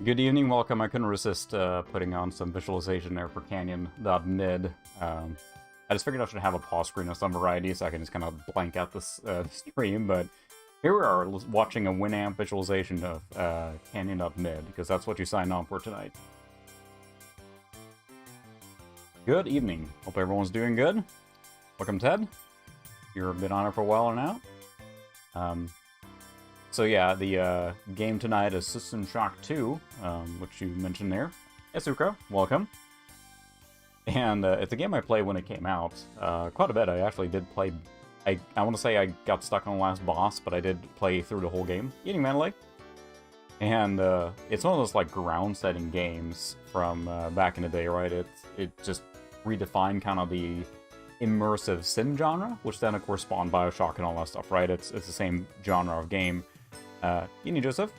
Good evening, welcome. I couldn't resist putting on some visualization there for Canyon.mid. I just figured I should have a pause screen of some variety so I can just kind of blank out this stream, but here we are watching a Winamp visualization of Canyon.mid, because that's what you signed on for tonight. Good evening. Hope everyone's doing good. Welcome, Ted. You've been on it for a while now. So yeah, the game tonight is System Shock 2, which you mentioned there. Asuka, welcome. And it's a game I played when it came out. Quite a bit. I actually did play... I want to say I got stuck on the last boss, but I did play through the whole game. Eating Melee. And it's one of those like ground-setting games from back in the day, right? It just redefined kind of the immersive sim genre, which then of course spawned Bioshock and all that stuff, right? It's the same genre of game. Evening, Joseph.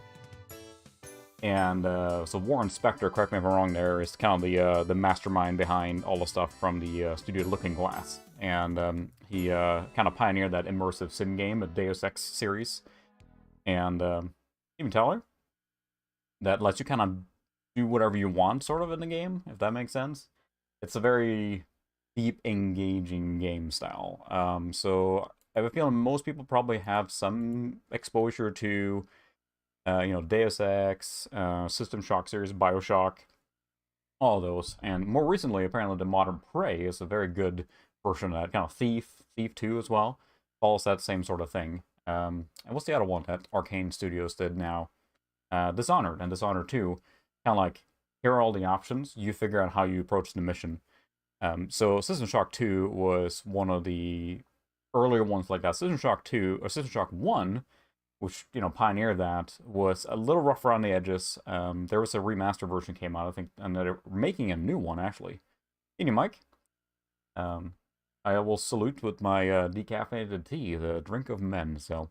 And so Warren Spector, correct me if I'm wrong there, is kind of the mastermind behind all the stuff from the studio Looking Glass. And he kind of pioneered that immersive sim game, the Deus Ex series. And even Teller, that lets you kind of do whatever you want sort of in the game, if that makes sense. It's a very deep, engaging game style. So I have a feeling most people probably have some exposure to, you know, Deus Ex, System Shock series, Bioshock, all those. And more recently, apparently, the Modern Prey is a very good version of that. Kind of Thief 2 as well. Follows that same sort of thing. And what's the other one that Arcane Studios did now? Dishonored and Dishonored 2. Kind of like, here are all the options. You figure out how you approach the mission. So System Shock 2 was one of the earlier ones like that. System Shock 2, or System Shock 1, which, you know, pioneered that, was a little rough around the edges. There was a remaster version came out, I think, and they're making a new one, actually. Hey, Mike. I will salute with my decaffeinated tea, the drink of men, so...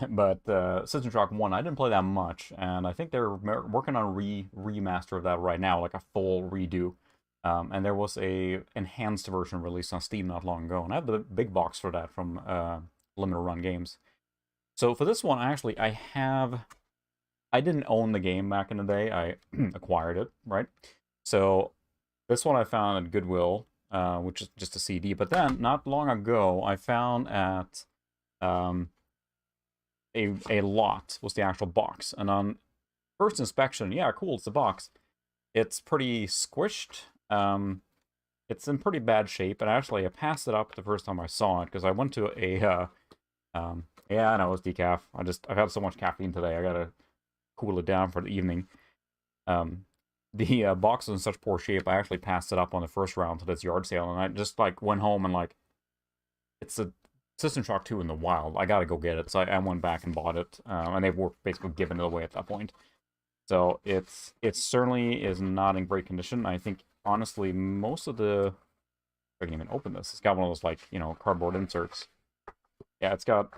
but System Shock 1, I didn't play that much, and I think they're working on a remaster of that right now, like a full redo. And there was a enhanced version released on Steam not long ago, and I have the big box for that from Limited Run Games. So for this one, actually, I didn't own the game back in the day. I acquired it, right? So this one I found at Goodwill, which is just a CD. But then, not long ago, I found at a lot was the actual box. And on first inspection, yeah, cool, it's a box. It's pretty squished. It's in pretty bad shape, and actually I passed it up the first time I saw it, because I went to a, yeah, I know, it's decaf. I've had so much caffeine today, I gotta cool it down for the evening. The box was in such poor shape, I actually passed it up on the first round to this yard sale, and I just, like, went home and, like, it's a System Shock 2 in the wild, I gotta go get it, so I went back and bought it, and they were basically giving it away at that point. So it certainly is not in great condition. I think, honestly, most of the... I can't even open this. It's got one of those, like, you know, cardboard inserts. Yeah, it's got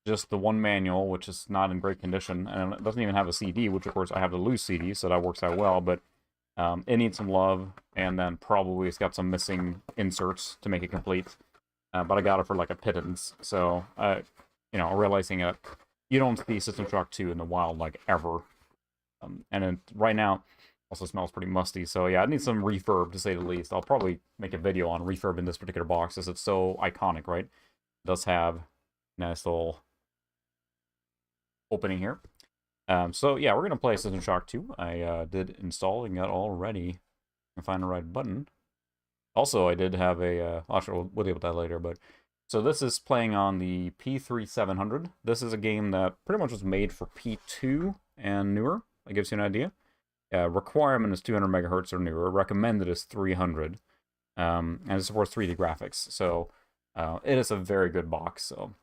just the one manual, which is not in great condition, and it doesn't even have a CD, which, of course, I have the loose CD, so that works out well, but it needs some love, and then probably it's got some missing inserts to make it complete. But I got it for, like, a pittance, so, you know, realizing that you don't see System Shock 2 in the wild, like, ever. And right now, also smells pretty musty, so yeah, it needs some refurb, to say the least. I'll probably make a video on refurb in this particular box, as it's so iconic, right? It does have a nice little opening here. So yeah, we're going to play System Shock 2. I did install and got all ready and find the right button. Also, I did have a, we'll deal with that later, but... So this is playing on the P3700. This is a game that pretty much was made for P2 and newer. That gives you an idea. Requirement is 200 megahertz or newer. Recommended is 300. And it supports 3D graphics. So it is a very good box. So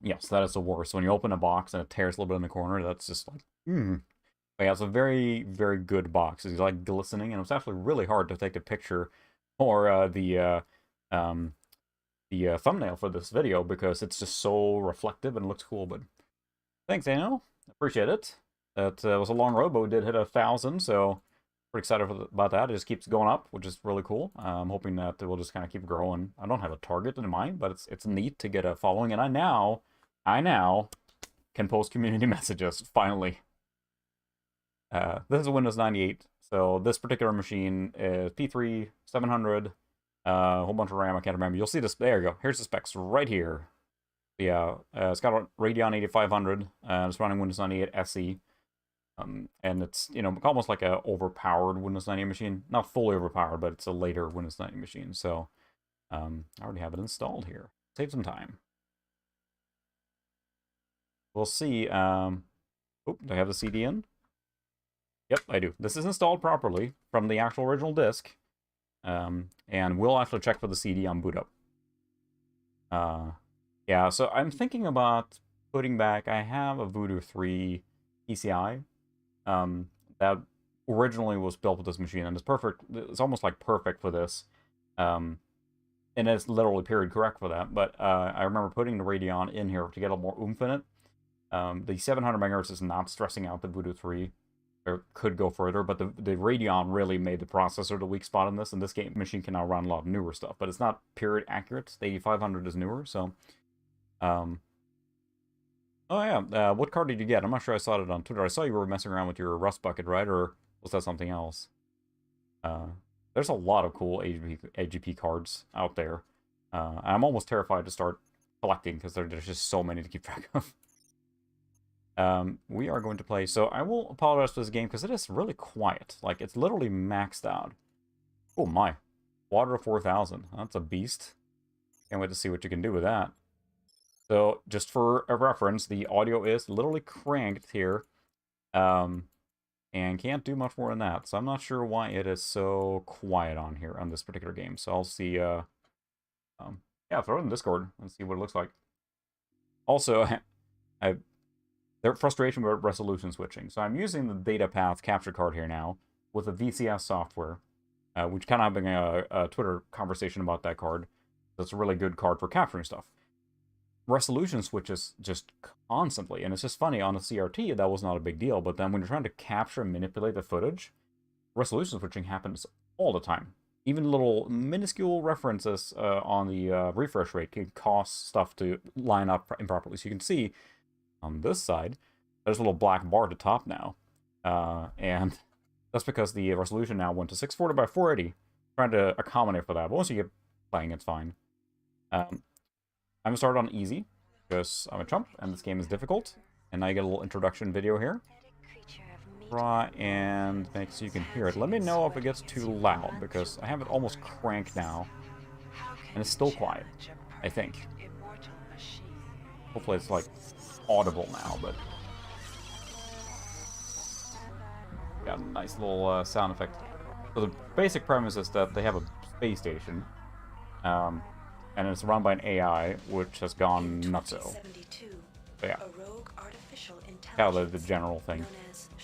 yes, that is the worst. When you open a box and it tears a little bit in the corner, that's just like, But yeah, it's a very, very good box. It's like glistening, and it was actually really hard to take a picture or the thumbnail for this video, because it's just so reflective and looks cool. But thanks, Daniel. Appreciate it. That was a long road, but we did hit 1,000, so pretty excited about that. It just keeps going up, which is really cool. I'm hoping that it will just kind of keep growing. I don't have a target in mind, but it's neat to get a following, and I now can post community messages, finally. This is a Windows 98, so this particular machine is P3, 700, a whole bunch of RAM, I can't remember. You'll see this, there you go, here's the specs right here. Yeah, it's got a Radeon 8500, it's running Windows 98 SE. And it's, you know, almost like a overpowered Windows 98 machine. Not fully overpowered, but it's a later Windows 98 machine. So, I already have it installed here. Save some time. We'll see. Oh, do I have the CD in? Yep, I do. This is installed properly from the actual original disk. And we'll actually check for the CD on boot up. Yeah, so I'm thinking about putting back, I have a Voodoo 3 PCI. That originally was built with this machine, and it's perfect. It's almost like perfect for this. And it's literally period correct for that. But I remember putting the Radeon in here to get a little more oomph in it. The 700 MHz is not stressing out the Voodoo 3. Or could go further, but the Radeon really made the processor the weak spot in this, and this game machine can now run a lot of newer stuff, but it's not period accurate. The 8500 is newer, so... Oh yeah, what card did you get? I'm not sure I saw it on Twitter. I saw you were messing around with your Rust bucket, right? Or was that something else? There's a lot of cool AGP cards out there. I'm almost terrified to start collecting, because there's just so many to keep track of. We are going to play, so I will apologize for this game, because it is really quiet. Like, it's literally maxed out. Oh my. Water 4000. That's a beast. Can't wait to see what you can do with that. So, just for a reference, the audio is literally cranked here. And can't do much more than that. So I'm not sure why it is so quiet on here on this particular game. So I'll see, yeah, throw it in Discord and see what it looks like. Also, there's frustration with resolution switching. So I'm using the data path capture card here now with the VCS software, which kind of having a Twitter conversation about that card. That's a really good card for capturing stuff. Resolution switches just constantly, and it's just funny, on the CRT that was not a big deal, but then when you're trying to capture and manipulate the footage, resolution switching happens all the time. Even little minuscule references on the refresh rate can cause stuff to line up improperly. So you can see on this side, there's a little black bar at the top now. And that's because the resolution now went to 640 by 480. Trying to accommodate for that. But once you get playing, it's fine. I'm going to start on easy, because I'm a chump, and this game is difficult. And now you get a little introduction video here. Try and make so you can hear it. Let me know if it gets too loud, because I have it almost cranked now. And it's still quiet, I think. Hopefully it's, like, audible now, but... got a nice little sound effect. So the basic premise is that they have a space station, and it's run by an AI, which has gone nutso. So yeah, kind of the general thing.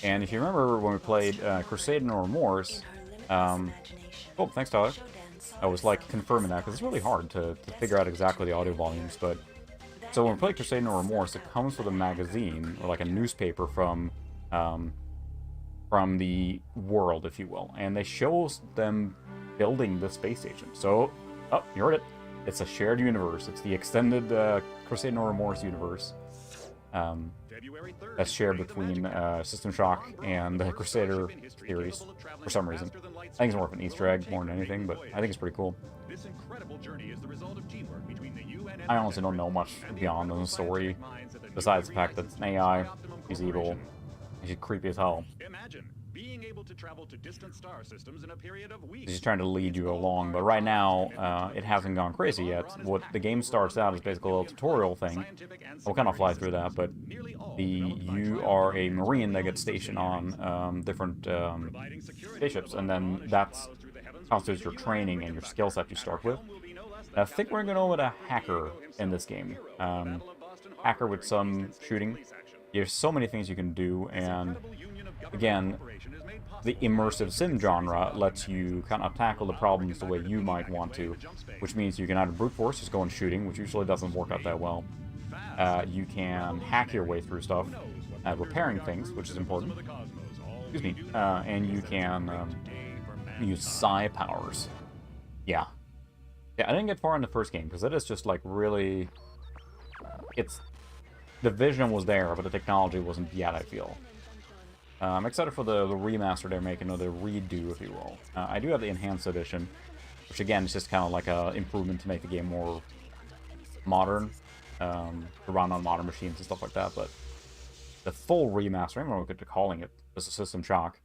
And if you remember when we played Crusade No Remorse, oh, thanks Tyler. I was like confirming that, because it's really hard to figure out exactly the audio volumes, but... So when we play Crusade No Remorse, it comes with a magazine, or like a newspaper from the world, if you will. And they show them building the space station. So, oh, you heard it. It's a shared universe. It's the extended Crusade No Remorse universe. That's shared between System Shock and the Crusader series, for some reason. I think it's more of an Easter egg more than anything, but I think it's pretty cool. I honestly don't know much beyond the story, besides the fact that it's an AI, he's evil, he's creepy as hell. Being able to travel to distant star systems in a period of weeks. He's trying to lead you along, but right now, it hasn't gone crazy yet. What the game starts out is basically a little tutorial thing. We'll kind of fly through that, but you are a Marine that gets stationed on different spaceships, and then that's constitutes your training and your skill set you start with. I think we're going to go with a hacker in this game. Hacker with some shooting. There's so many things you can do, and again, the immersive sim genre lets you kind of tackle the problems the way you might want to, which means you can either brute force, just go and shooting, which usually doesn't work out that well. You can hack your way through stuff, repairing things, which is important. Excuse me. And you can use psi powers. Yeah. Yeah, I didn't get far in the first game, because it is just, like, really... It's... The vision was there, but the technology wasn't yet, I feel. I'm excited for the remaster they're making, or the redo, if you will. I do have the Enhanced Edition, which, again, is just kind of like an improvement to make the game more modern, to run on modern machines and stuff like that, but the full remaster, I don't know what they're calling it, just a System Shock,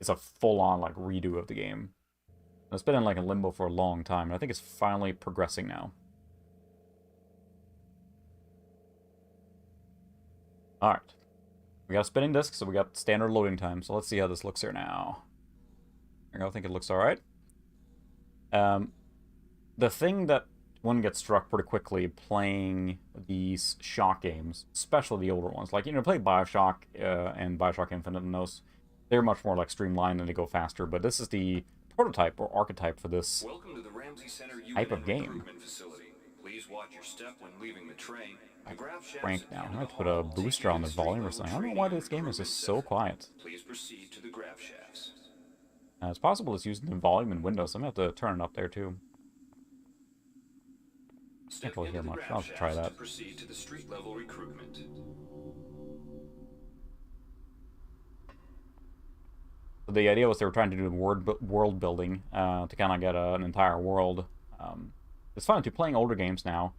is a full-on, like, redo of the game. It's been in, like, a limbo for a long time, and I think it's finally progressing now. Alright. We got a spinning disc, so we got standard loading time, so let's see how this looks here now. I think it looks alright. The thing that one gets struck pretty quickly playing these Shock games, especially the older ones, like, you know, play Bioshock and Bioshock Infinite and those, they're much more, like, streamlined and they go faster, but this is the prototype or archetype for this type of game. Please watch your step when leaving the train. Crank now. I have to put a booster on the volume or something. I don't know why this game is just so quiet. Please proceed to the grav shafts. It's possible it's using the volume in Windows, so I'm going to have to turn it up there too. Can't really hear much. I'll have to try that. Proceed to the street level recruitment. So the idea was they were trying to do world building to kind of get an entire world. It's fun too, playing older games now.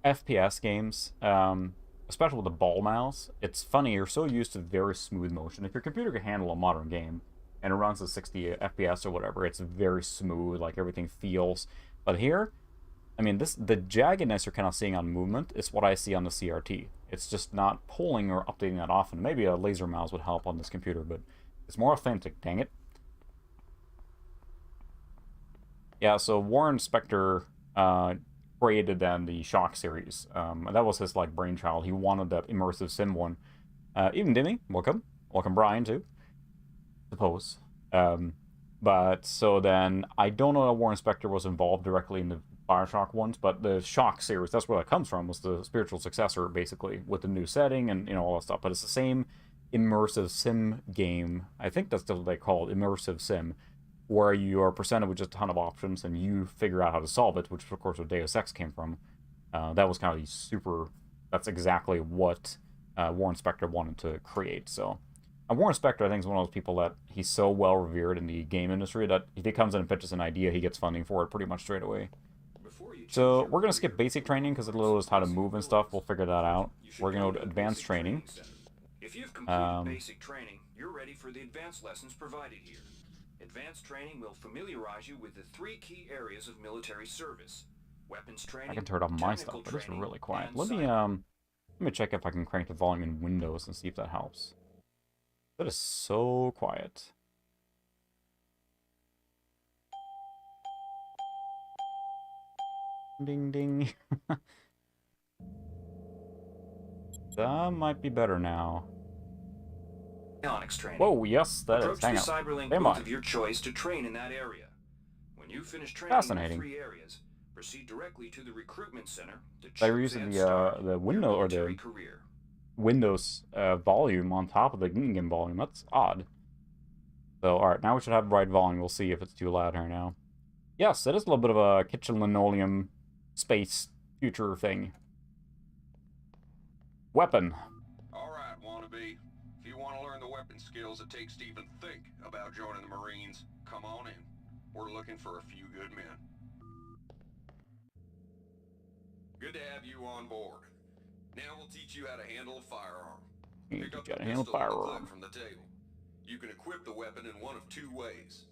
FPS games, especially with the ball mouse, it's funny, you're so used to very smooth motion. If your computer can handle a modern game, and it runs at 60 FPS or whatever, it's very smooth, like everything feels. But here, I mean, the jaggedness you're kind of seeing on movement is what I see on the CRT. It's just not pulling or updating that often. Maybe a laser mouse would help on this computer, but it's more authentic, dang it. Yeah, so Warren Spector created then the Shock series. That was his, like, brainchild. He wanted that immersive sim one. Even Dimmy, welcome. Welcome Brian, too. Suppose. But, so then, I don't know that Warren Spector was involved directly in the Bioshock ones, but the Shock series, that's where that comes from, was the spiritual successor, basically, with the new setting and, you know, all that stuff. But it's the same immersive sim game. I think that's what they call it, immersive sim, where you are presented with just a ton of options and you figure out how to solve it, which, of course, where Deus Ex came from. That was kind of the super... That's exactly what Warren Spector wanted to create, so... Warren Spector, I think, is one of those people that he's so well revered in the game industry that if he comes in and pitches an idea, he gets funding for it pretty much straight away. So we're going to skip basic training because it knows how to move and stuff. We'll figure that out. We're going to go to advanced training. If you've completed basic training, you're ready for the advanced lessons provided here. Advanced training will familiarize you with the 3 key areas of military service: weapons training. I can turn up my stuff, but it's really quiet. Let me check if I can crank the volume in Windows and see if that helps. That is so quiet. Ding ding. That might be better now. Training. Whoa, yes, that Approach is. Hang the on. Cyberlink Hang booth on. of your choice to train in that area. When you finish training Fascinating. in the 3 areas, proceed directly to the recruitment center to They were using the window or the career. Windows volume on top of the in-game volume. That's odd. So, alright, now we should have the right volume. We'll see if it's too loud here now. Yes, it is a little bit of a kitchen linoleum space future thing. Weapon. Alright, wannabe. If you want to learn the weapon skills it takes to even think about joining the Marines, come on in. We're looking for a few good men. Good to have you on board. Now we'll teach you how to handle a firearm. Pick up the pistol and the clip from the table. You can equip the weapon in one of 2 ways.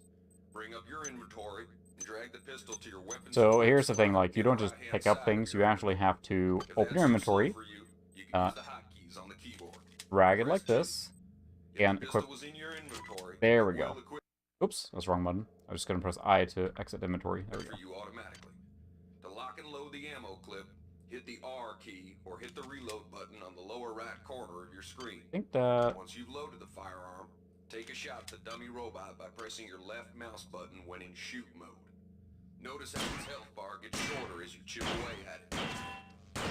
Bring up your inventory and drag the pistol to your weapon. So here's the thing, like, you don't just pick up things, you actually have to open your inventory, drag it like this, and equip. There we go. Oops, that's the wrong button. I was just gonna press I to exit inventory. There we go. To lock and load the ammo clip, hit the R key or hit the reload button on the lower right corner of your screen. I think that... Once you've loaded the firearm, take a shot at the dummy robot by pressing your left mouse button when in shoot mode. Notice how its health bar gets shorter as you chip away at it.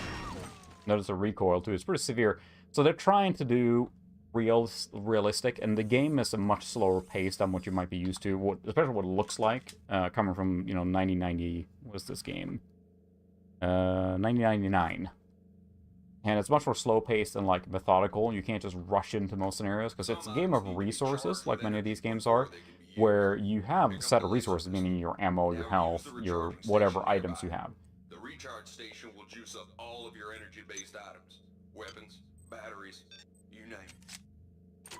Notice the recoil too, it's pretty severe. So they're trying to do realistic, and the game is a much slower pace than what you might be used to, especially what it looks like, coming from, 1990, what's this game? 1999. And it's much more slow-paced and, like, methodical. You can't just rush into most scenarios, because it's a game of resources, like many of these games are, where you have a set of resources, meaning your ammo, your health, your whatever items you have. The recharge station will juice up all of your energy-based items. Weapons, batteries, you name it.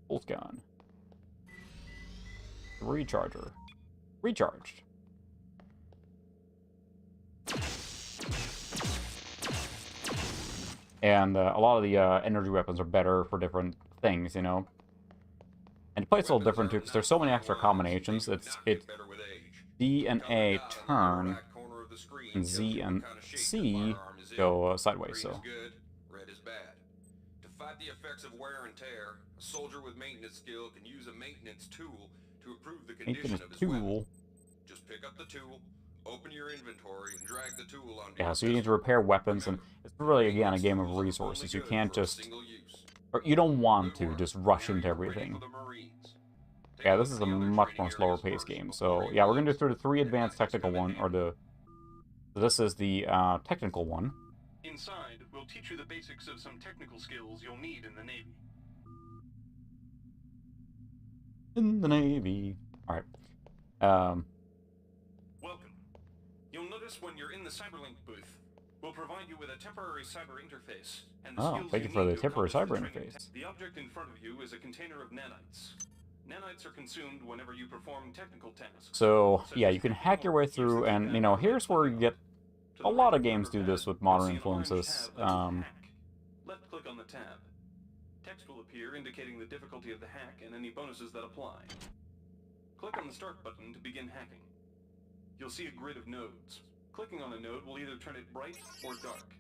Bolt gun. Recharger. Recharged. And a lot of the energy weapons are better for different things, you know. And it plays a little different too, because there's so many extra combinations. It's D and A turn, and Z and C go sideways. So. Red is bad. To fight the effects of wear and tear, a soldier with maintenance skill can use a maintenance tool to improve the condition of his weapon. Just pick up the tool, open your inventory, and drag the tool onto yeah, so you need to repair weapons, and it's really, again, a game of resources. You can't just, or you don't want to just rush into everything. Yeah, this is a much more slower paced game. So, yeah, we're going to do through the 3 advanced technical one, or the, so this is the technical one. Inside, we'll teach you the basics of some technical skills you'll need in the Navy. In the Navy. Alright. Welcome. You'll notice when you're in the Cyberlink booth, we'll provide you with a temporary cyber interface and the skills thank you you for need the to temporary accomplish cyber the training. interface. The object in front of you is a container of nanites. Nanites are consumed whenever you perform technical tasks. So, yeah, you can hack your way through, and, you know, here's where you get... A lot of games do this with modern influences. Left-click on the tab. Text will appear indicating the difficulty of the hack and any bonuses that apply. Click on the Start button to begin hacking. You'll see a grid of nodes. Clicking on a node will either turn it bright or dark.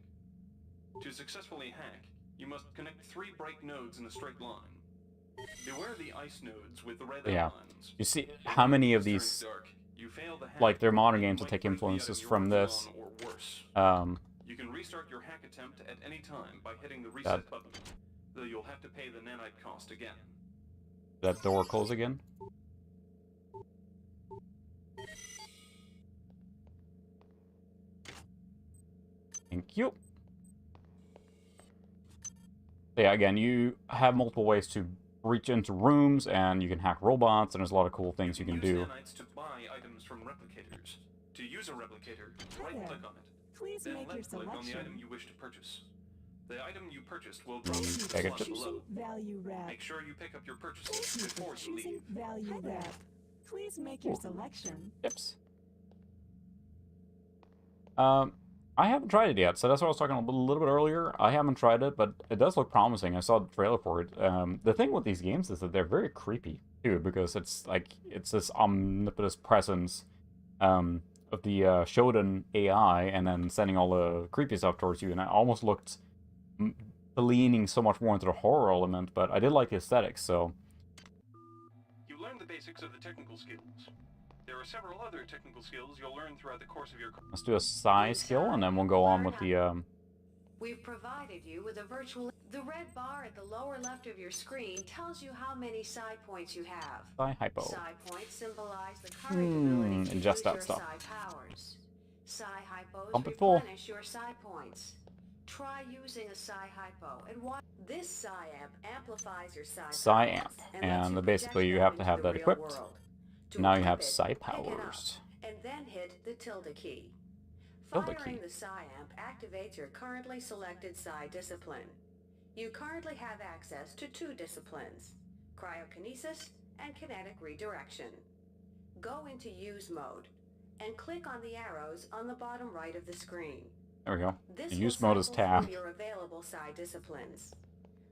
To successfully hack, you must connect 3 bright nodes in a straight line. Beware the ice nodes with the red outlines. You see how many of these, like, they're modern games that take influences from this. You can restart your hack attempt at any time by hitting the reset button, though you'll have to pay the nanite cost again. That door close again? Thank you. Yeah, again, you have multiple ways to reach into rooms, and you can hack robots, and there's a lot of cool things you can do. Use nanites to buy items from replicators. To use a replicator, right-click on it. Please then make your left-click on the selection. item you wish to purchase. The item you purchased will drop Bag of slot chips. below. Value wrap. Make sure you pick up your purchases Thank you before for you choosing leave. value wrap. Please make your selection. Chips. I haven't tried it yet, so that's what I was talking a little bit earlier. I haven't tried it, but it does look promising. I saw the trailer for it. The thing with these games is that they're very creepy, too, because it's like, it's this omnipotent presence of the Showdown AI, and then sending all the creepy stuff towards you, and I almost looked leaning so much more into the horror element, but I did like the aesthetics, so... You learned the basics of the technical skills. There are several other technical skills you'll learn throughout the course of your... Let's do a psi skill, and then we'll go on with the, We've provided you with a virtual... The red bar at the lower left of your screen tells you how many psi points you have. psi hypo. Psi points symbolize the current ability to ingest use that your stuff. psi powers. Psi hypos Pump it full. replenish your psi points. Try using a psi hypo and watch. This psi amp amplifies your psi Psi powers amp, lets you and basically you project have them to have into the that real equipped. world. To Now you equip have it, psi pick it up, powers. and then hit the tilde key. Tilde Firing key. the psi amp activates your currently selected psi discipline. You currently have access to 2 disciplines, cryokinesis and kinetic redirection. Go into use mode and click on the arrows on the bottom right of the screen. There we go. This The will use mode is cycle tab. through your available psi disciplines.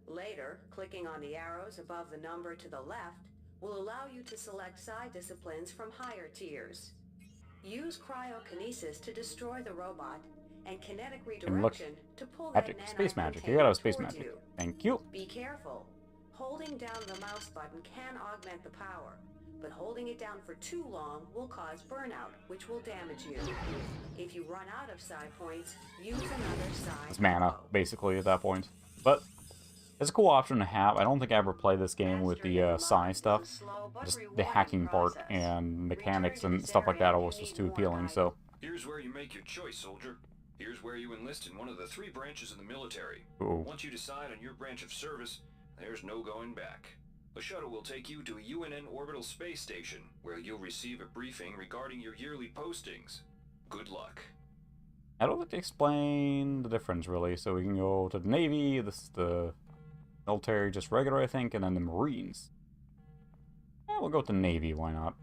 Later, clicking on the arrows above the number to the left will allow you to select psi disciplines from higher tiers. Use cryokinesis to destroy the robot and kinetic redirection to pull that Magic. nanite Space magic. You container gotta have space towards magic. you. Thank you. Be careful. Holding down the mouse button can augment the power, but holding it down for too long will cause burnout, which will damage you. If you run out of psi points, use another psi It's mana, hypo. basically, at that point. But It's a cool option to have. I don't think I ever played this game with the psi stuff. Just the hacking part and mechanics and stuff like that always was too appealing, so... Here's where you make your choice, soldier. Here's where you enlist in one of the 3 branches of the military. Ooh. Once you decide on your branch of service, there's no going back. The shuttle will take you to a UNN orbital space station, where you'll receive a briefing regarding your yearly postings. Good luck. I don't think they explain the difference, really. So we can go to the Navy, this is the military, just regular, I think, and then the Marines. Yeah, we'll go with the Navy, why not?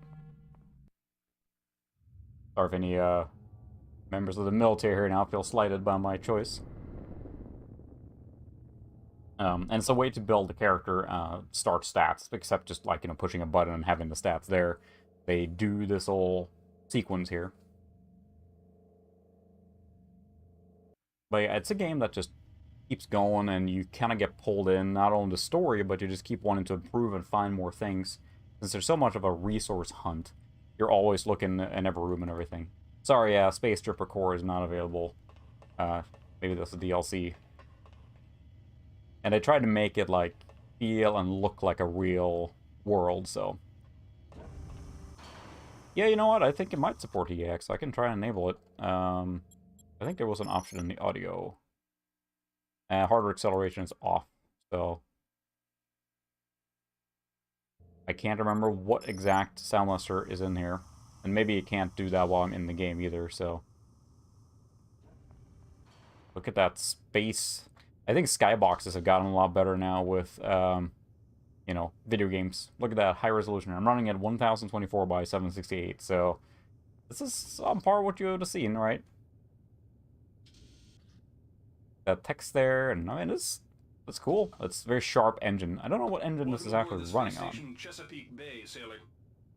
Sorry if any members of the military here now feel slighted by my choice. And it's a way to build the character start stats, except just like, you know, pushing a button and having the stats there. They do this whole sequence here. But yeah, it's a game that just keeps going, and you kind of get pulled in, not only the story, but you just keep wanting to improve and find more things. Since there's so much of a resource hunt, you're always looking in every room and everything. Sorry, Space Stripper Core is not available. Maybe that's a DLC. And they tried to make it, like, feel and look like a real world, so... Yeah, you know what? I think it might support EAX. I can try and enable it. I think there was an option in the audio. Hardware acceleration is off, so... I can't remember what exact sound muster is in here. And maybe it can't do that while I'm in the game either, so... Look at that space... I think skyboxes have gotten a lot better now with, you know, video games. Look at that, high resolution. I'm running at 1024 by 768, so... This is on par with what you would have seen, right? That text there, and I mean, it's cool. It's a very sharp engine. I don't know what engine this is actually running on. Chesapeake Bay, sailor.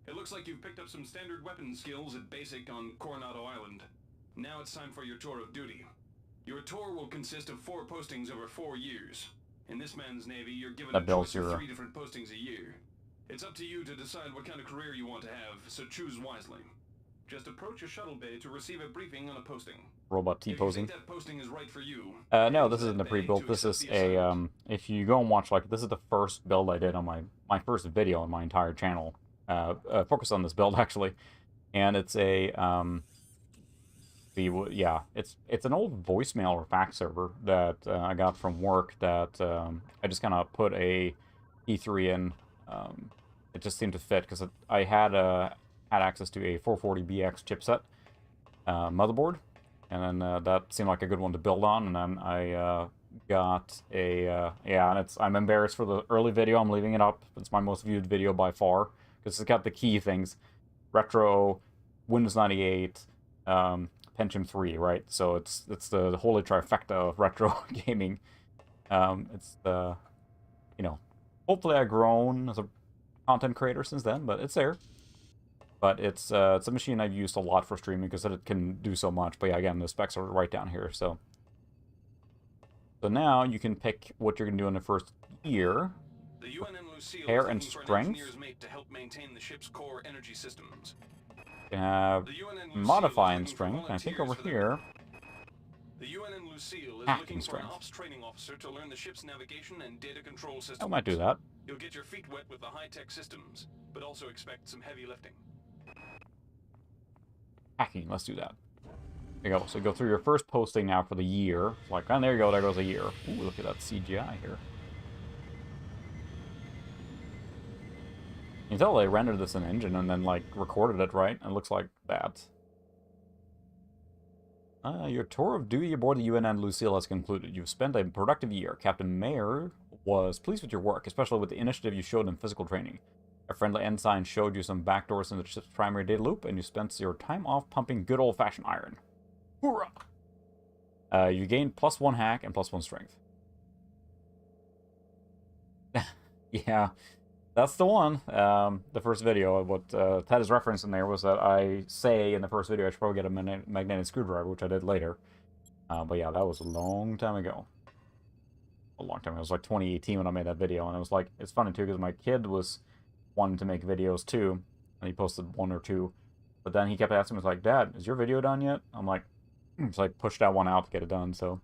It looks like you've picked up some standard weapon skills at basic on Coronado Island. Now it's time for your tour of duty. Your tour will consist of 4 postings over 4 years. In this man's navy, you're given a choice of 3 different postings a year. It's up to you to decide what kind of career you want to have, so choose wisely. Just approach a shuttle bay to receive a briefing on a posting. Robot T-posing. If you think that posting is right for you, no, this isn't a pre-build. This is a, if you go and watch, like, this is the first build I did on my first video on my entire channel. Focus on this build, actually. And it's a, yeah, it's an old voicemail or fax server that I got from work that I just kind of put a E3 in. It just seemed to fit, because I had access to a 440BX chipset motherboard, and then that seemed like a good one to build on, and then I got a, yeah, and I'm embarrassed for the early video, I'm leaving it up, it's my most viewed video by far, because it's got the key things, retro, Windows 98, Pentium 3, right, so it's the holy trifecta of retro gaming. It's the, you know, hopefully I've grown as a content creator since then, but it's there. But it's a machine I've used a lot for streaming because it can do so much. But yeah, again, the specs are right down here. So now you can pick what you're going to do in the first year. The UNN Lucille Hair is and looking for an strength. engineer's mate to help maintain the ship's core energy systems. You can have The UNN Lucille modify is in looking for strength. I think volunteers over for the- here, The UNN Lucille is Hacking looking for an strength. ops training officer to learn the ship's navigation and data control systems. I might do that. You'll get your feet wet with the high-tech systems, but also expect some heavy lifting. Hacking, let's do that. There you go. So go through your first posting now for the year. Like, and there you go, there goes a year. Ooh, look at that CGI here. You can tell they rendered this in engine and then, like, recorded it, right? It looks like that. Your tour of duty aboard the UNN Lucille has concluded. You've spent a productive year. Captain Mayer was pleased with your work, especially with the initiative you showed in physical training. A friendly ensign showed you some backdoors in the ship's primary data loop, and you spent your time off pumping good old-fashioned iron. Hoorah! You gained +1 hack and +1 strength. Yeah, that's the one. The first video, what Ted is referencing there was that I say in the first video I should probably get a magnetic screwdriver, which I did later. But yeah, that was a long time ago. A long time ago. It was like 2018 when I made that video, and it was like, it's funny too, because my kid was wanting to make videos too, and he posted 1 or 2, but then he kept asking me, was like, Dad, is your video done yet? I'm like, so I pushed that one out to get it done, so.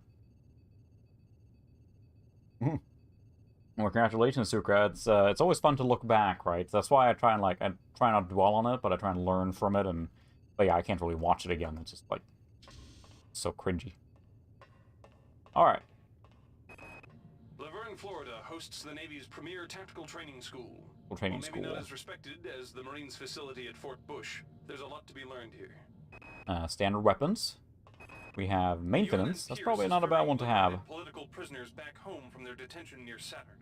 Well, congratulations, Sukra. It's always fun to look back, right? That's why I try and I try not to dwell on it, but I try and learn from it. But yeah, I can't really watch it again. It's just like so cringy. All right. Laverne, Florida hosts the Navy's premier tactical training school. While maybe not as respected as the Marines facility at Fort Bush, there's a lot to be learned here. Standard weapons. We have maintenance. That's probably not a bad one to have. Political prisoners back home from their detention near Saturn.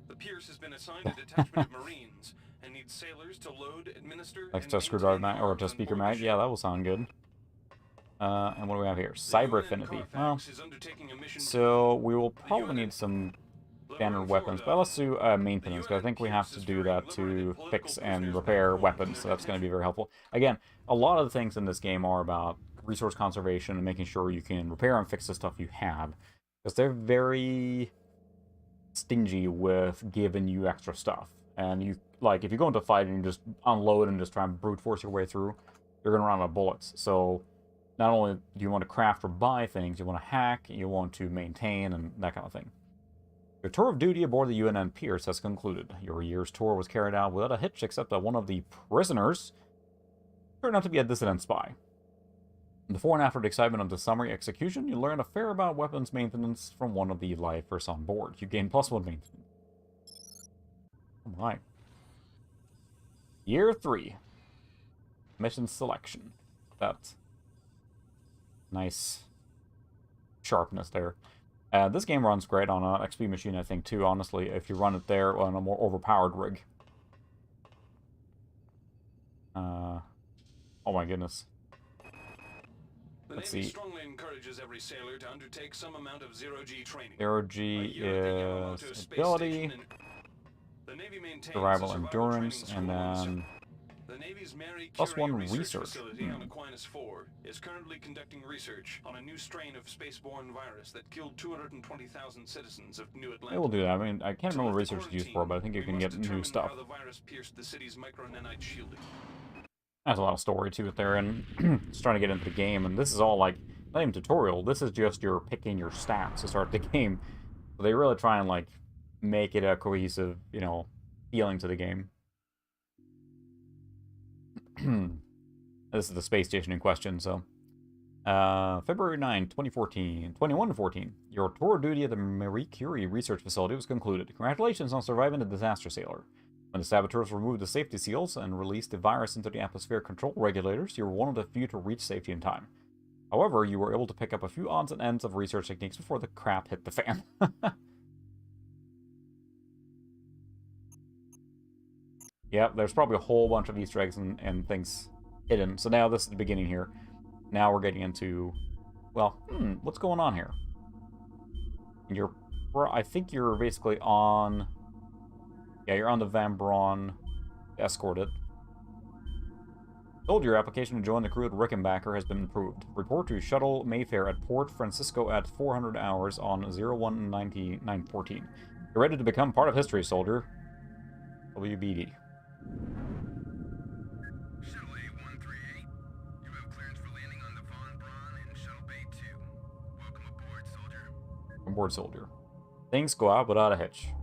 The Pierce has been assigned a detachment of Marines and needs sailors to load, administer, like to screwdriver mag or to speaker mag. Yeah, that will sound good. And what do we have here? Cyber affinity. Well, so we will probably need some standard weapons, but let's do maintenance, because I think we have to do that to fix and repair weapons, so that's going to be very helpful. Again, a lot of the things in this game are about resource conservation and making sure you can repair and fix the stuff you have, because they're very stingy with giving you extra stuff. And you, like, if you go into a fight and you just unload and just try and brute force your way through, you're going to run out of bullets. So not only do you want to craft or buy things, you want to hack, you want to maintain, and that kind of thing. Your tour of duty aboard the UNN Pierce has concluded. Your year's tour was carried out without a hitch, except that one of the prisoners turned out to be a dissident spy. Before and after the excitement of the summary execution, you learn a fair about weapons maintenance from one of the lifers on board. You gain +1 maintenance. Alright. Year 3. Mission selection. That's nice sharpness there. This game runs great on an XP machine, I think, too, honestly, if you run it there on a more overpowered rig. Oh my goodness. Let's see. Strongly encourages every sailor to undertake some amount of zero-G training. Zero-G is ability, survival endurance, and then the Navy's Mary +1 research. Facility on Aquinas 4 is currently conducting research on a new strain of spaceborne virus that killed 220,000 citizens of New Atlanta. They will do that. I mean, I can't remember what research is used for, but I think you can get new stuff. How the virus pierced the city's micronanite shielding. There's a lot of story to it there, and just trying to get into the game. And this is all like not even tutorial. This is just your picking your stats to start the game. So they really try and like make it a cohesive, you know, feeling to the game. This is the space station in question, so. February 9, 2014. 21-14. Your tour of duty at the Marie Curie Research Facility was concluded. Congratulations on surviving the disaster, sailor. When the saboteurs removed the safety seals and released the virus into the atmospheric control regulators, you were one of the few to reach safety in time. However, you were able to pick up a few odds and ends of research techniques before the crap hit the fan. Yep, there's probably a whole bunch of Easter eggs and things hidden. So now this is the beginning here. Now we're getting into, well, what's going on here? I think you're basically on, yeah, you're on the Van Braun escorted. Told your application to join the crew at Rickenbacker has been approved. Report to Shuttle Mayfair at Port Francisco at 400 hours on 01/99/14. You're ready to become part of history, soldier. WBD. Shuttle A138, you have clearance for landing on the Von Braun in Shuttle Bay 2. Welcome aboard, soldier. Aboard, soldier. Things go out without a hitch.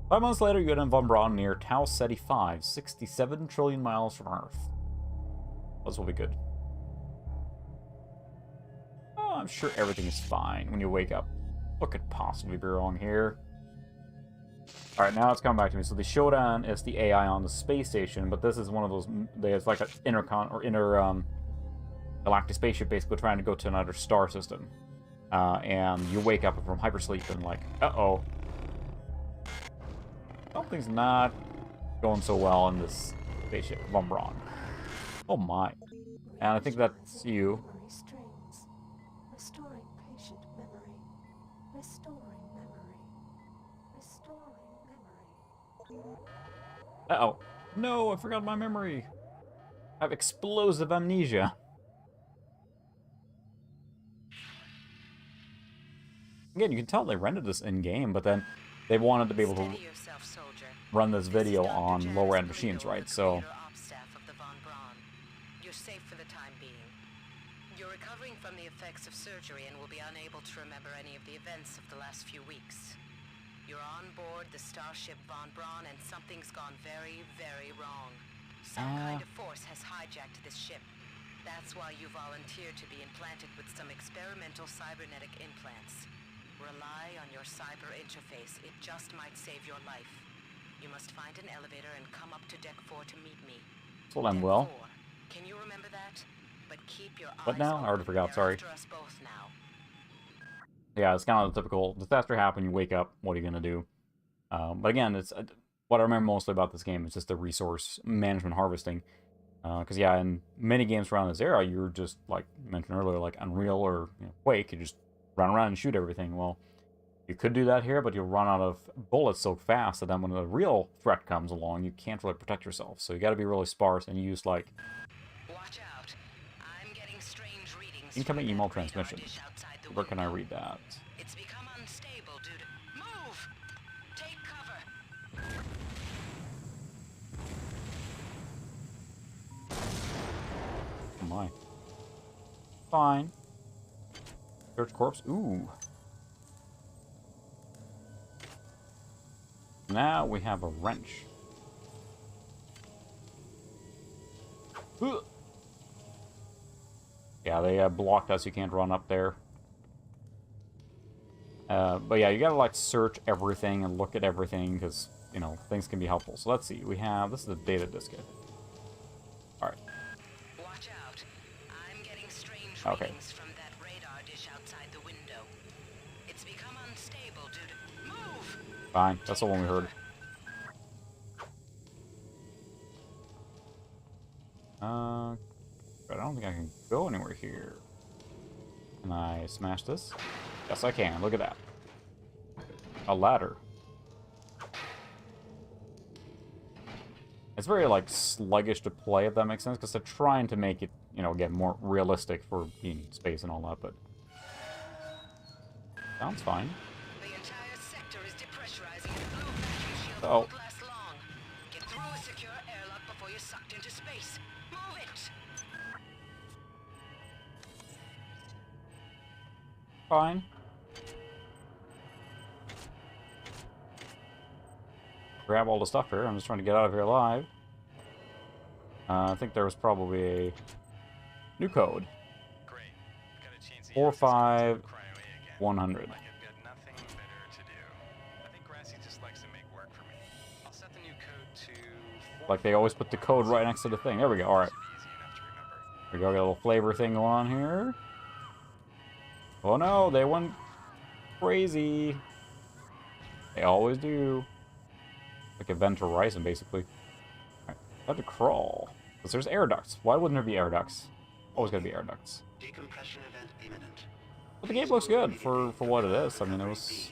5 months later, you hit on Von Braun near Tau Ceti 5, 67 trillion miles from Earth. This will be good. Oh, I'm sure everything is fine when you wake up. What could possibly be wrong here? Alright, now it's coming back to me. So the Showdown is the AI on the space station, but this is one of those, there's like an galactic spaceship basically trying to go to another star system. And you wake up from hypersleep and like, uh-oh. Something's not going so well in this spaceship, Von Braun. Oh my. And I think that's you. Restoring patient memory. Restoring memory. Restoring memory. Uh-oh. No, I forgot my memory. I have explosive amnesia. Again, you can tell they rendered this in-game, but then they wanted to be able to run this video on lower-end machines, right? So you're safe for the time being. You're recovering from the effects of surgery and will be unable to remember any of the events of the last few weeks. You're on board the starship Von Braun, and something's gone very, very wrong. Some kind of force has hijacked this ship. That's why you volunteered to be implanted with some experimental cybernetic implants. Rely on your cyber interface. It just might save your life. You must find an elevator and come up to Deck 4 to meet me. That's what I'm Deck well. 4. Can you remember that? But keep your What eyes now? I already open. forgot, They're sorry. after us both now. Yeah, it's kind of the typical disaster happened, you wake up, what are you going to do? But again, it's what I remember mostly about this game is just the resource management harvesting. Because, yeah, in many games around this era, you're just, like you mentioned earlier, like Unreal or Quake, you just run around and shoot everything. Well, you could do that here, but you'll run out of bullets so fast that then when a real threat comes along, you can't really protect yourself. So you got to be really sparse and use, like, Watch out. I'm getting strange readings incoming from email that radar transmission. dish outside the Where can I window. read that? It's become unstable due to... Move! Take cover! Oh my. Fine. Search corpse. Ooh. Now we have a wrench. Ugh. Yeah, they blocked us. You can't run up there. But yeah, you gotta like search everything and look at everything because, you know, things can be helpful. So let's see. We have, this is the data disk. Alright. Watch out. I'm getting strange Okay. readings from that radar dish outside the window. It's become unstable due to... Move! Fine. That's the one we heard. But I don't think I can go anywhere here. Can I smash this? Yes, I can. Look at that. A ladder. It's very, like, sluggish to play, if that makes sense, because they're trying to make it, you know, again, more realistic for being space and all that, but... Sounds fine. The entire sector is depressurizing and the low vacuum shield Oh. won't last long. Get through a secure airlock before you're sucked into space. Move it! Fine. Grab all the stuff here. I'm just trying to get out of here alive. I think there was probably a new code. Great. Got a chance to 45100. Like I've got nothing better to do. I think Grassy just likes to make work for me. I'll set the new code to Like they always put the code right next to the thing. There we go. All right. easy enough to remember. Here we go. Got a little flavor thing going on here. Oh no, they went crazy. They always do. Like Event Horizon, basically. Alright, got to crawl. Because there's air ducts. Why wouldn't there be air ducts? Always gotta be air ducts. Decompression event imminent. But the game looks good for what it is. I mean, it was...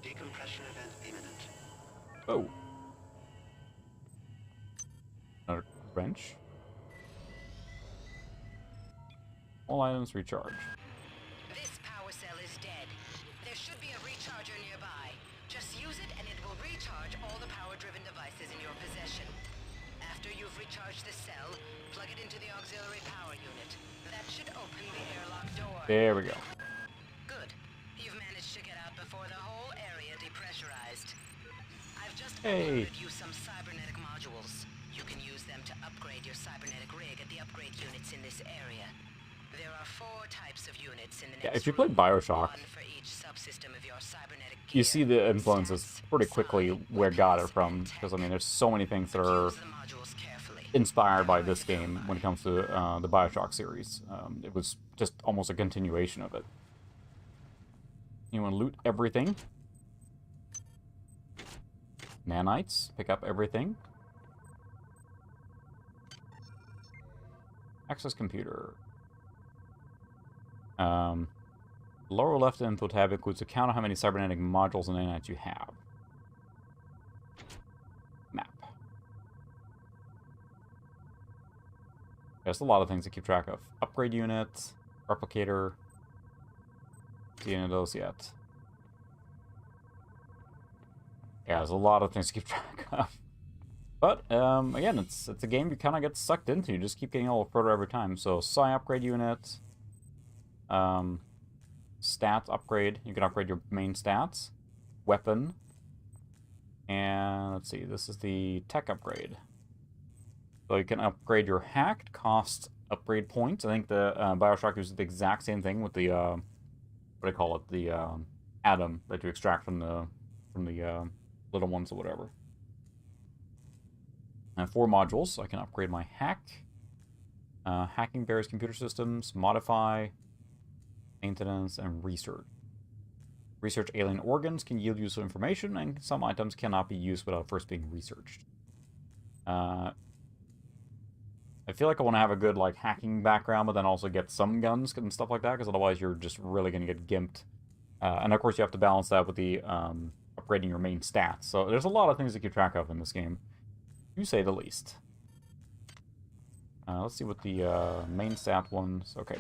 Decompression event imminent. Oh. Another wrench. All items recharge. This power cell is dead. There should be a recharger nearby. Just use it and it will recharge all the power-driven devices in your possession. After you've recharged the cell, plug it into the auxiliary power unit. That should open the airlock door. There we go. Good. You've managed to get out before the whole area depressurized. I've just Hey. uploaded you some cybernetic modules. You can use them to upgrade your cybernetic rig at the upgrade units in this area. There are 4 types of units in the next Yeah, if you played room, Bioshock, one for each subsystem of your cybernetic you gear. see the influences Stats, pretty quickly size, where it got it weapons, from. and Because, I tech. mean, there's so many things that are Use the modules carefully. inspired by this game when it comes to the Bioshock series. It was just almost a continuation of it. You want to loot everything. Nanites, pick up everything. Access computer. Lower left info tab includes a count of how many cybernetic modules and nanites you have. Map. There's a lot of things to keep track of. Upgrade unit, replicator. See any of those yet? Yeah, there's a lot of things to keep track of. But, again, it's a game you kind of get sucked into. You just keep getting a little further every time. So, Psi upgrade unit. Stats upgrade. You can upgrade your main stats. Weapon. Let's see, this is the tech upgrade. So you can upgrade your hack, it costs upgrade points. I think the Bioshock uses the exact same thing with the, what do I call it, the atom that you extract from the little ones or whatever. And 4 modules, so I can upgrade my hack. Hacking various computer systems, modify, maintenance, and research. Research alien organs can yield useful information, and some items cannot be used without first being researched. I feel like I want to have a good like hacking background, but then also get some guns and stuff like that, because otherwise you're just really going to get gimped. And of course you have to balance that with the upgrading your main stats. So there's a lot of things to keep track of in this game, to say the least. Let's see what the main stat ones... Okay.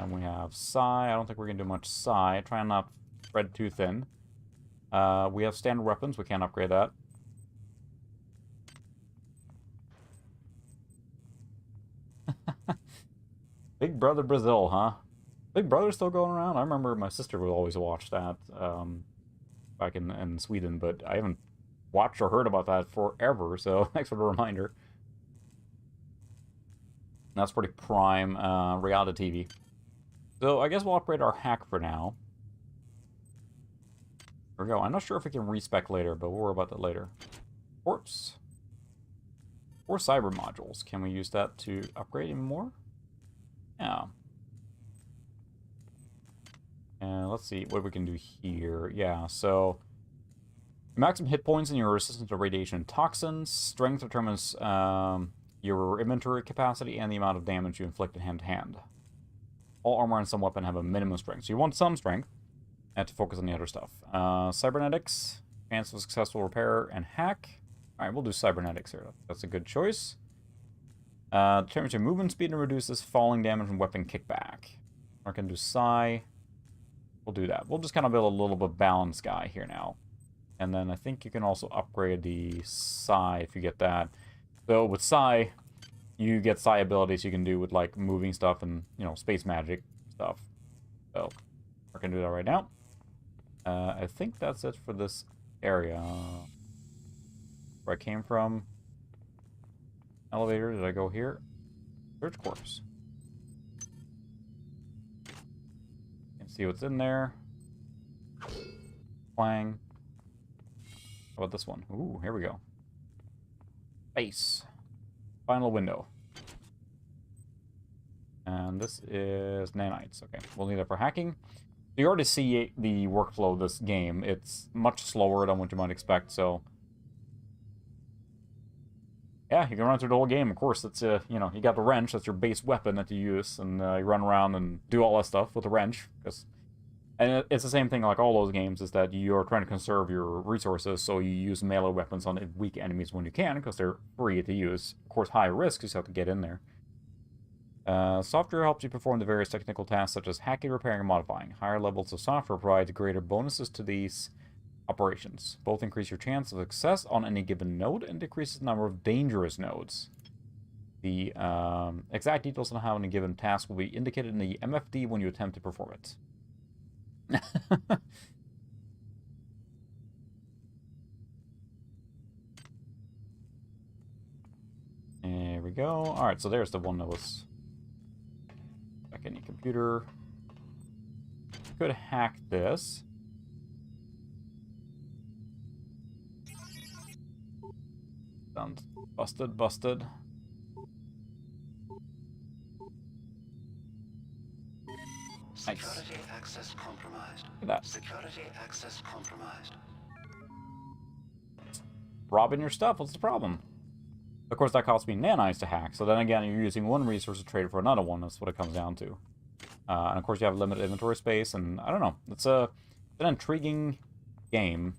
And we have Psi. I don't think we're going to do much Psi. Try and not spread too thin. We have standard weapons. We can't upgrade that. Big Brother Brazil, huh? Big Brother's still going around? I remember my sister would always watch that back in Sweden, but I haven't watched or heard about that forever, so thanks for the reminder. That's pretty prime reality TV. So I guess we'll upgrade our hack for now. There we go. I'm not sure if we can respec later, but we'll worry about that later. Quartz. 4 cyber modules. Can we use that to upgrade even more? Yeah. And let's see what we can do here. Yeah, so maximum hit points and your resistance to radiation and toxins. Strength determines your inventory capacity and the amount of damage you inflict hand-to-hand. All armor and some weapon have a minimum strength. So you want some strength and to focus on the other stuff. Cybernetics, chance of successful repair, and hack. Alright, we'll do cybernetics here. That's a good choice. Determines your movement speed and reduces falling damage and weapon kickback. We're going to do Psi. We'll do that. We'll just kind of build a little bit balanced guy here now. And then I think you can also upgrade the Psi if you get that. So with Psi, you get Psi abilities you can do with like moving stuff and, you know, space magic stuff. So we're going to do that right now. I think that's it for this area. Where I came from. Elevator, did I go here? Search corpse. Can see what's in there. Clang. How about this one? Ooh, here we go. Base. Final window. And this is nanites. Okay, we'll need that for hacking. You already see the workflow of this game. It's much slower than what you might expect, so... Yeah, you can run through the whole game. Of course, it's you know, you got the wrench. That's your base weapon that you use, and you run around and do all that stuff with the wrench. And it's the same thing like all those games, is that you're trying to conserve your resources, so you use melee weapons on weak enemies when you can, because they're free to use. Of course, high risk, you just have to get in there. Software helps you perform the various technical tasks, such as hacking, repairing, and modifying. Higher levels of software provide greater bonuses to these operations. Both increase your chance of success on any given node and decreases the number of dangerous nodes. The exact details on how any given task will be indicated in the MFD when you attempt to perform it. There we go. Alright, so there's the one that was back in your computer. Could hack this. Sounds busted. Nice. Security access compromised. Look at that. Security access compromised. Robbing your stuff, what's the problem? Of course, that costs me nanites to hack, so then again, you're using one resource to trade for another one. That's what it comes down to. And of course, you have limited inventory space, and I don't know. It's an intriguing game.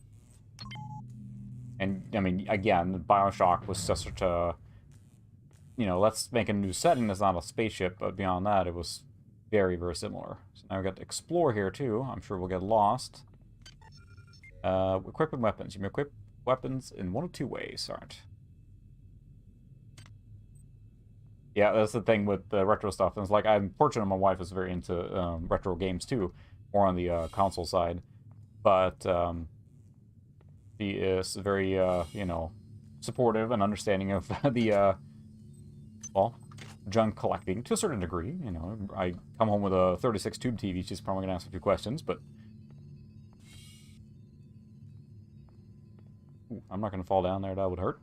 And, I mean, again, Bioshock was just such a... You know, let's make a new setting that's not a spaceship, but beyond that, it was very, very similar. So now we've got to explore here, too. I'm sure we'll get lost. Equipping weapons. You can equip weapons in one of two ways. Alright. Yeah, that's the thing with the retro stuff. And it's like, I'm fortunate my wife is very into retro games, too. More on the console side. But... She is very, you know, supportive and understanding of the, well, junk collecting to a certain degree. You know, I come home with a 36 tube TV, she's probably gonna ask a few questions, but ooh, I'm not gonna fall down there, that would hurt.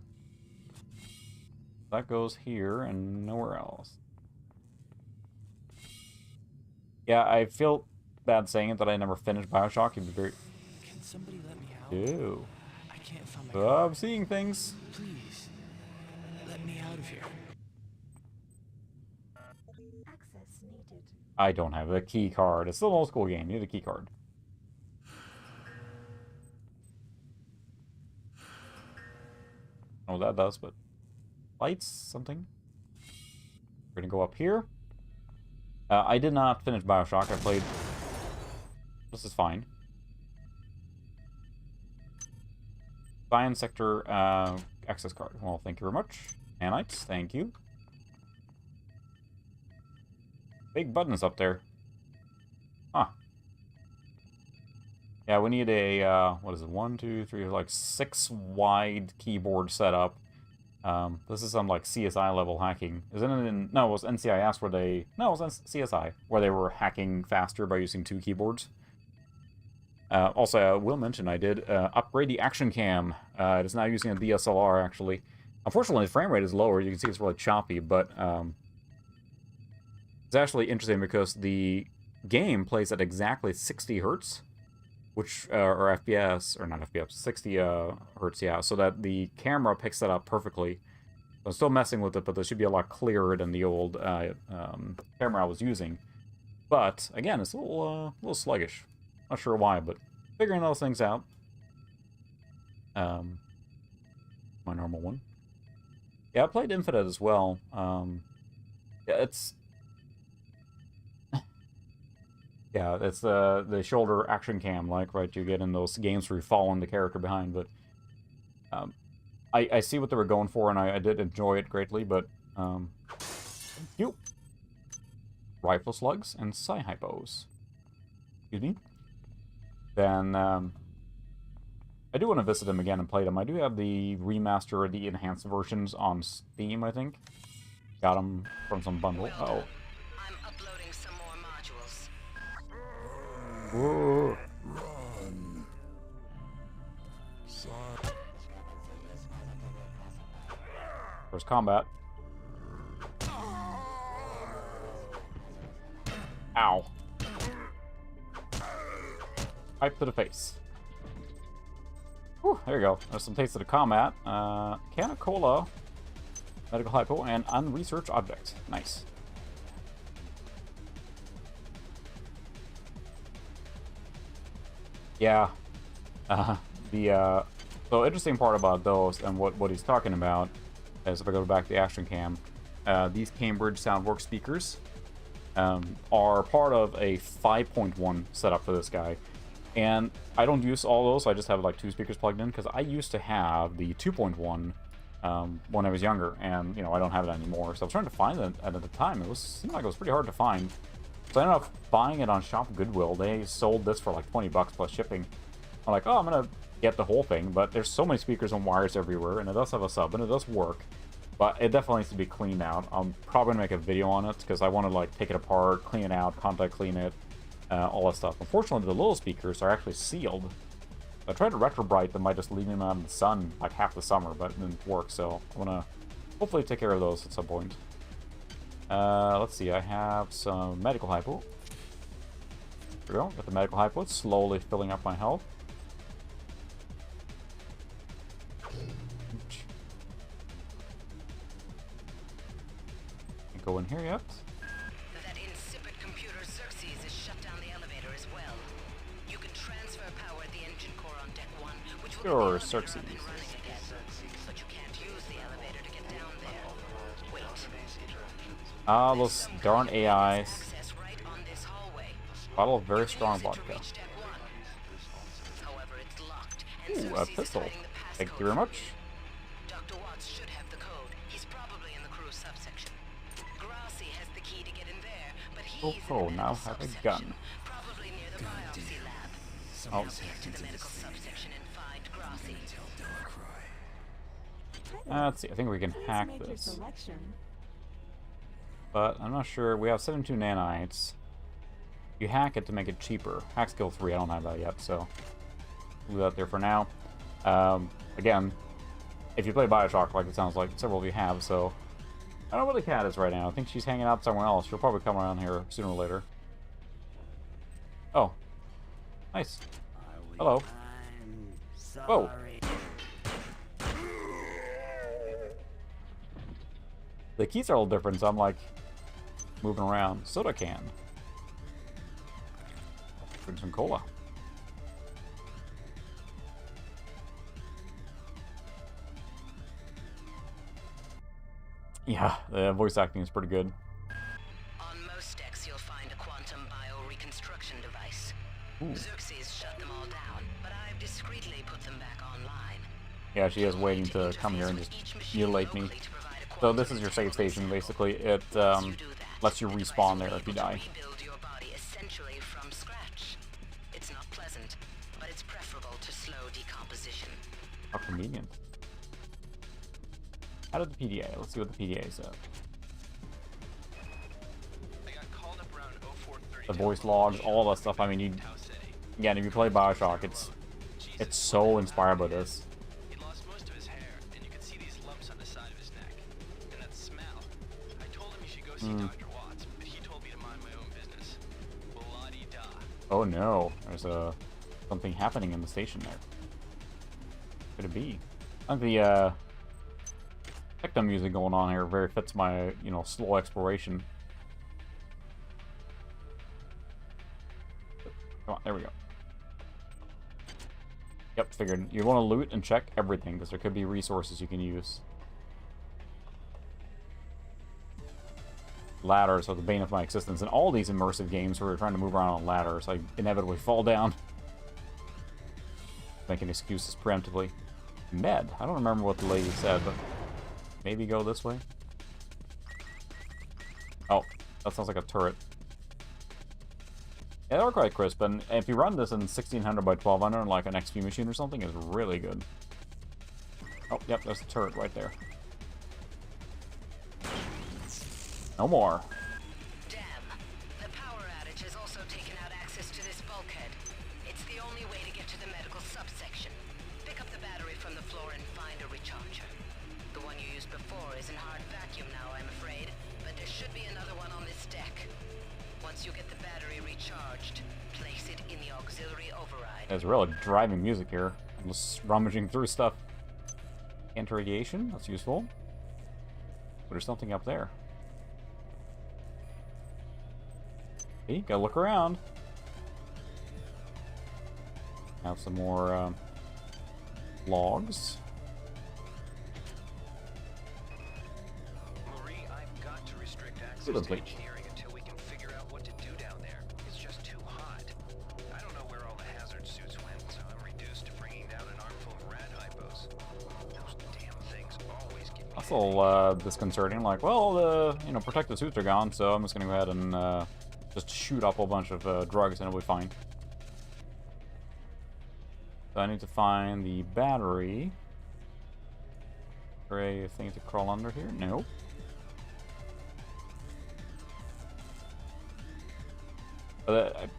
That goes here and nowhere else. Yeah, I feel bad saying it that I never finished Bioshock. It'd be very... Can somebody let me out? Ew. I can't find my car. I'm seeing things. Please, let me out of here. Access needed. I don't have a key card. It's still an old school game. You need a key card. I don't know what that does, but lights, something. We're gonna go up here. I did not finish Bioshock. I played... This is fine. Science Sector access card. Well, thank you very much. Nanites, thank you. Big buttons up there. Huh. Yeah, we need a, what is it, 1, 2, 3, like 6 wide keyboard setup. This is some, like, CSI level hacking. Isn't it in... No, it was NCIS where they... No, it was CSI, where they were hacking faster by using 2 keyboards. Also, I will mention I did upgrade the action cam. It is now using a DSLR, actually. Unfortunately, the frame rate is lower. You can see it's really choppy, but it's actually interesting because the game plays at exactly 60 hertz, which, or FPS, or not FPS, 60 hertz, yeah, so that the camera picks that up perfectly. I'm still messing with it, but this should be a lot clearer than the old camera I was using. But, again, it's a little sluggish. Not sure why, but figuring those things out. My normal one. Yeah, I played Infinite as well. Yeah, it's... yeah, it's the shoulder action cam, like, right, you get in those games where you're following the character behind, but... I see what they were going for, and I did enjoy it greatly, but... thank you. Rifle slugs and Psi-Hypos. Excuse me. Then, I do want to visit them again and play them. I do have the remaster, the enhanced versions on Steam, I think. Got them from some bundle. Uh-oh. I'm uploading some more modules. Whoa. Run. First combat. Ow. Pipe to the face. Whew, there you go. There's some taste of the combat. Can of cola, medical hypo, and unresearched object. Nice. Yeah. So interesting part about those and what he's talking about is, if I go back to the action cam, these Cambridge Soundworks speakers are part of a 5.1 setup for this guy. And I don't use all those, so I just have like 2 speakers plugged in, because I used to have the 2.1 when I was younger, and, you know, I don't have it anymore. So I was trying to find it at the time. It seemed like it was pretty hard to find. So I ended up buying it on Shop Goodwill. They sold this for like 20 bucks plus shipping. I'm like, oh, I'm going to get the whole thing, but there's so many speakers and wires everywhere, and it does have a sub, and it does work. But it definitely needs to be cleaned out. I'm probably going to make a video on it, because I want to, like, take it apart, clean it out, contact clean it, all that stuff. Unfortunately, the little speakers are actually sealed. I tried to retrobrite them by just leaving them out in the sun like half the summer, but it didn't work, so I want to hopefully take care of those at some point. Let's see, I have some medical hypo. There we go, got the medical hypo. It's slowly filling up my health. Can't go in here yet. That insipid computer Xerxes has shut down the elevator as well. You can transfer power at the engine core on deck 1, which will Sure, get the elevator Xerxes. up and running again. But you can't use the elevator to get down there. Wait. Ah, those darn AIs. Access right on this hallway. Bottle of very You can strong use it to vodka. reach deck 1. However, it's locked, and Ooh, a Xerxes is pistol. hiding the Thank you passcode very from much. Dr. Watts should have the code. He's probably in the crew subsection. Grassi has the key to get in there, but he's Oh, in the now medical have a subsection, gun. probably near the biopsy lab. Oh. Get to the medical subsection and find Grassi. Let's see, I think we can hack this. But I'm not sure. We have 72 nanites. You hack it to make it cheaper. Hack skill 3, I don't have that yet, so leave that there for now. Again, if you play Bioshock, like it sounds like several of you have, so I don't know where the cat is right now. I think she's hanging out somewhere else. She'll probably come around here sooner or later. Oh. Nice. Hello. Whoa. The keys are a little different, so I'm like moving around. Soda can. Drink some cola. Yeah, the voice acting is pretty good. On most decks, you'll find a quantum bioreconstruction device. Xerxes shut them all down, but I've discreetly put them back online. Yeah, she is waiting to come here and just mutilate me. So this is your save station, basically. It lets you respawn there if you die. Rebuild your body essentially from scratch. It's not pleasant, but it's preferable to slow decomposition. How convenient. How did the PDA? Let's see what the PDA said. The voice logs, all that stuff. I mean, you again, if you play Bioshock, it's so inspired by this. He lost most of his hair, and you can see these lumps on the side of his neck. And that smell. I told him he should go see Dr. Watts, but he told me to mind my own business. La-di-da. Oh no, there's something happening in the station there. Could it be? I think the techno music going on here very fits my, slow exploration. Come on, there we go. Yep, figured. You want to loot and check everything, because there could be resources you can use. Ladders are the bane of my existence. In all these immersive games where you're trying to move around on ladders, I inevitably fall down. Making excuses preemptively. Med. I don't remember what the lady said, but maybe go this way. Oh, that sounds like a turret. Yeah, they are quite crisp, and if you run this in 1600 by 1200, like an XP machine or something, it's really good. Oh, yep, there's the turret right there. No more. Damn. The power outage has also taken out access to this bulkhead. It's the only way to get to the medical subsection. Pick up the battery from the floor and find a recharger. The one you used before is in hard vacuum now, I'm afraid, but there should be another one on this deck. Once you get the battery recharged, place it in the auxiliary override. There's really driving music here. I'm just rummaging through stuff. Anti-radiation, that's useful. But there's something up there. Hey, gotta look around. Have some more logs. Marie, I've got to restrict access to engineering until we can figure out what to do down there. It's just too hot. I don't know where all the hazard suits went, so I'm reduced to bringing down an armful of rad hypos. Those damn things always get me. That's a little disconcerting. Like, well, the protective suits are gone, so I'm just gonna go ahead and just shoot up a bunch of drugs and it'll be fine. So I need to find the battery. Is there a thing to crawl under here? No. But,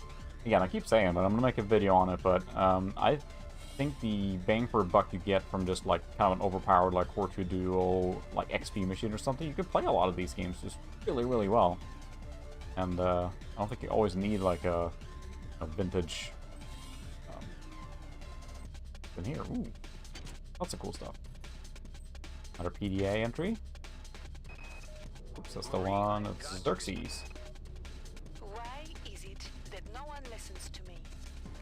again, I keep saying, but I'm gonna make a video on it. But I think the bang for a buck you get from just like kind of an overpowered like Core 2 Duo like XP machine or something, you could play a lot of these games just really, really well. And I don't think you always need like a vintage in here. Ooh, lots of cool stuff. Another PDA entry. Oops, that's the one. It's Xerxes. Why is it that no one listens to me?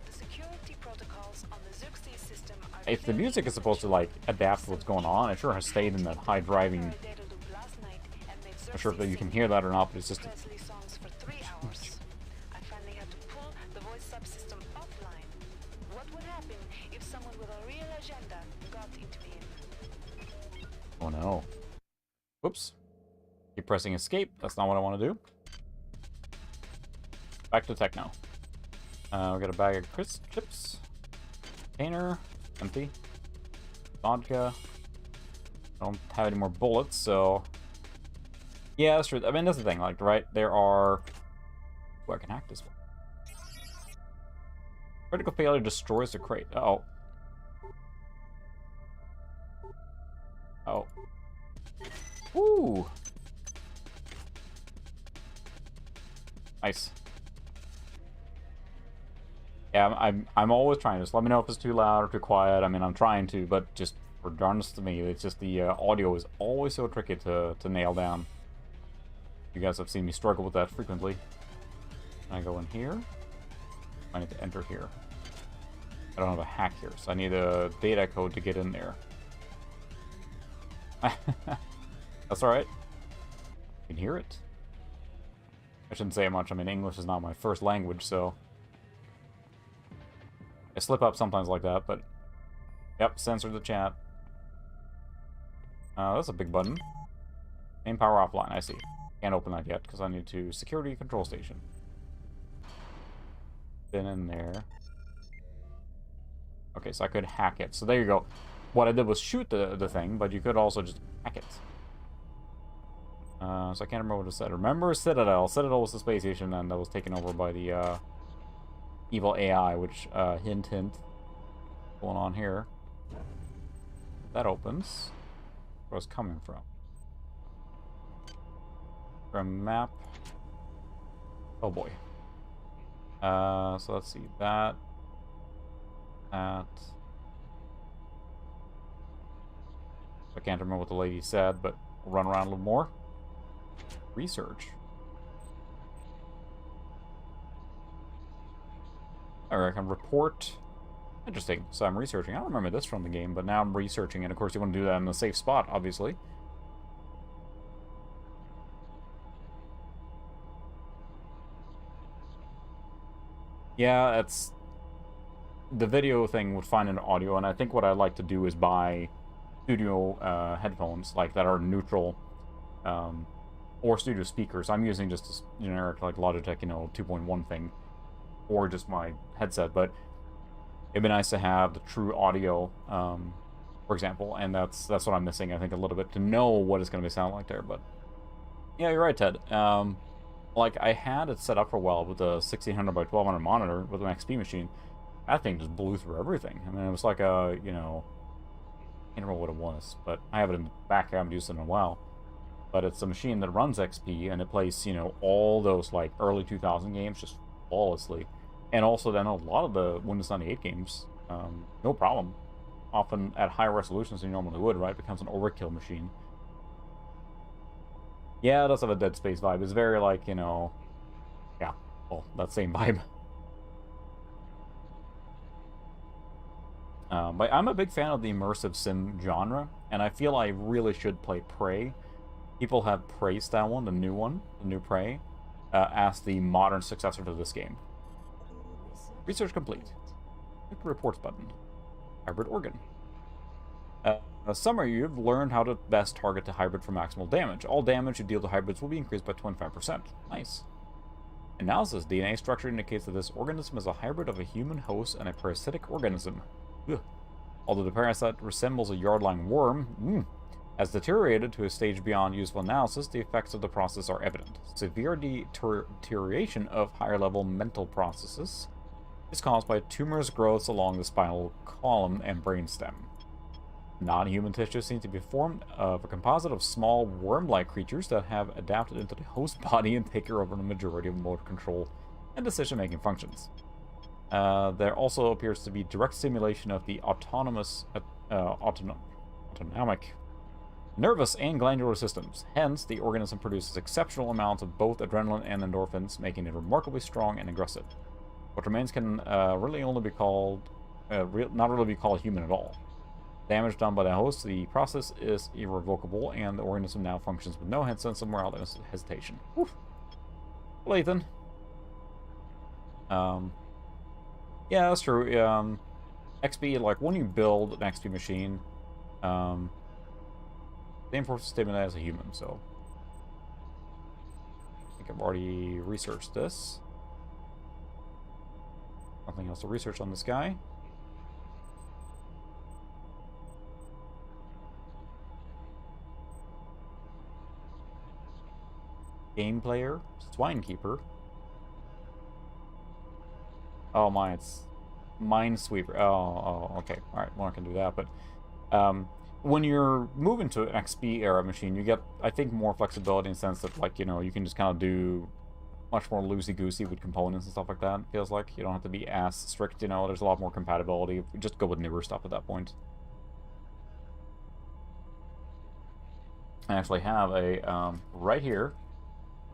The security protocols on the Xerxes system are If the music is supposed to like adapt to what's going on, it sure has stayed in that high driving. I'm not sure if you can hear that or not, but it's just. songs for 3 hours. I finally had to pull the voice subsystem offline. What would happen if someone with a real agenda got into him? Oh no. Whoops. Keep pressing escape. That's not what I want to do. Back to techno. We got a bag of crisp chips. Container. Empty. Vodka. I don't have any more bullets, so... Yeah, that's true. I mean, that's the thing, like, right? There are... Oh, I can hack this one. Critical failure destroys the crate. Uh-oh. Oh. Woo! Nice. Yeah, I'm always trying. Just let me know if it's too loud or too quiet. I mean, I'm trying to, but just regardless to me, it's just the audio is always so tricky to nail down. You guys have seen me struggle with that frequently. Can I go in here? I need to enter here. I don't have a hack here, so I need a data code to get in there. That's alright. You can hear it. I shouldn't say much. I mean, English is not my first language, so... I slip up sometimes like that, but... Yep, censor the chat. That's a big button. Main power offline, I see. Can't open that yet, because I need to security control station. Been in there. Okay, so I could hack it. So there you go. What I did was shoot the thing, but you could also just hack it. So I can't remember what it said. Remember Citadel. Citadel was the space station, and that was taken over by the evil AI, which, hint, hint, going on here. That opens. Where it's coming from. From map. Oh boy. So let's see. That. I can't remember what the lady said, but we'll run around a little more. Research. Alright, I can report. Interesting. So I'm researching. I don't remember this from the game, but now I'm researching, and of course you want to do that in a safe spot, obviously. Yeah, it's... The video thing would find an audio, and I think what I like to do is buy studio headphones, like, that are neutral, or studio speakers. I'm using just a generic, like, Logitech, 2.1 thing, or just my headset, but it'd be nice to have the true audio, for example, and that's what I'm missing, I think, a little bit, to know what it's going to sound like there, but... Yeah, you're right, Ted. Like, I had it set up for a while with a 1600 by 1200 monitor with an XP machine. That thing just blew through everything. I mean, it was like a, I can't remember what it was, but I have it in the back. I haven't used it in a while. But it's a machine that runs XP, and it plays, all those, like, early 2000 games just flawlessly. And also then a lot of the Windows 98 games, no problem. Often at higher resolutions than you normally would, right? It becomes an overkill machine. Yeah, it does have a Dead Space vibe. It's very, like, yeah, well, that same vibe. But I'm a big fan of the immersive sim genre, and I feel I really should play Prey. People have praised that one, the new Prey, as the modern successor to this game. Research complete. Click the reports button. Hybrid organ. Summary, you've learned how to best target the hybrid for maximal damage. All damage you deal to hybrids will be increased by 25%. Nice. Analysis. DNA structure indicates that this organism is a hybrid of a human host and a parasitic organism. Ugh. Although the parasite resembles a yard-lying worm, has deteriorated to a stage beyond useful analysis, the effects of the process are evident. Severe deterioration of higher-level mental processes is caused by tumorous growths along the spinal column and brainstem. Non-human tissue seems to be formed of a composite of small worm-like creatures that have adapted into the host body and take over the majority of motor control and decision-making functions. There also appears to be direct stimulation of the autonomic nervous and glandular systems. Hence, the organism produces exceptional amounts of both adrenaline and endorphins, making it remarkably strong and aggressive. What remains can really only be called, not really be called human at all. Damage done by the host, the process is irrevocable, and the organism now functions with no sense of morality and hesitation. Woof. Well, Ethan. Yeah, that's true. XP, like, when you build an XP machine, same force stimuli as a human, so... I think I've already researched this. Nothing else to research on this guy. Game player, Swinekeeper. Oh my, it's Minesweeper. Oh, okay. Alright, well, I can do that, but when you're moving to an XP era machine, you get, I think, more flexibility in the sense that, like, you know, you can just kind of do much more loosey-goosey with components and stuff like that, feels like. You don't have to be as strict, you know, there's a lot more compatibility. Just go with newer stuff at that point. I actually have a, right here,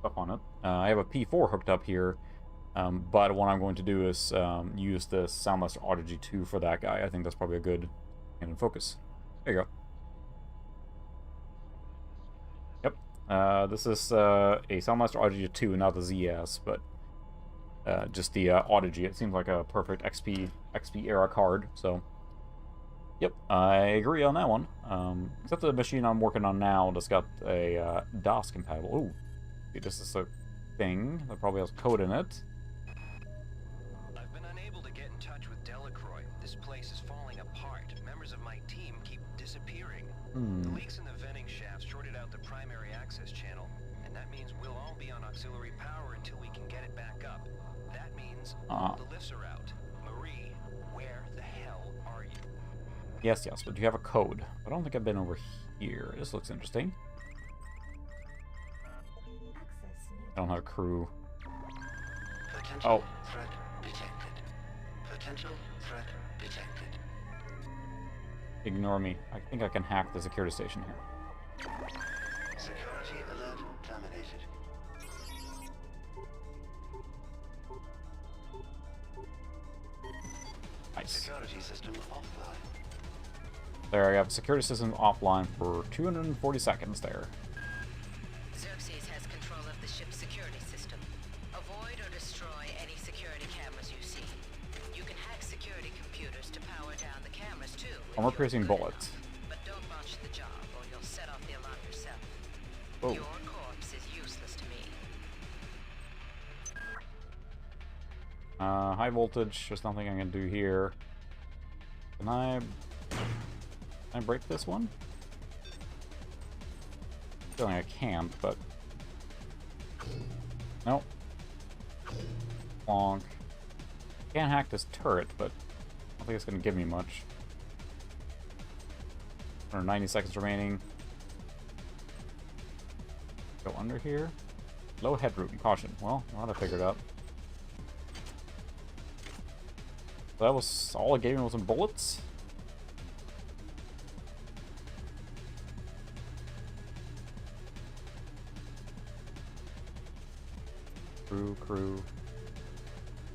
up on it, I have a P4 hooked up here, but what I'm going to do is use the Soundmaster Audigy 2 for that guy. I think that's probably a good hand in focus. There you go. Yep. This is a Soundmaster Audigy 2, not the ZS, but just the Audigy. It seems like a perfect XP era card, so... Yep, I agree on that one. Except the machine I'm working on now that's got a DOS compatible. Ooh, see, this is a thing that probably has code in it. I've been unable to get in touch with Delacroix. This place is falling apart. Members of my team keep disappearing. The leaks in the venting shaft shorted out the primary access channel, and that means we'll all be on auxiliary power until we can get it back up. That means all the lifts are out. Marie, where the hell are you? Yes, but you have a code. I don't think I've been over here. This looks interesting. I don't have a crew. Potential threat detected. Potential threat detected. Ignore me. I think I can hack the security station here. Security alert terminated. Nice. Security system offline. There, I have security system offline for 240 seconds there. Xerxes has control of the ship's security system. Avoid or destroy any security cameras you see. You can hack security computers to power down the cameras too. Armor-piercing bullets. But don't botch the job or you'll set off the alarm yourself. Oh. Your corpse is useless to me. High voltage. There's nothing I can do here. Can I break this one? Feeling I can't, but... Nope. Bonk. Can't hack this turret, but I don't think it's going to give me much. 90 seconds remaining. Go under here. Low headroom. Caution. Well, I'll have to figure it out. So that was all it gave me was some bullets. Crew.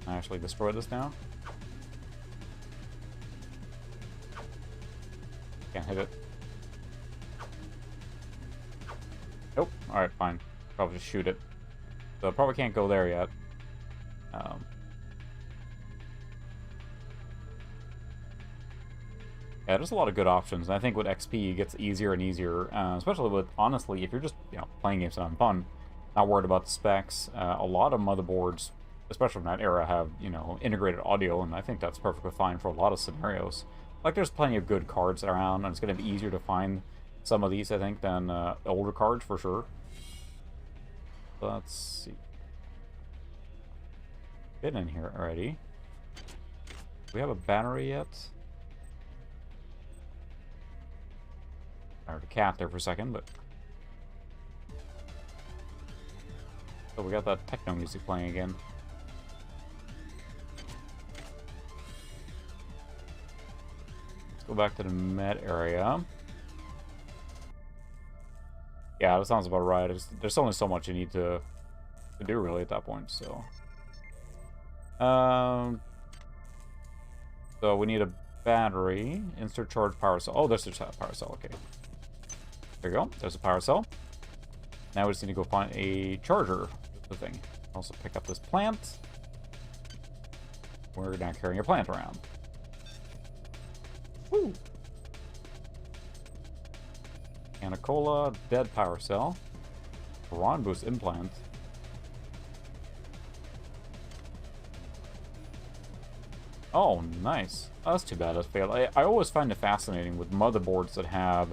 I actually destroy this now. Can't hit it. Nope. Alright, fine. Probably just shoot it. So I probably can't go there yet. Yeah, there's a lot of good options. And I think with XP it gets easier and easier, especially with, honestly, if you're just playing games and having fun, not worried about the specs. A lot of motherboards, especially from that era, have integrated audio, and I think that's perfectly fine for a lot of scenarios. Like, there's plenty of good cards around, and it's going to be easier to find some of these, I think, than older cards for sure. Let's see. Been in here already. Do we have a battery yet? I heard a cat there for a second, but... So we got that techno music playing again. Let's go back to the med area. Yeah, that sounds about right. There's only so much you need to do really at that point, so... So we need a battery. Insert charge power cell. Oh, there's the power cell, okay. There you go. There's a power cell. Now we just need to go find a charger. That's the thing. Also pick up this plant. We're now carrying a plant around. Woo! And a cola, dead power cell. Ron boost implant. Oh, nice. Oh, that's too bad that failed. I always find it fascinating with motherboards that have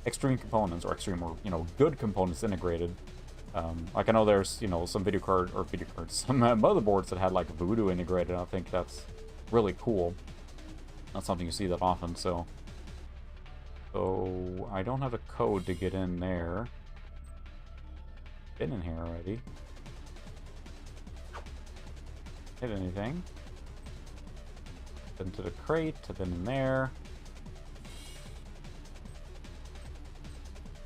extreme components, or extreme, or good components integrated. Like I know there's, you know, some some motherboards that had like Voodoo integrated. I think that's really cool. Not something you see that often, so I don't have a code to get in there. Been in here already. Hit anything? Into the crate, I've been in there.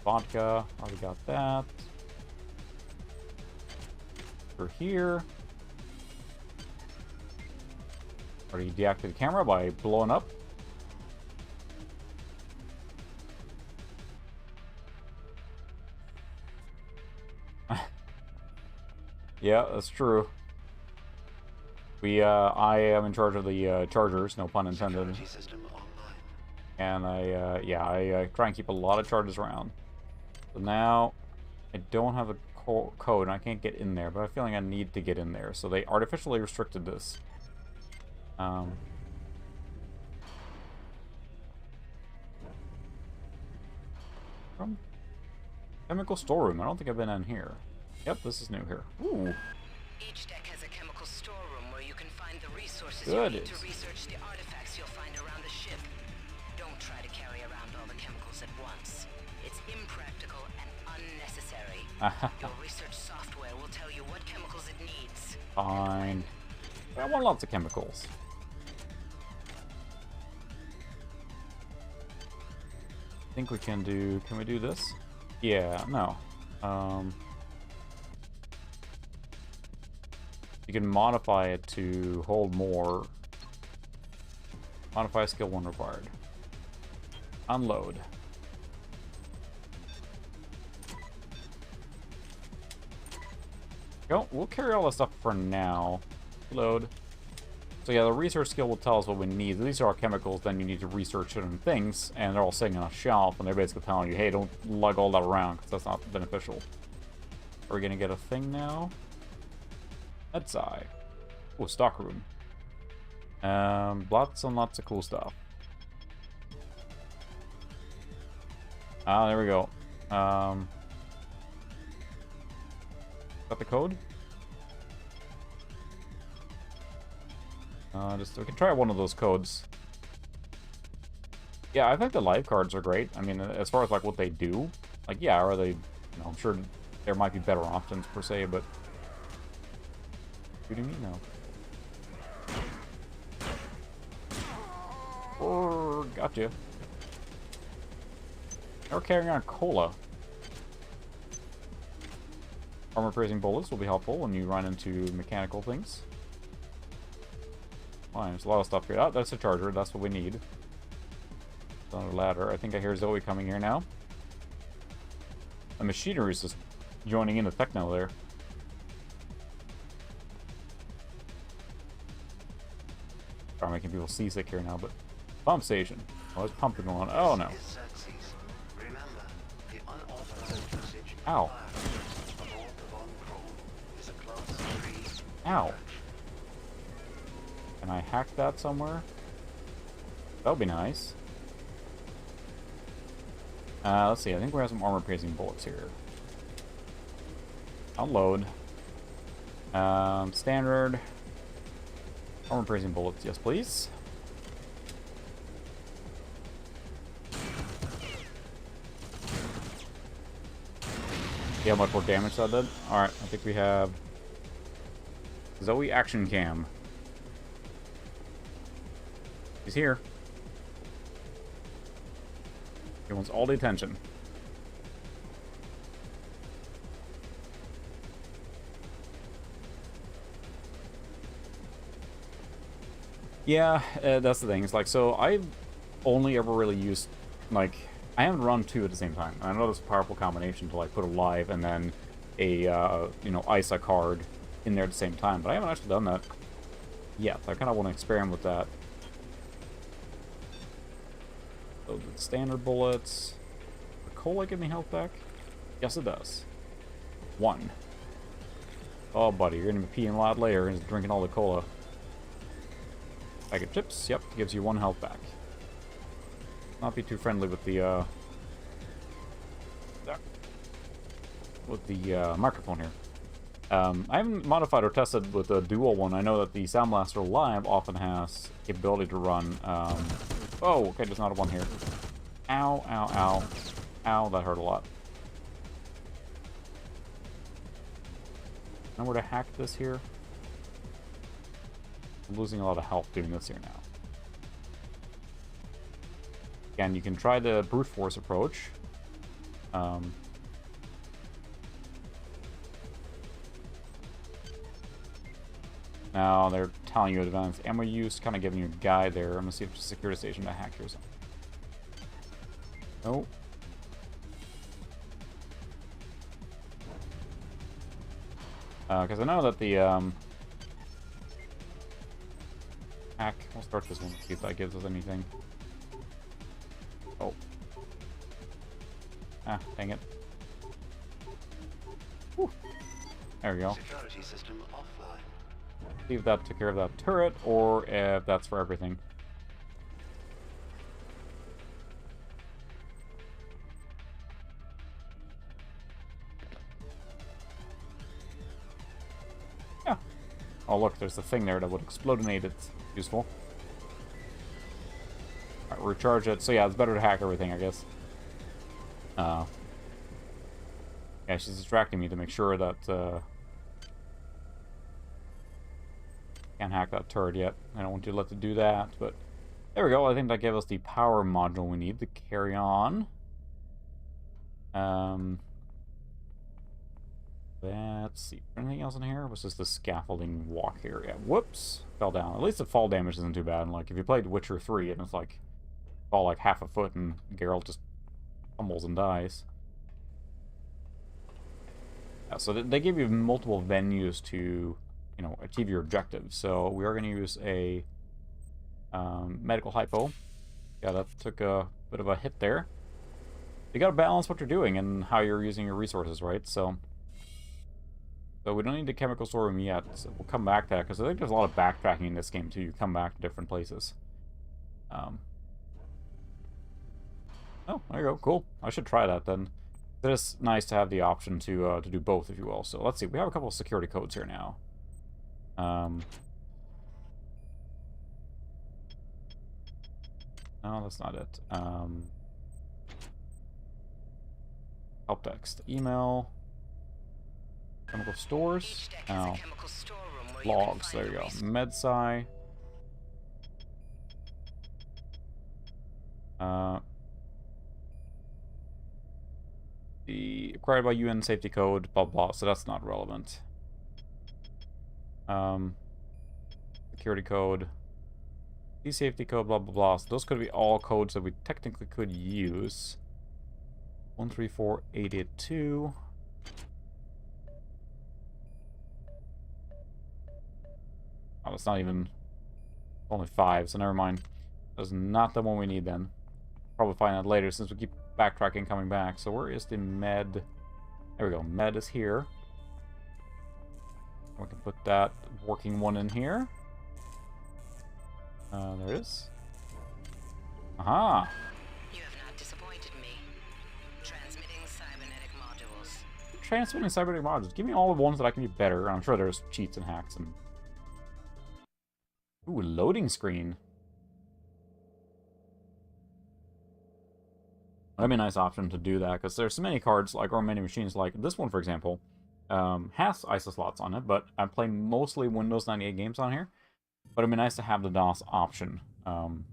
Vodka, already got that. We're here. Already deactivated the camera by blowing up. Yeah, that's true. I am in charge of the chargers, no pun intended. And I try and keep a lot of charges around. So now, I don't have a code, and I can't get in there, but I have a feeling I need to get in there. So they artificially restricted this. Chemical storeroom. I don't think I've been in here. Yep, this is new here. Ooh. Each deck has a chemical storeroom where you can find the resources Good. you need to research the artifacts you'll find around the ship. Don't try to carry around all the chemicals at once. It's impractical and unnecessary. Your research software will tell you what chemicals it needs. Fine. I want lots of chemicals. I think we can do... Can we do this? Yeah, no. You can modify it to hold more. Modify skill 1 required. Unload. Go. We'll carry all this stuff for now. Load. So yeah, the research skill will tell us what we need. These are our chemicals, then you need to research certain things, and they're all sitting on a shelf, and they're basically telling you, hey, don't lug all that around, because that's not beneficial. Are we gonna get a thing now? Let's eye. Oh, stockroom. Lots and lots of cool stuff. Ah, there we go. Got the code? We can try one of those codes. Yeah, I think the life cards are great. I mean, as far as like what they do, like yeah, are they? You know, I'm sure there might be better options per se, but what do you mean now? Oh, gotcha. We're carrying on cola. Armor-piercing bullets will be helpful when you run into mechanical things. Fine, there's a lot of stuff here. Oh, that's a charger. That's what we need. It's on a ladder. I think I hear Zoe coming here now. The machinery is just joining in the techno there. Probably making people seasick here now, but... Pump station. Oh, there's pumping going on. Oh, no. Ow. Ow. Can I hack that somewhere? That would be nice. Let's see. I think we have some armor-piercing bullets here. Unload. Standard. Armor-piercing bullets. Yes, please. See how much more damage that did? Alright, I think we have... Zoe Action Cam. He's here. He wants all the attention. Yeah, that's the thing. It's like, so I've only ever really used, like, I haven't run two at the same time. I know that's a powerful combination to, like, put a live and then a, you know, ISA card in there at the same time, but I haven't actually done that yet. I kind of want to experiment with that. So the standard bullets. The cola give me health back? Yes, it does. 1. Oh, buddy, you're going to be peeing a lot later and drinking all the cola. Bag of chips, yep, gives you 1 health back. Not be too friendly with the, with the microphone here. I haven't modified or tested with the dual one. I know that the Sound Blaster Live often has the ability to run... oh, okay, there's not a one here. Ow, ow, ow. Ow, that hurt a lot. Know where to hack this here? I'm losing a lot of health doing this here now. Again, you can try the brute force approach. Now they're telling you advanced ammo use, kind of giving you a guide there. I'm gonna see if there's a security station to hack here or something. Nope. Because I know that the hack. We'll start this one. See if that gives us anything. Oh. Ah, dang it. Whew. There we go. Security system offline. See if that took care of that turret, or if that's for everything. Yeah. Oh look, there's a thing there that would explodinate. It's useful. Alright, recharge it. So yeah, it's better to hack everything, I guess. Yeah, she's distracting me to make sure that can't hack that turret yet. I don't want you to let it do that, but there we go. I think that gave us the power module we need to carry on. Let's see. Anything else in here? Was just the scaffolding walk area. Whoops. Fell down. At least the fall damage isn't too bad. Like, if you played Witcher 3 and it's like, fall like half a foot and Geralt just fumbles and dies. Yeah, so they give you multiple venues to, you know, achieve your objectives. So we are going to use a medical hypo. Yeah, that took a bit of a hit there. You got to balance what you're doing and how you're using your resources, right? So we don't need the chemical storeroom yet. So we'll come back to that because I think there's a lot of backtracking in this game too. You come back to different places. Oh, there you go. Cool. I should try that then. It is nice to have the option to do both, if you will. So let's see. We have a couple of security codes here now. No, that's not it. Help text. Email. Chemical stores. Oh. Logs. There you go. MedSci. The acquired by UN safety code, blah blah, so that's not relevant. Security code, the safety code, blah blah blah. So those could be all codes that we technically could use. 134882. Oh, that's not even only 5, so never mind. That's not the one we need then. Probably find out later since we keep backtracking coming back. So where is the med? There we go. Med is here. We can put that working one in here. There it is. Aha! You have not disappointed me. Transmitting cybernetic modules. Transmitting cybernetic modules. Give me all the ones that I can be better. I'm sure there's cheats and hacks and... Ooh, loading screen. That'd be a nice option to do that, because there's so many cards, like, or many machines, like this one, for example, has ISO slots on it, but I play mostly Windows 98 games on here. But it'd be nice to have the DOS option. You know,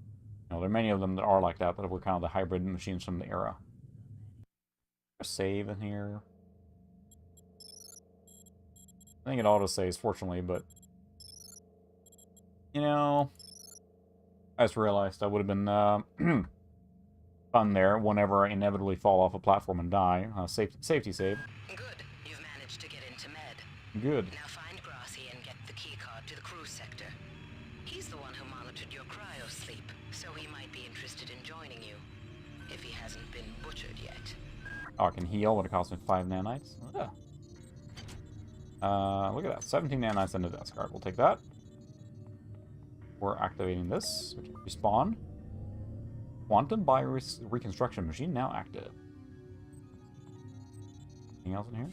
there are many of them that are like that were kind of the hybrid machines from the era. Save in here. I think it auto-saves, fortunately, but... You know... I just realized I would have been, fun there whenever I inevitably fall off a platform and die. Safety save. Good. You've managed to get into med. Good. Now find Grassi and get the keycard to the cruise sector. He's the one who monitored your cryo sleep, so he might be interested in joining you. If he hasn't been butchered yet. Oh, I can heal. Would it cost me 5 nanites? Yeah. Look at that. 17 nanites in the desk card. We'll take that. We're activating this, which will respawn. Quantum Bio Reconstruction Machine now active. Anything else in here?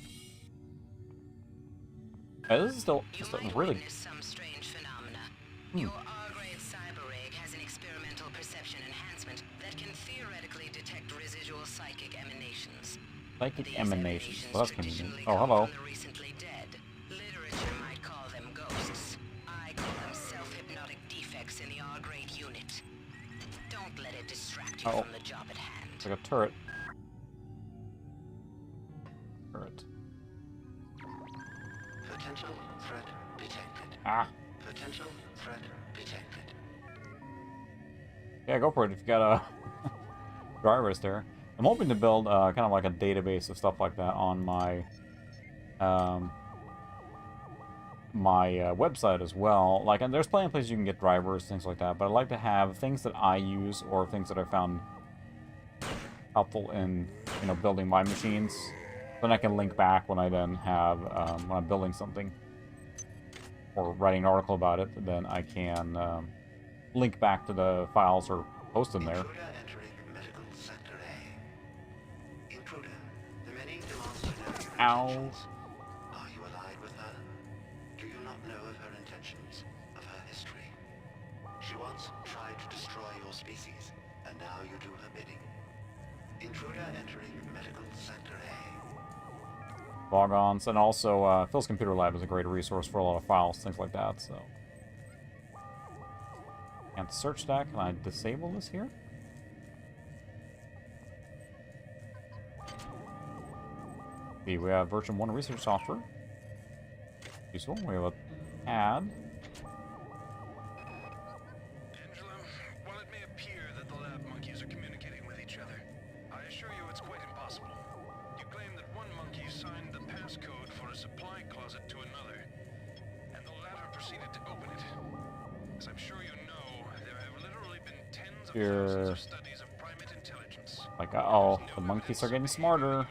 This is still just a really... Some strange phenomena. Your R-grade cyber rig has an experimental perception enhancement that can theoretically detect residual psychic emanations. Psychic These emanations. Well, that's convenient. traditionally Oh, come hello. from the recently dead. Literature might call them ghosts. I call them self-hypnotic defects in the R-grade unit. Don't let it distract you from the job at hand. It's like a turret. Turret. Potential threat detected. Ah. Potential threat detected. Yeah, go for it if you got a drivers there. I'm hoping to build kind of like a database of stuff like that on my website as well. Like, and there's plenty of places you can get drivers, things like that. But I'd like to have things that I use or things that I found helpful in, you know, building my machines. Then I can link back when I then have when I'm building something or writing an article about it. Then I can link back to the files or post them there. Ow. Are you allied with her? Do you not know of her intentions, of her history? She once tried to destroy your species, and now you do her bidding. Intruder entering medical sector A. Logons, and also Phil's Computer Lab is a great resource for a lot of files, things like that, so. Can't search that. Can I disable this here? See, we have version 1 research software. Useful. We have a pad. Angela, while it may appear that the lab monkeys are communicating with each other, I assure you it's quite impossible. You claim that one monkey signed the passcode for a supply closet to another, and the latter proceeded to open it. As I'm sure you know, there have literally been tens of thousands of studies of primate intelligence. Like, oh, the monkeys are getting smarter.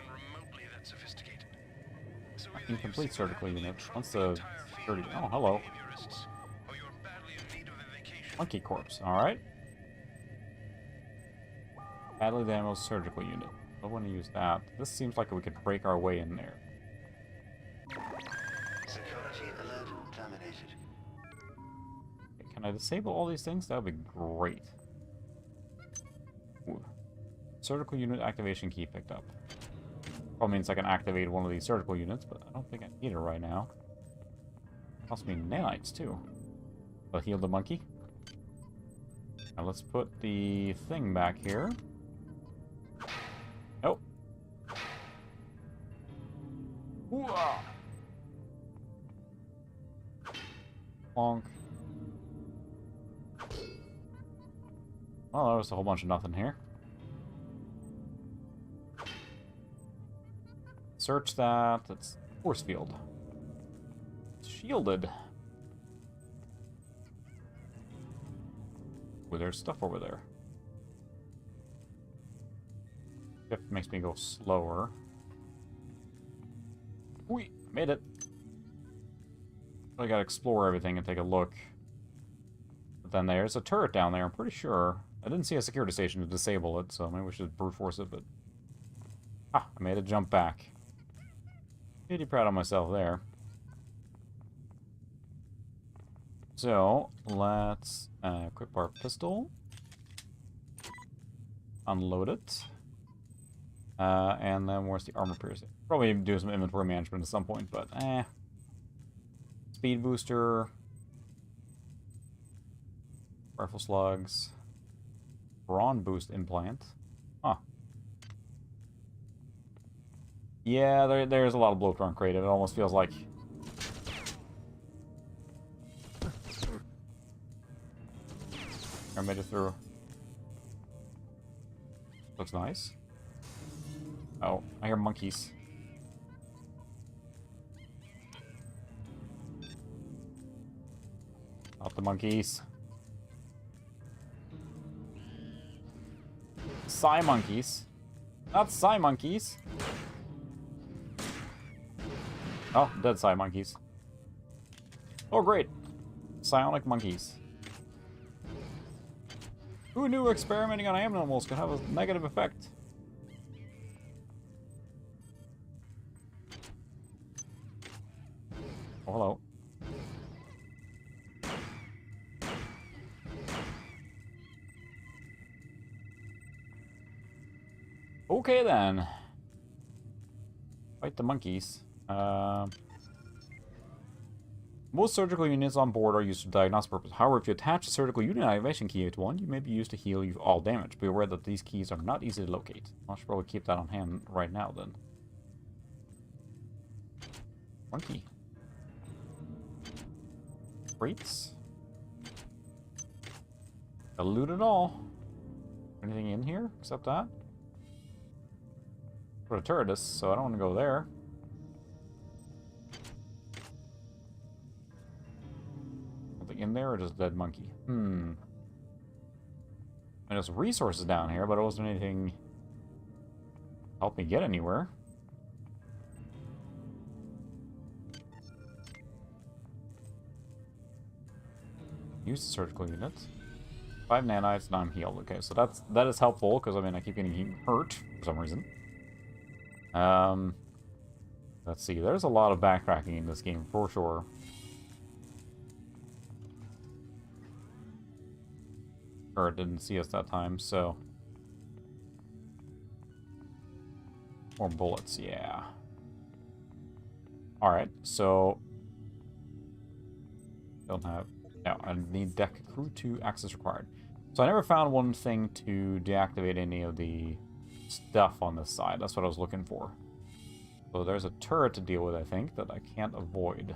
Incomplete surgical unit. Once the security... Oh, hello. Monkey corpse. Alright. Badly damaged surgical unit. I want to use that. This seems like we could break our way in there. Security alert terminated. Okay, can I disable all these things? That would be great. Ooh. Surgical unit activation key picked up. Probably means I can activate one of these surgical units, but I don't think I need it right now. Cost me nanites, too. I'll heal the monkey. Now let's put the thing back here. Oh. Ooh-ah. Plonk. Well, there was a whole bunch of nothing here. Search that. That's force field. It's shielded. Ooh, there's stuff over there. Shift makes me go slower. We made it. I gotta explore everything and take a look. But then there's a turret down there, I'm pretty sure. I didn't see a security station to disable it, so maybe we should brute force it, but... Ah, I made it jump back. Pretty proud of myself there. So, let's equip our pistol. Unload it. And then where's the armor piercing? Probably do some inventory management at some point, but Speed booster. Rifle slugs. Brawn boost implant. Huh. Yeah, there's a lot of bloat on creative. It almost feels like... I made it through. Looks nice. Oh, I hear monkeys. Not the monkeys. Psy monkeys. Not Psy monkeys. Oh, dead Psy monkeys. Oh, great. Psionic monkeys. Who knew experimenting on animals could have a negative effect? hello. Okay then. Fight the monkeys. Most surgical units on board are used for diagnostic purposes. However, if you attach a surgical unit activation key to one, you may be used to heal you all damage. Be aware that these keys are not easy to locate. I should probably keep that on hand right now then. Monkey. Crates. Gotta loot it all. Anything in here except that? Put a turret is, so I don't want to go there. Something in there or just a dead monkey? And there's resources down here, but it wasn't anything help me get anywhere. Use the surgical unit. 5 nanites and I'm healed. Okay, so that is helpful because I mean I keep getting hurt for some reason. Let's see. There's a lot of backtracking in this game for sure. Or it didn't see us that time, so more bullets, yeah. All right, so don't have. No, I need deck crew 2 access required. So I never found one thing to deactivate any of the stuff on this side. That's what I was looking for. So there's a turret to deal with, I think, that I can't avoid.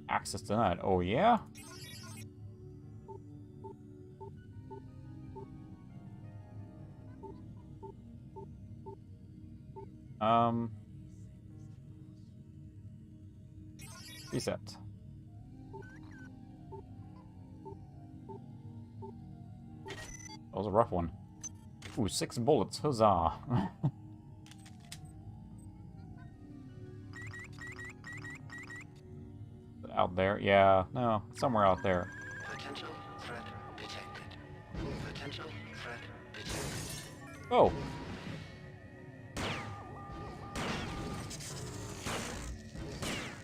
Access denied. Oh, yeah? Reset. That was a rough one. Ooh, 6 bullets. Huzzah. Out there? Yeah, no, somewhere out there. Potential threat detected. Potential threat detected. Oh.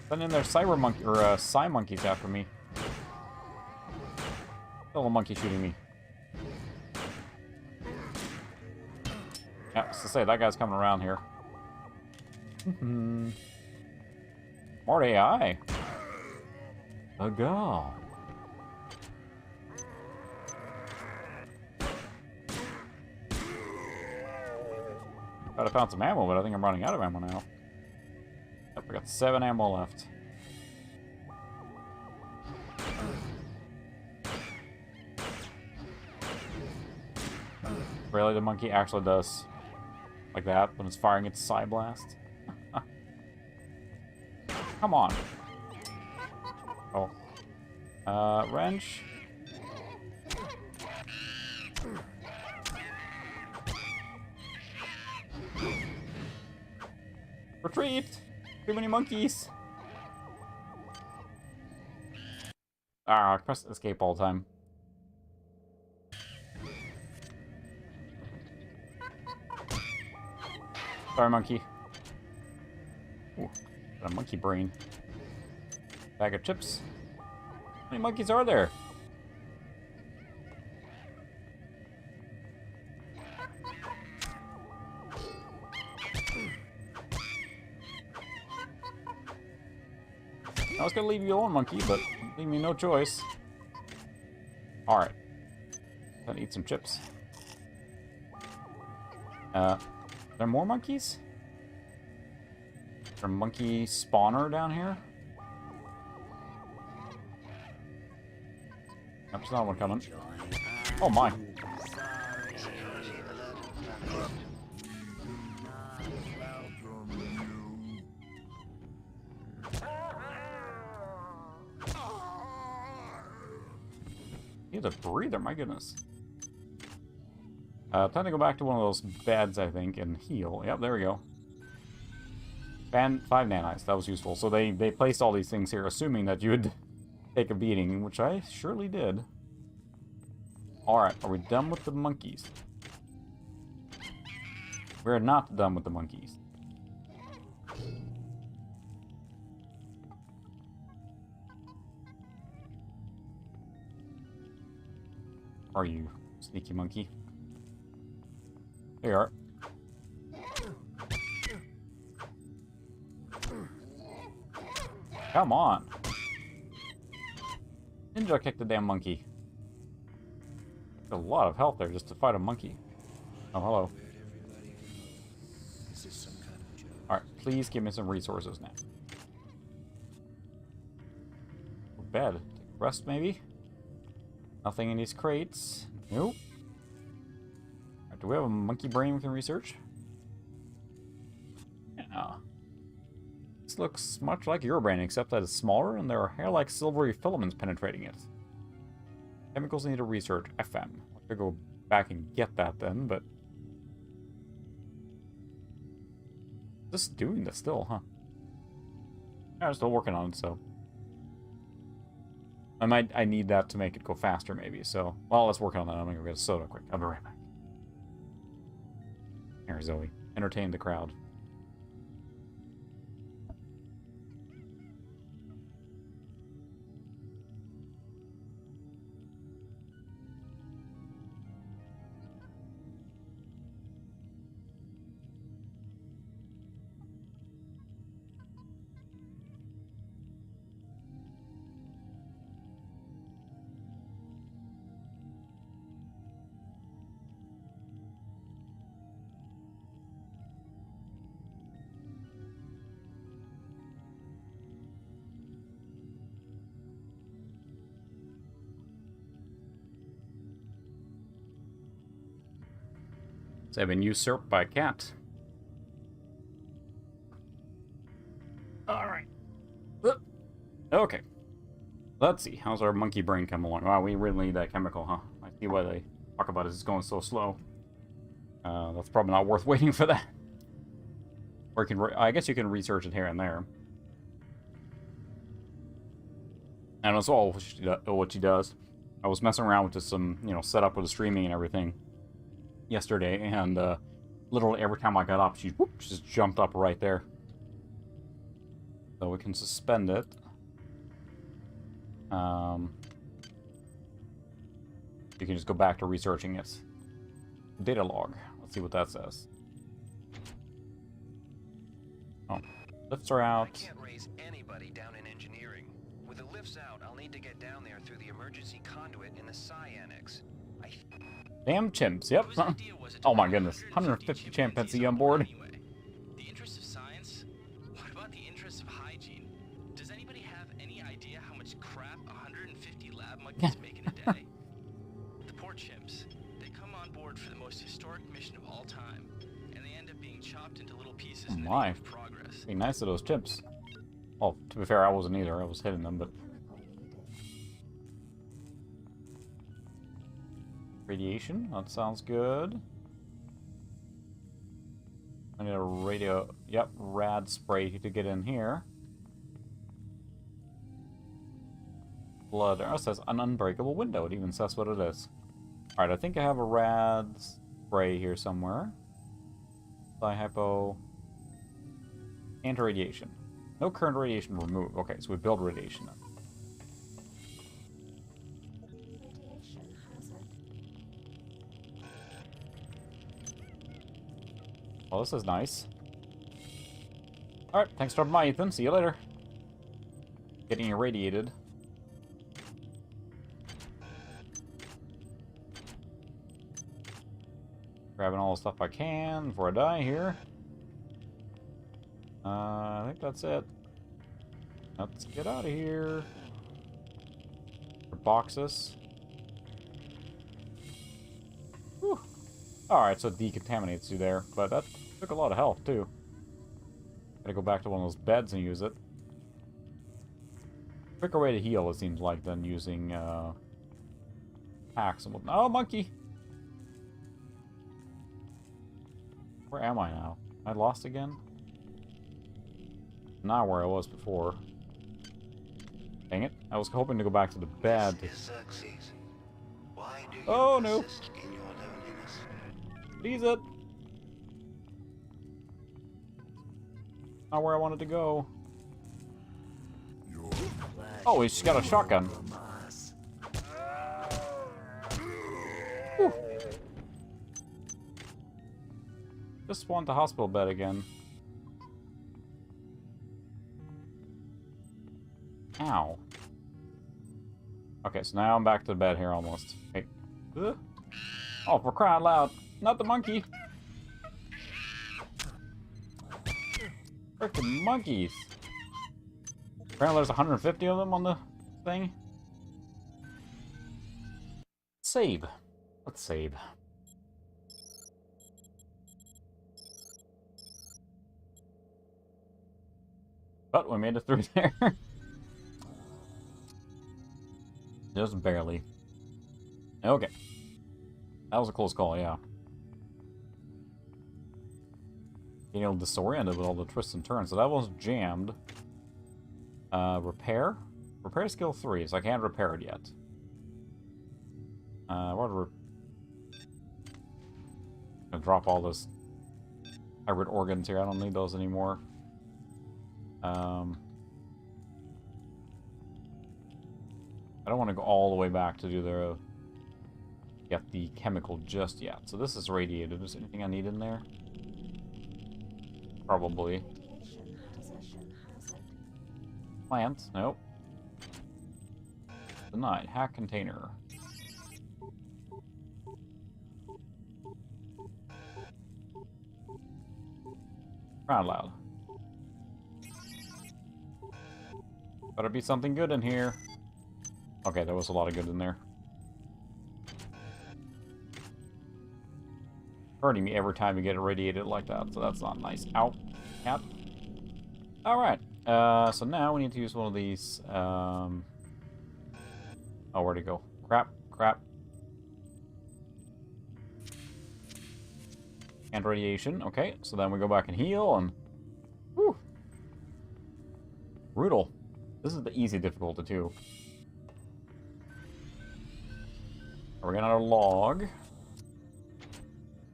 Send in their cyber monkey or Psy monkeys after me. Still a monkey shooting me. Yeah, so say that guy's coming around here. More AI. A go. Thought I found some ammo, but I think I'm running out of ammo now. Yep, I got 7 ammo left. Really, the monkey actually does like that when it's firing its Psy blast. Come on. Oh. Wrench. Retreat! Too many monkeys! Ah, I press escape all the time. Sorry, monkey. Ooh, got a monkey brain. Bag of chips. How many monkeys are there? I was gonna leave you alone, monkey, but leave me no choice. Alright. Gonna eat some chips. Are there more monkeys? Is there a monkey spawner down here? There's another one coming. Oh my. Need a breather, my goodness. Time to go back to one of those beds, I think, and heal. Yep, there we go. 5 nanites, that was useful. So they placed all these things here, assuming that you would take a beating, which I surely did. Alright, are we done with the monkeys? We're not done with the monkeys. Are you, sneaky monkey? There you are. Come on. Ninja kicked the damn monkey. A lot of health there just to fight a monkey. Oh, hello. Alright, please give me some resources now. Bed. Take a rest, maybe? Nothing in these crates. Nope. Right, do we have a monkey brain we can research? Yeah. This looks much like your brain, except that it's smaller and there are hair-like silvery filaments penetrating it. Chemicals need to research. FM. I'll have to go back and get that then, but... Just doing this still, huh? Yeah, I'm still working on it, so... I need that to make it go faster, maybe, so... Well, let's work on that. I'm gonna go get a soda quick. I'll be right back. Here, Zoe. Entertain the crowd. So I've been usurped by a cat. Alright. Okay. Let's see. How's our monkey brain come along? Wow, we really need that chemical, huh? I see why they talk about it. It's going so slow. That's probably not worth waiting for that. Or you can I guess you can research it here and there. And that's all what she does. I was messing around with just some, setup with the streaming and everything yesterday, and literally every time I got up, she just jumped up right there. So we can suspend it. You can just go back to researching it. Data log. Let's see what that says. Oh, lifts are out. I can't raise anybody down in engineering. With the lifts out, I'll need to get down there through the emergency conduit in the Psi Annex. Damn chimps, yep. Oh my goodness. 150 chimpanzee on board. The interests of science? What about the interests of hygiene? Does anybody have any idea how much crap 150 lab monkeys make in a day? The poor chimps. They come on board for the most historic mission of all time, and they end up being chopped into little pieces in the name of progress. Be nice to those chimps. Well, to be fair, I wasn't either. I was hitting them, but... Radiation, that sounds good. I need a radio, yep, rad spray to get in here. Blood, oh, it says an unbreakable window, it even says what it is. Alright, I think I have a rad spray here somewhere. Hypo. Anti-radiation. No current radiation removed. Okay, so we build radiation up. Well, this is nice. Alright, thanks for dropping by, Ethan. See you later. Getting irradiated. Grabbing all the stuff I can before I die here. I think that's it. Let's get out of here. Boxes. Whew. Alright, so it decontaminates you there, but that took a lot of health, too. Gotta go back to one of those beds and use it. Quicker way to heal, it seems like, than using, hacks and whatnot. Oh, monkey! Where am I now? Am I lost again? Not where I was before. Dang it. I was hoping to go back to the bed. Why do you oh, no! persist in your loneliness? Please it! Not where I wanted to go. Oh, he's got a shotgun. Whew. Just want the hospital bed again. Ow. Okay, so now I'm back to the bed here almost. Hey. Oh, for crying out loud. Not the monkey. Frickin' monkeys. Apparently there's 150 of them on the thing. Save. Let's save. But we made it through there. Just barely. Okay. That was a close call, yeah. Getting a little disoriented with all the twists and turns. So that was jammed. Repair? Repair skill 3, so I can't repair it yet. Gonna drop all this hybrid organs here. I don't need those anymore. I don't want to go all the way back to do the get the chemical just yet. So this is radiated. Is there anything I need in there? Probably. Plant? Nope. Denied. Hack container. Round loud. Better be something good in here. Okay, there was a lot of good in there. Hurting me every time you get irradiated like that, so that's not nice. Ow. Cat. Alright. So now we need to use one of these. Oh, where'd it go? Crap. Crap. And radiation. Okay, so then we go back and heal and... Whew. Brutal. This is the easy difficulty, too. We're getting our log.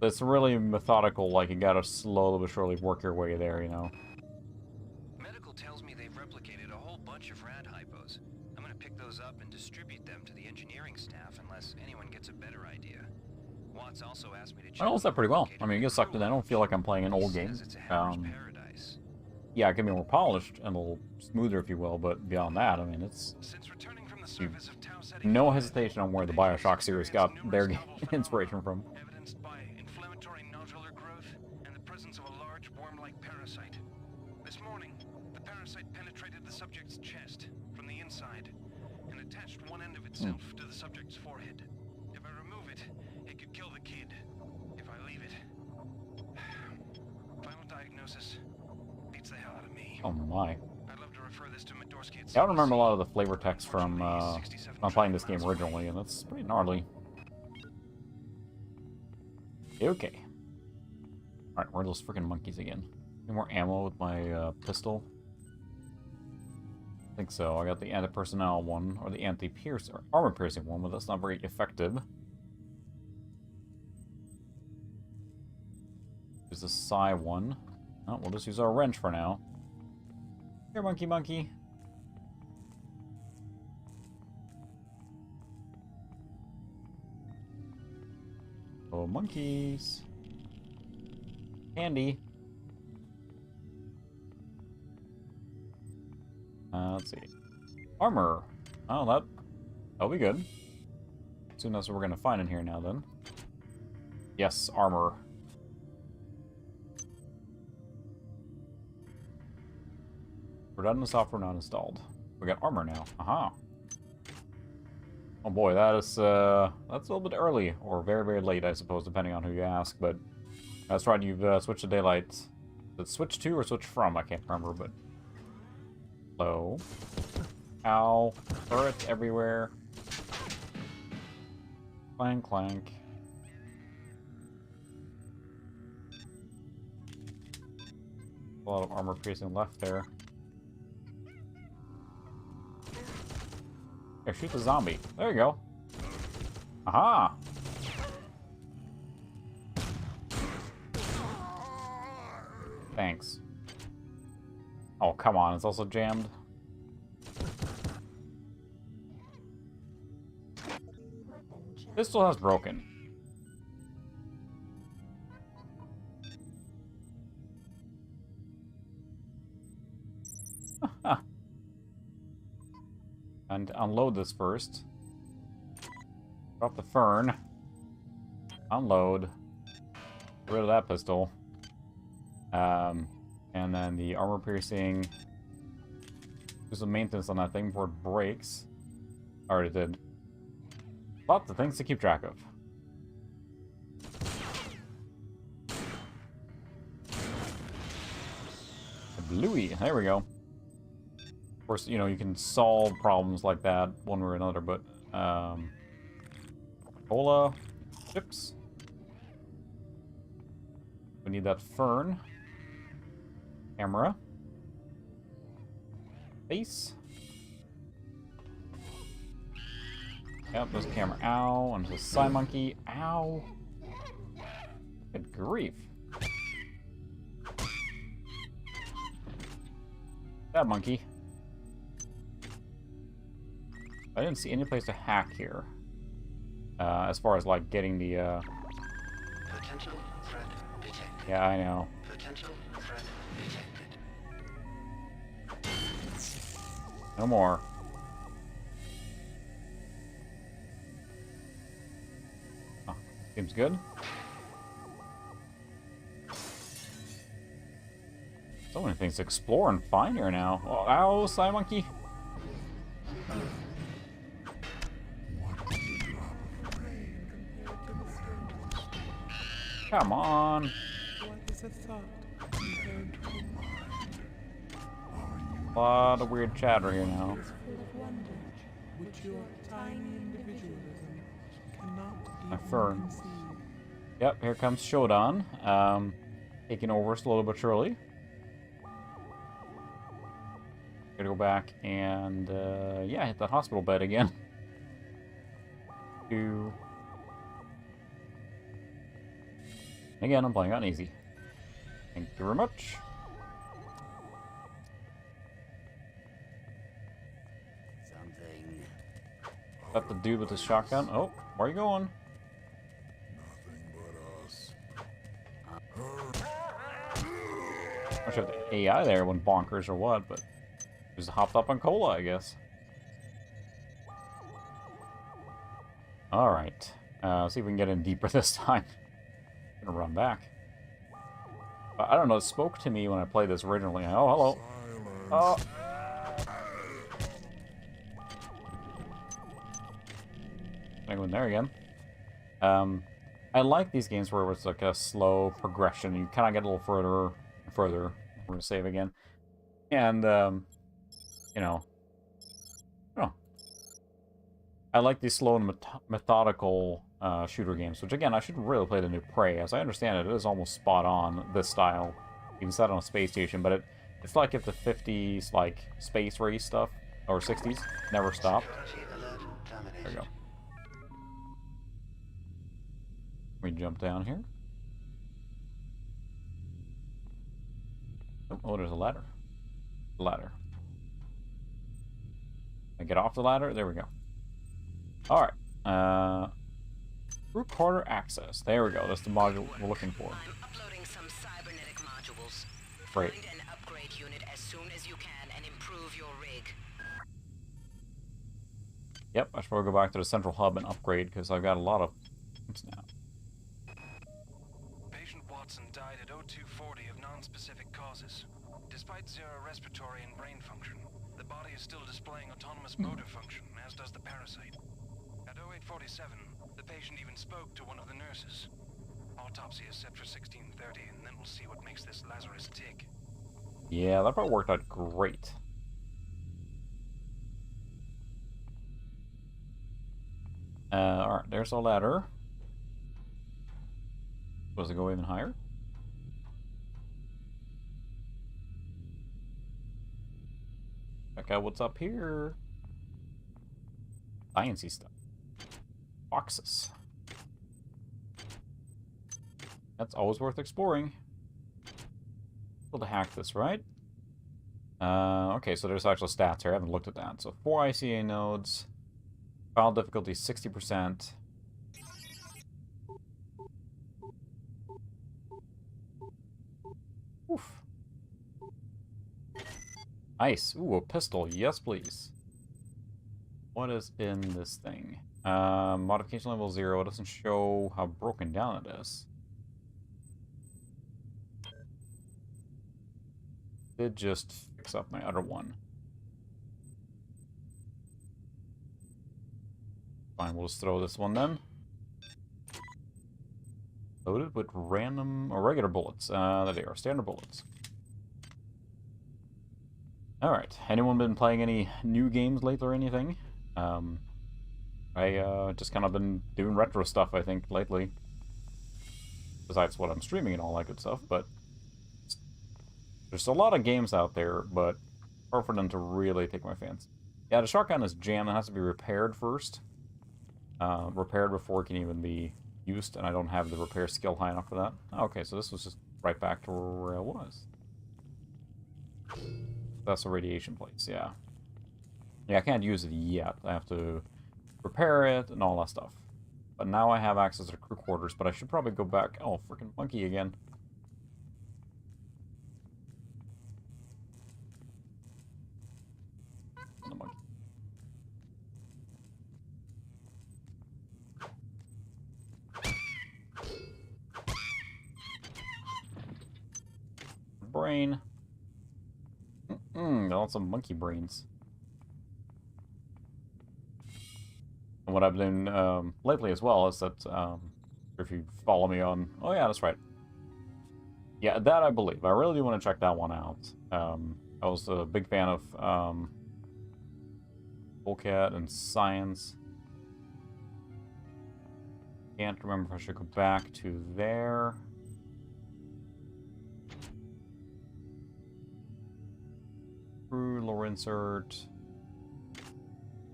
It's really methodical, like you gotta slowly but surely work your way there, you know. Medical tells me they've replicated a whole bunch of rad hypos. I'm gonna pick those up and distribute them to the engineering staff unless anyone gets a better idea. Watts also asked me to check. I holds that pretty well. I mean, it gets sucked in. I don't feel like I'm playing an old game. Yeah, it can be more polished and a little smoother, if you will, but beyond that, I mean, it's... No hesitation on where the Bioshock series got their inspiration from. Evidenced by inflammatory nodular growth and the presence of a large worm-like parasite. This morning, the parasite penetrated the subject's chest from the inside and attached one end of itself to the subject's forehead. If I remove it, it could kill the kid. If I leave it... Final diagnosis beats the hell out of me. Oh my. I'd love to refer this to Medorsky. Yeah, I don't remember a lot of the flavor text from when playing this game originally, and that's pretty gnarly. Okay. Alright, where are those freaking monkeys again? Any more ammo with my pistol? I think so. I got the anti-personnel one, or the anti-piercing, or armor-piercing one, but that's not very effective. There's the psi one. Oh, we'll just use our wrench for now. Here, monkey, monkey. Oh, monkeys. Candy. Let's see. Armor. Oh, that'll be good. Soon that's what we're gonna find in here now, then. Yes, armor. Redundant software not installed. We got armor now. Aha. Oh boy, that's a little bit early, or very, very late, I suppose, depending on who you ask, but that's right, you've switched to daylight. Is it switch to or switch from? I can't remember, but... Hello. Ow. Turrets everywhere. Clank, clank. A lot of armor piercing left there. Here, shoot the zombie. There you go. Aha! Thanks. Oh, come on. It's also jammed. Pistol has broken. And unload this first. Drop the fern. Unload. Get rid of that pistol. And then the armor piercing. Do some maintenance on that thing before it breaks. Already did. Lots of things to keep track of. Bluey, there we go. Of course, you know, you can solve problems like that one way or another, but cola, chips. We need that fern. Camera. Face. Yep, there's a camera. Ow. And there's a Psy Monkey. Ow. Good grief. That monkey. I didn't see any place to hack here. As far as, like, getting the, Potential threat detected. Yeah, I know. Potential threat detected. No more. Oh, seems good. So many things to explore and find here now. Oh, ow, Psy Monkey. Come on. What is a thought compared to a mind? A lot of weird chatter here now. It's full of wonder, which your tiny individualism cannot My even fern. conceive. Yep, here comes Showdown. Taking over slowly but surely. Gotta go back and, yeah, hit that hospital bed again. Again, I'm playing on easy. Thank you very much. Something. Got the dude with the shotgun. Oh, where are you going? Not sure if the AI there went bonkers or what, but just hopped up on cola, I guess. Alright. See if we can get in deeper this time. Gonna run back. But I don't know, it spoke to me when I played this originally. Oh, hello. Oh. Can I go in there again? I like these games where it's like a slow progression. You kind of get a little further and further. We're gonna save again. And, you know. I like these slow and methodical shooter games, which again, I should really play the new Prey. As I understand it, it is almost spot on, this style. Even set on a space station, but it's like if the 50s, like, space race stuff, or 60s, never stopped. There we go. We jump down here. Oh, there's a ladder. Ladder. I get off the ladder? There we go. Alright. Crew quarter access. There we go. That's the module we're looking for. I'm uploading some cybernetic modules. Great. Find an upgrade unit as soon as you can and improve your rig. Yep, I should probably go back to the central hub and upgrade, because I've got a lot of things now. Patient Watson died at 0240 of non-specific causes. Despite zero respiratory and brain function, the body is still displaying autonomous motor function, as does the parasite. At 0847, the patient even spoke to one of the nurses. Autopsy is set for 1630, and then we'll see what makes this Lazarus tick. Yeah, that part worked out great. Alright, there's a ladder. Supposed to go even higher? Check out what's up here. Sciencey stuff. Boxes. That's always worth exploring. Able to hack this, right? Okay, so there's actual stats here. I haven't looked at that. So 4 ICA nodes. File difficulty 60%. Oof. Nice. Ooh, a pistol. Yes, please. What is in this thing? Modification level 0. It doesn't show how broken down it is. Did just fix up my other one. Fine, we'll just throw this one then. Loaded with random or regular bullets. There they are, standard bullets. Alright, anyone been playing any new games lately or anything? I just kind of been doing retro stuff, I think, lately. Besides what I'm streaming and all that good stuff, but there's a lot of games out there, but hard for them to really take my fancy. Yeah, the shotgun is jammed. It has to be repaired first. Repaired before it can even be used, and I don't have the repair skill high enough for that. Okay, so this was just right back to where I was. That's the radiation place, yeah. Yeah, I can't use it yet. I have to repair it and all that stuff. But now I have access to crew quarters, but I should probably go back. Oh, freaking monkey again. The monkey. Brain. Got some monkey brains. And what I've been doing lately as well is that, if you follow me on... Oh yeah, that's right. Yeah, that I believe. I really do want to check that one out. I was a big fan of Bullcat and Science. Can't remember if I should go back to there. Crew, lower insert.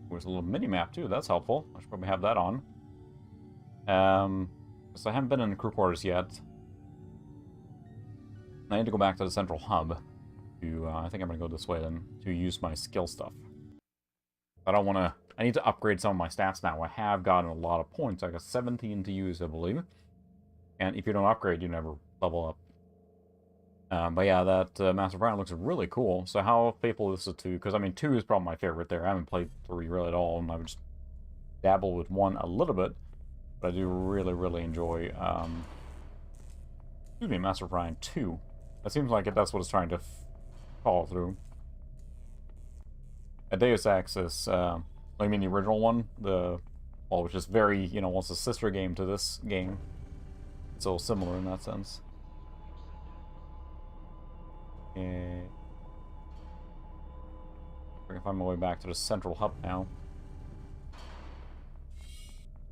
There's a little mini-map too, that's helpful. I should probably have that on. So I haven't been in the crew quarters yet. I need to go back to the central hub. To, I think I'm going to go this way then, to use my skill stuff. I don't want to... I need to upgrade some of my stats now. I have gotten a lot of points. I got 17 to use, I believe. And if you don't upgrade, you never level up. But yeah, that Master Brian looks really cool. So how faithful is it to... Because, I mean, 2 is probably my favorite there. I haven't played 3 really at all, and I would just dabble with 1 a little bit. But I do really, really enjoy... excuse me, Master Brian 2. It seems like that's what it's trying to follow through. A Deus Ex is... I mean the original one? The... Well, which is very, you know, well, it's a sister game to this game. So similar in that sense. Okay. I can find my way back to the central hub now.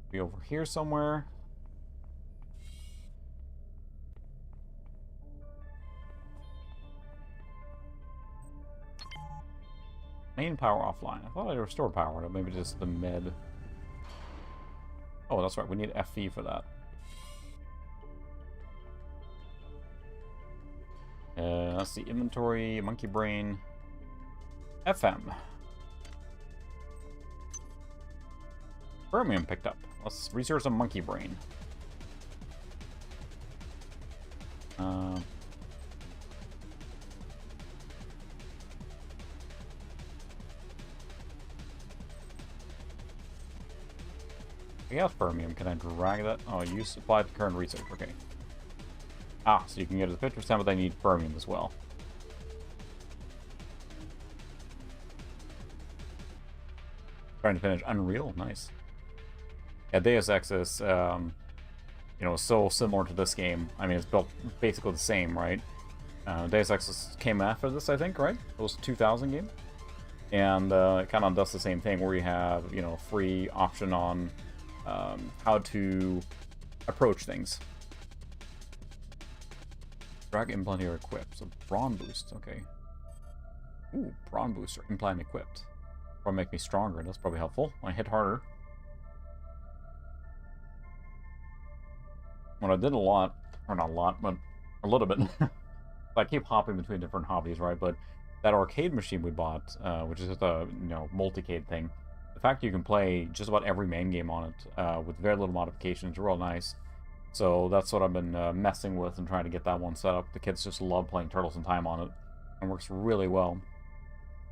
Be over here somewhere. Main power offline. I thought I restored power, maybe just the med. Oh, that's right, we need FE for that. That's the inventory, monkey brain, FM. Chromium picked up. Let's research some monkey brain. We got fermium. Can I drag that? Oh, you supplied the current research. Okay. Ah, so you can get it to 50%, but they need fermium as well. Trying to finish Unreal. Nice. Yeah, Deus Ex is, you know, so similar to this game. I mean, it's built basically the same, right? Deus Ex came after this, I think, right? It was a 2000 game. And it kind of does the same thing where you have, you know, free option on how to approach things. Drag implant here equipped. So brawn boost, okay. Ooh, brawn booster, implant equipped. Or make me stronger, that's probably helpful. I hit harder. What I did a lot, or not a lot, but a little bit. I keep hopping between different hobbies, right? But that arcade machine we bought, which is just a multicade thing. The fact you can play just about every main game on it with very little modifications is real nice. So that's what I've been messing with and trying to get that one set up. The kids just love playing Turtles in Time on it, and works really well.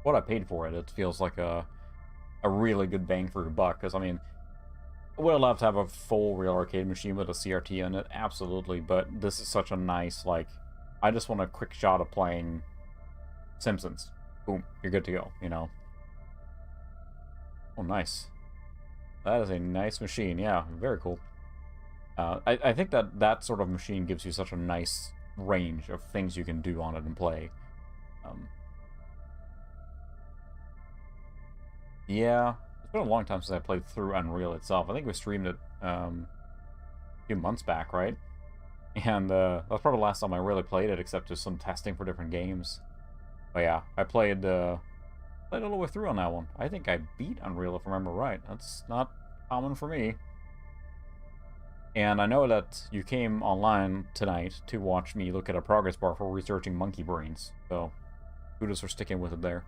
What I paid for it, it feels like a really good bang for your buck. Because I mean, would I love to have a full real arcade machine with a CRT in it? Absolutely. But this is such a nice, like, I just want a quick shot of playing Simpsons. Boom, you're good to go. You know. Oh, nice. That is a nice machine. Yeah, very cool. I think that sort of machine gives you such a nice range of things you can do on it and play. Yeah, it's been a long time since I played through Unreal itself. I think we streamed it a few months back, right? And that's probably the last time I really played it, except just some testing for different games. But yeah, I played all the way through on that one. I think I beat Unreal, if I remember right. That's not common for me. And I know that you came online tonight to watch me look at a progress bar for researching monkey brains. So, kudos for sticking with it there.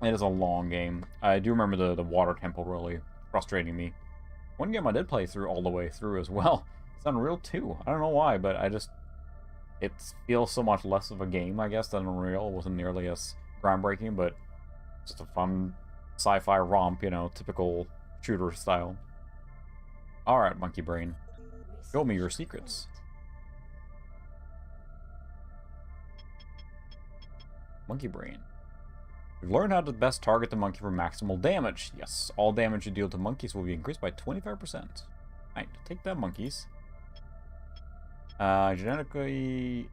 It is a long game. I do remember the water temple really frustrating me. One game I did play through all the way through as well. It's Unreal 2. I don't know why, but it feels so much less of a game, I guess, than Unreal. It wasn't nearly as groundbreaking, but just a fun sci-fi romp, you know, typical shooter style. Alright, Monkey Brain. Show me your secrets. Monkey Brain. We've learned how to best target the monkey for maximal damage. Yes, all damage you deal to monkeys will be increased by 25%. Alright, take that, monkeys. Genetically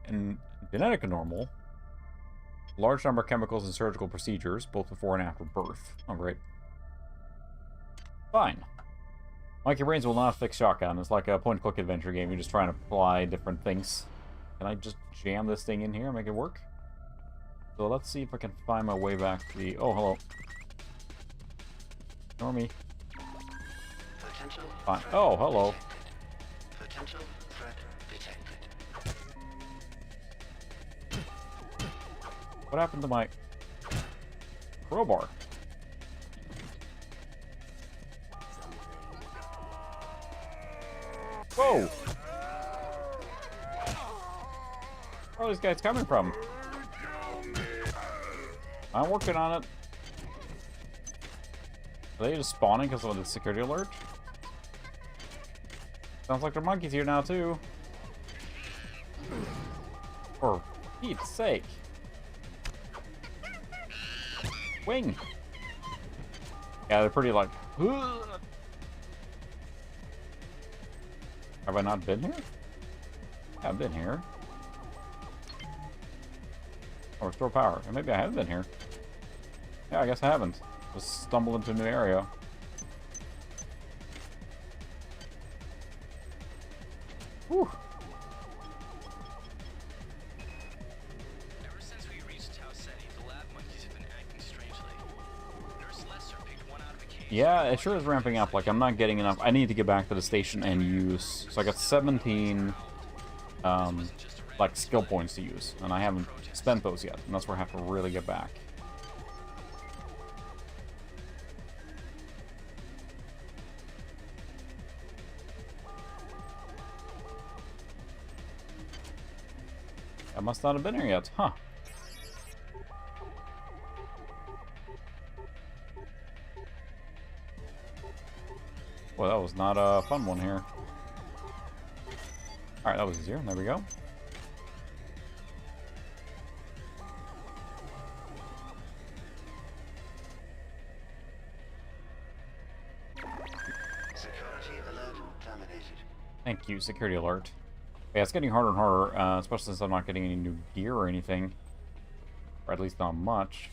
normal. Large number of chemicals and surgical procedures, both before and after birth. Oh, great. Fine. Monkey Brains will not fix Shotgun. It's like a point-and-click adventure game. You're just trying to apply different things. Can I just jam this thing in here and make it work? So let's see if I can find my way back to the... Oh, hello. Ignore me. Fine. Oh, hello. Potential threat detected. What happened to my crowbar? Whoa! Where are these guys coming from? I'm working on it. Are they just spawning because of the security alert? Sounds like the monkeys here now too. For Pete's sake. Wing! Yeah, they're pretty like... Have I not been here? Yeah, I've been here. Or restore power. Or maybe I have been here. Yeah, I guess I haven't. Just stumbled into a new area. Whew. Ever since we reached Tau Ceti, the lab monkeys have been acting strangely. Nurse Lester picked one out of a cage. Yeah, it sure is ramping up. Like, I'm not getting enough. I need to get back to the station and use... So I got 17, like, skill points to use. And I haven't spent those yet. And that's where I have to really get back. I must not have been here yet. Huh. Well, that was not a fun one here. Alright, that was easier. There we go. Security alert terminated. Thank you, security alert. Yeah, it's getting harder and harder, especially since I'm not getting any new gear or anything. Or at least not much.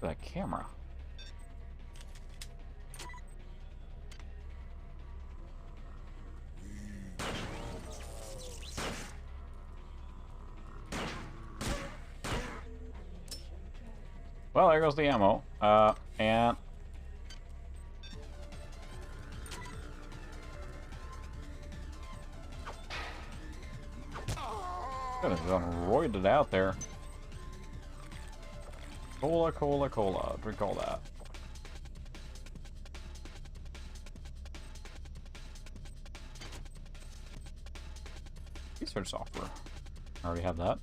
That camera. Well, there goes the ammo. And... Could have done roided out there. Cola, cola, cola. Drink all that. Research software. I already have that.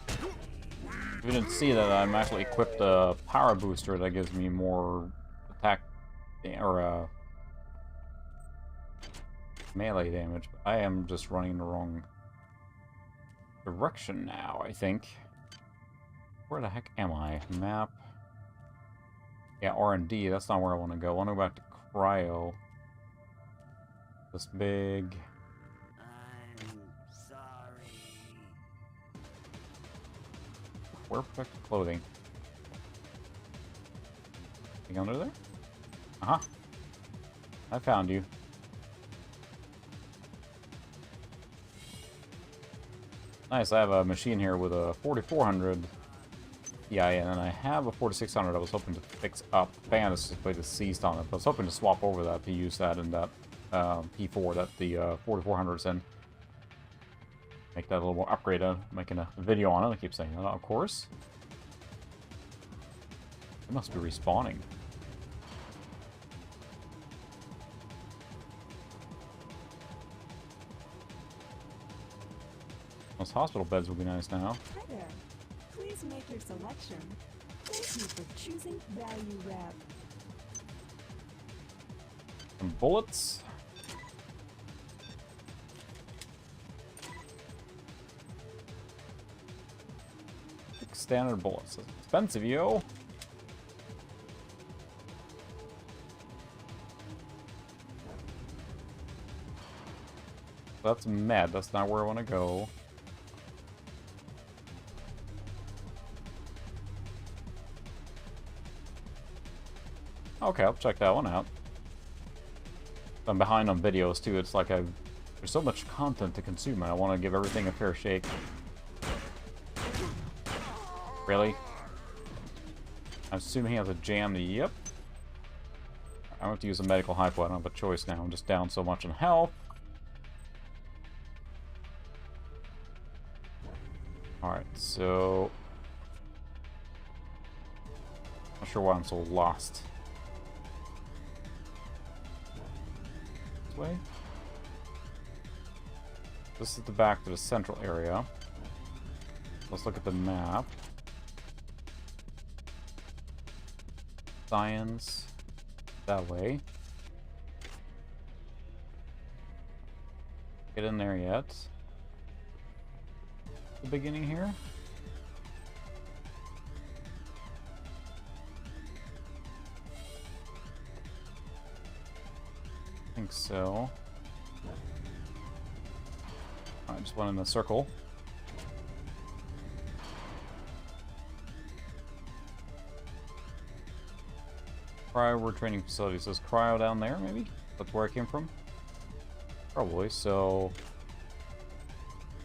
If you didn't see that, I'm actually equipped a power booster that gives me more attack or melee damage. I am just running in the wrong direction now, I think. Where the heck am I? Map. Yeah, R&D, that's not where I want to go. I want to go back to Cryo. This big... I'm sorry. Wear protective clothing. Anything under there? Uh-huh. I found you. Nice, I have a machine here with a 4400 Ti, and then I have a 4600 I was hoping to fix up. Fan is completely seized on it, but I was hoping to swap over that to use that in that P4 that the 4400's in. Make that a little more upgraded. Making a video on it, I keep saying that, of course. It must be respawning. Those hospital beds would be nice now. Hi there. Please make your selection. Thank you for choosing Value Wrap. Some bullets. Standard bullets. Expensive, yo. That's med. That's not where I want to go. Okay, I'll check that one out. I'm behind on videos too. It's like there's so much content to consume, and I want to give everything a fair shake. Really? I'm assuming he has a jam. Yep. I have to use a medical hypo. I don't have a choice now. I'm just down so much in health. Alright, so... Not sure why I'm so lost. This way? This is the back to the central area. Let's look at the map. Science. That way. Get in there yet. The beginning here. I think so. I just went in a circle. Cryo training facility. Says cryo down there, maybe? That's where I came from? Probably, so...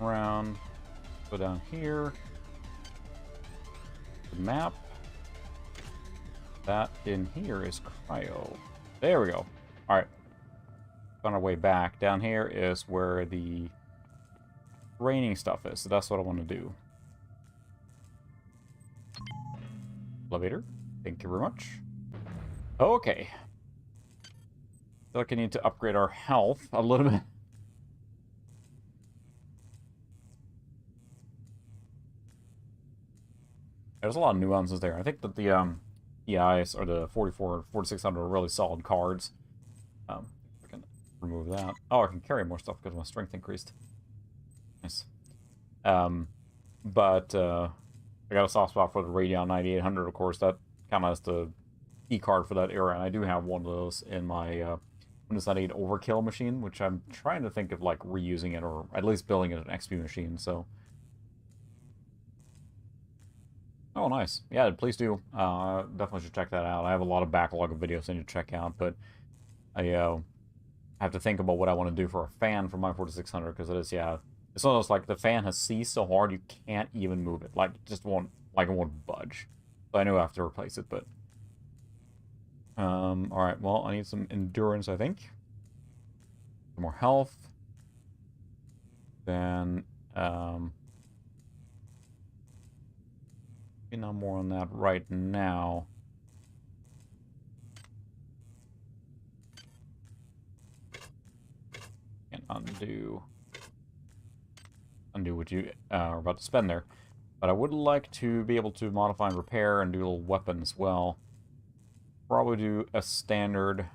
Around... Go down here. The map. That in here is cryo. There we go. Alright. On our way back. Down here is where the training stuff is, so that's what I want to do. Elevator. Thank you very much. Okay. I feel like I need to upgrade our health a little bit. There's a lot of nuances there. I think that the EIs or the 44 4600 are really solid cards. I can remove that. Oh, I can carry more stuff because my strength increased. Nice. But I got a soft spot for the Radeon 9800, of course. That kind of is the key card for that era, and I do have one of those in my Windows 98 Overkill machine, which I'm trying to think of like reusing it or at least building it an XP machine. So. Oh, nice. Yeah, please do. Definitely should check that out. I have a lot of backlog of videos I need to check out, but I have to think about what I want to do for a fan for my 4600, because it is, yeah, it's almost like the fan has seized so hard you can't even move it. Like, it just won't, like, it won't budge. So I know I have to replace it, but... Alright, well, I need some endurance, I think. more health. Then, no more on that right now. And undo what you are about to spend there. But I would like to be able to modify and repair and do a little weapon as well. Probably do a standard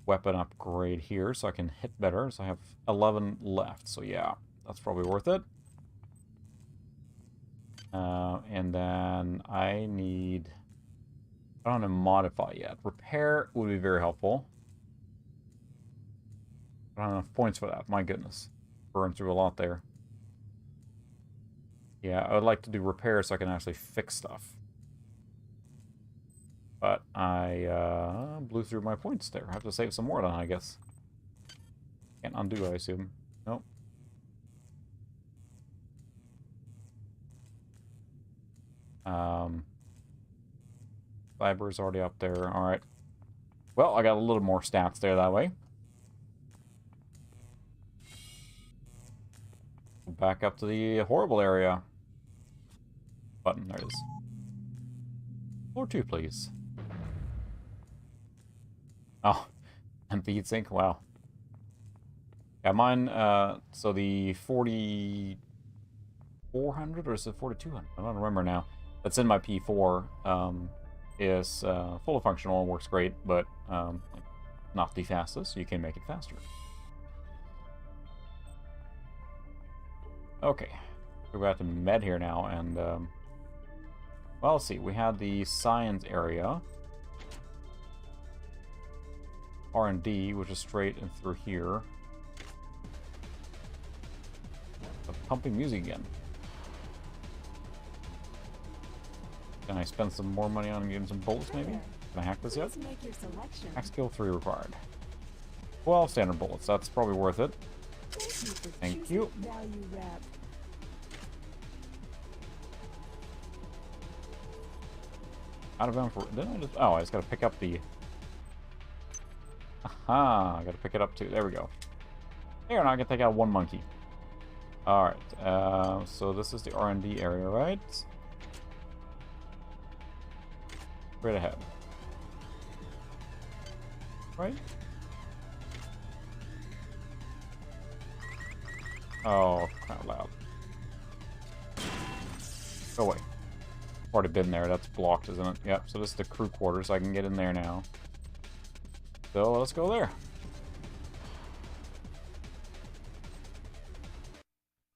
weapon upgrade here so I can hit better. So I have 11 left. So yeah, that's probably worth it. And then I need... I don't have to modify yet. Repair would be very helpful. I don't have enough points for that. My goodness. Burned through a lot there. Yeah, I would like to do repair so I can actually fix stuff. But I blew through my points there. I have to save some more then, I guess. Can't undo, I assume. Nope. Fiber's already up there. Alright. Well, I got a little more stats there that way. Back up to the horrible area. Button, there it is. Floor 2, please. Oh, empty heatsink, wow. Yeah, mine, so the 4400 or is it 4200? I don't remember now. That's in my P4, is fully functional and works great, but not the fastest, so you can make it faster. Okay, we're about to med here now, and well, let's see. We had the science area, R&D, which is straight in through here. Pumping music again. Can I spend some more money on getting some bullets, maybe? Can I hack this yet? Hack skill 3 required. 12 standard bullets. That's probably worth it. Thank you. Out of ammo. Didn't I just... Oh, I just gotta pick up the... Aha! I gotta pick it up too. There we go. Here, now I can take out one monkey. Alright, so this is the R&D area, right? Straight ahead. Right? Oh, crap loud. Go away. Already been there, that's blocked, isn't it? Yep, so this is the crew quarters, so I can get in there now. So, let's go there.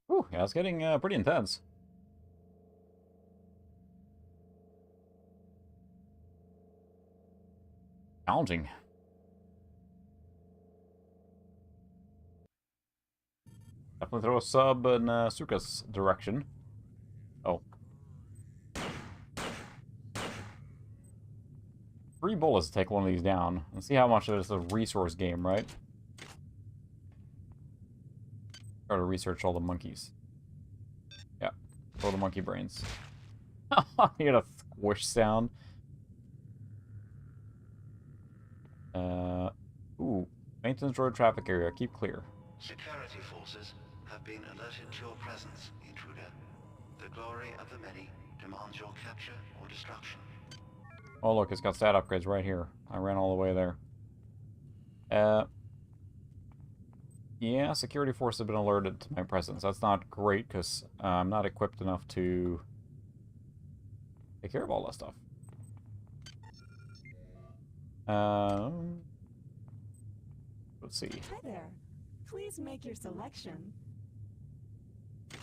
Whew, yeah, it's getting pretty intense. Challenging. Definitely throw a sub in Suka's direction. Oh. 3 bullets to take one of these down. And see how much of it is a resource game, right? Try to research all the monkeys. Yeah. Throw the monkey brains. You hear a squish sound. Ooh. Maintenance road traffic area. Keep clear. Security forces have been alerted to your presence, intruder. The glory of the many demands your capture or destruction. Oh, look, it's got stat upgrades right here. I ran all the way there. Yeah, security forces have been alerted to my presence. That's not great, because I'm not equipped enough to take care of all that stuff. Let's see. Hi there. Please make your selection. I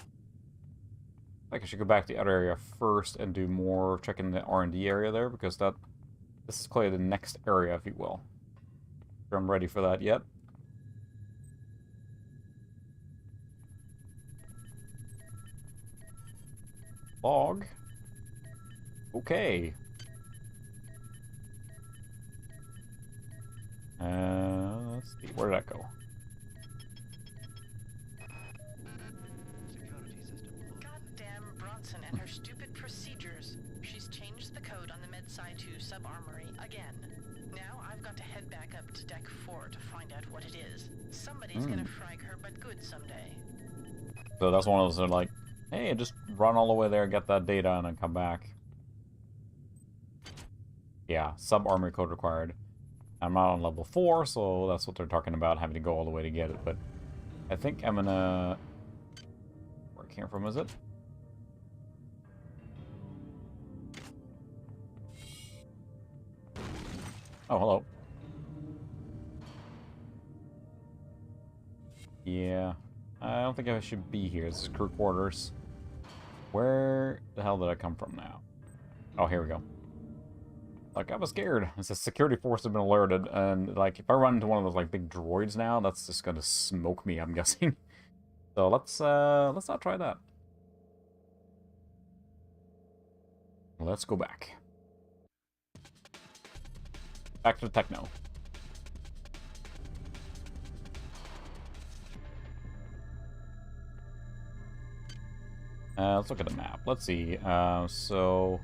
think I should go back to the other area first and do more checking the R&D area there, because this is clearly the next area, if you will. I'm ready for that yet. Log. Okay. Let's see. Where did that go? Goddamn Bronson and her stupid procedures. She's changed the code on the MedSci 2 sub-armory again. Now I've got to head back up to deck 4 to find out what it is. Somebody's gonna frag her but good someday. So that's one of those that are like, hey, just run all the way there, get that data, and then come back. Yeah, sub-armory code required. I'm not on level 4, so that's what they're talking about, having to go all the way to get it. But I think I'm gonna... Where it came from, is it? Oh, hello. Yeah. I don't think I should be here. This is crew quarters. Where the hell did I come from now? Oh, here we go. Like, I was scared. It says security force has been alerted, and, like, if I run into one of those, like, big droids now, that's just gonna smoke me, I'm guessing. So let's not try that. Let's go back. Back to the techno. Let's look at the map. Let's see. So...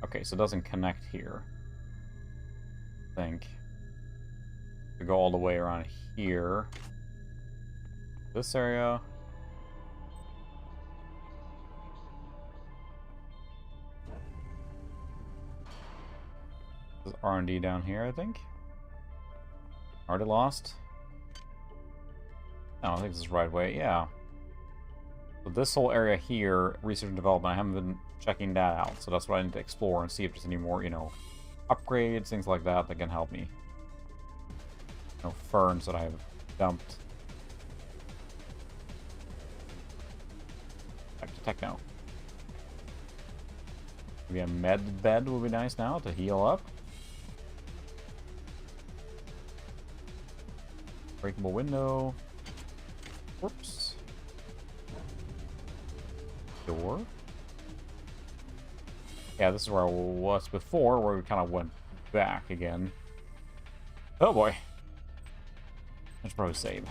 Okay, so it doesn't connect here. I think. To go all the way around here. This area. This is R&D down here, I think. Already lost? No, I think this is the right way. Yeah. So this whole area here, research and development, I haven't been checking that out. So that's what I need to explore and see if there's any more, you know, upgrades, things like that that can help me. You know, ferns that I have dumped. Back to techno. Maybe a med bed would be nice now to heal up. Breakable window. Whoops. Door. Yeah, this is where I was before, where we kind of went back again. Oh boy. I should probably save.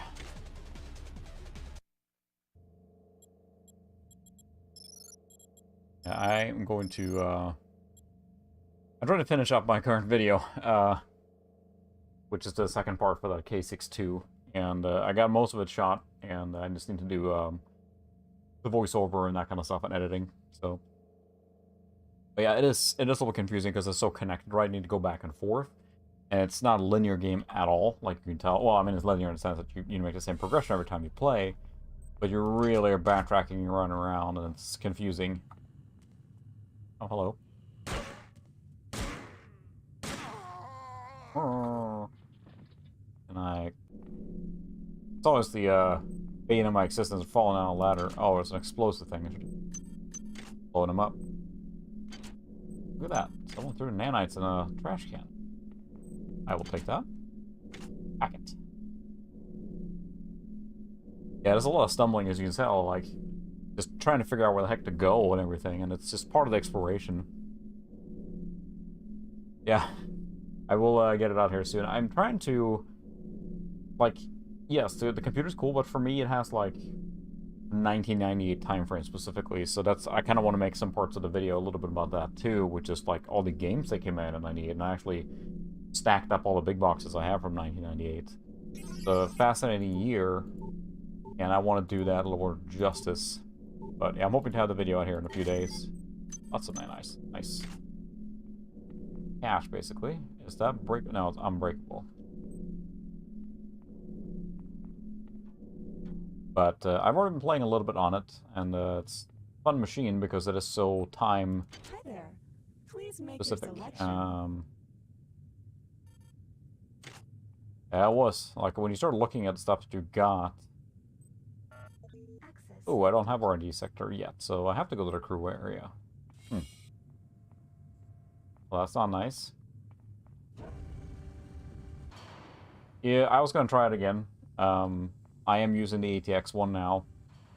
Yeah, I'm going to, I'm trying to finish up my current video, which is the second part for the K62, and I got most of it shot, and I just need to do, the voiceover and that kind of stuff and editing, so... But yeah, it is a little confusing because it's so connected, right? I need to go back and forth. And it's not a linear game at all, like you can tell. Well, I mean, it's linear in the sense that you make the same progression every time you play. But you really are backtracking and running around, and it's confusing. Oh, hello. And it's always the, bane of my existence falling down a ladder. Oh, it's an explosive thing. I should blowing them up. Look at that. Someone threw nanites in a trash can. I will take that. Pack it. Yeah, there's a lot of stumbling, as you can tell, like, just trying to figure out where the heck to go and everything, and it's just part of the exploration. Yeah. I will get it out here soon. I'm trying to, like, yes, the computer's cool, but for me it has, like, 1998 time frame specifically, so that's, I kind of want to make some parts of the video a little bit about that too, which is like all the games that came out in 98, and I actually stacked up all the big boxes I have from 1998. It's a fascinating year, and I want to do that a little more justice. But yeah, I'm hoping to have the video out here in a few days. Lots of nice. Cash, basically. Is that break? No, it's unbreakable. But I've already been playing a little bit on it, and it's a fun machine because it is so time Hi there. Please make specific. your selection. Yeah, it was. Like, when you start looking at the stuff that you got... Oh, I don't have R&D sector yet, so I have to go to the crew area. Well, that's not nice. Yeah, I was going to try it again. I am using the ATX one now,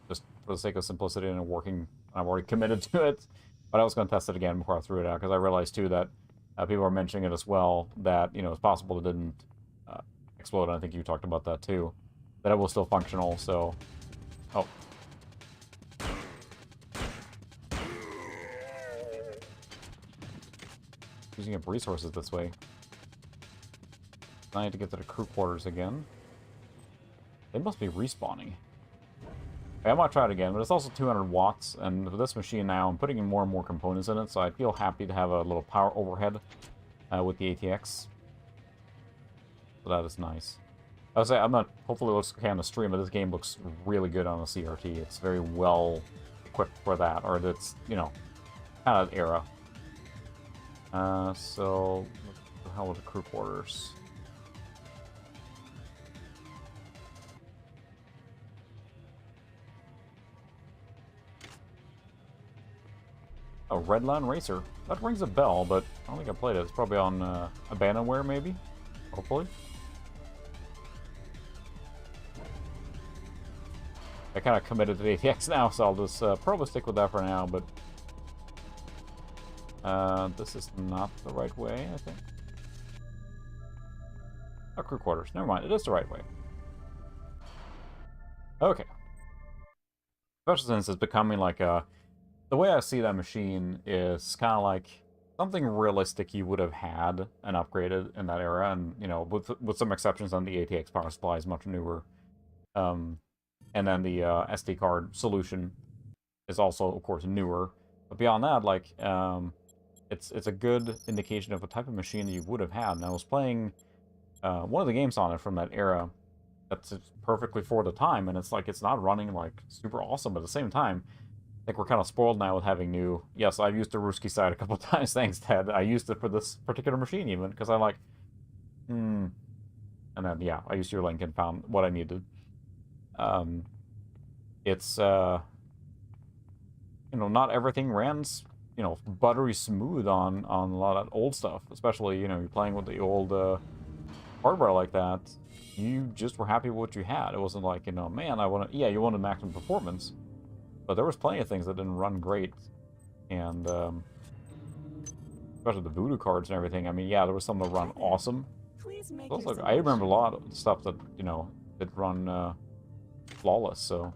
just for the sake of simplicity and working. I've already committed to it, but I was going to test it again before I threw it out, because I realized, too, that people are mentioning it as well, that, you know, it's possible it didn't explode, and I think you talked about that, too. That it was still functional, so... Oh. Using up resources this way. I need to get to the crew quarters again. They must be respawning. Okay, I might try it again, but it's also 200 watts, and with this machine now, I'm putting in more and more components in it, so I feel happy to have a little power overhead with the ATX. So that is nice. I would say, I'm not, hopefully it looks okay on the stream, but this game looks really good on a CRT. It's very well equipped for that, or it's, you know, kind of era. So, what the hell with the crew quarters? Oh, Redline Racer. That rings a bell, but I don't think I played it. It's probably on Abandonware, maybe? Hopefully. I kind of committed to the ATX now, so I'll just probably stick with that for now, but... this is not the right way, I think. Oh, crew quarters. Never mind, it is the right way. Okay. Especially since it's becoming like a... The way I see that machine is kind of like something realistic you would have had and upgraded in that era, and, you know, with some exceptions on the ATX power supply is much newer. And then the SD card solution is also, of course, newer. But beyond that, like, it's a good indication of a type of machine that you would have had. And I was playing one of the games on it from that era that's perfectly for the time, and it's like it's not running like super awesome, but at the same time, I think we're kind of spoiled now with having new... Yes, I've used the Ruski site a couple times, thanks, Ted. I used it for this particular machine, even, because I'm like, And then, yeah, I used your link and found what I needed. It's, you know, not everything runs, you know, buttery smooth on a lot of old stuff. Especially, you know, you're playing with the old hardware like that. You just were happy with what you had. It wasn't like, you know, man, I want to... Yeah, you wanted maximum performance. But there was plenty of things that didn't run great, and especially the voodoo cards and everything. I mean, yeah, there was some that run awesome. Like, I remember a lot of stuff that, you know, that run flawless. So,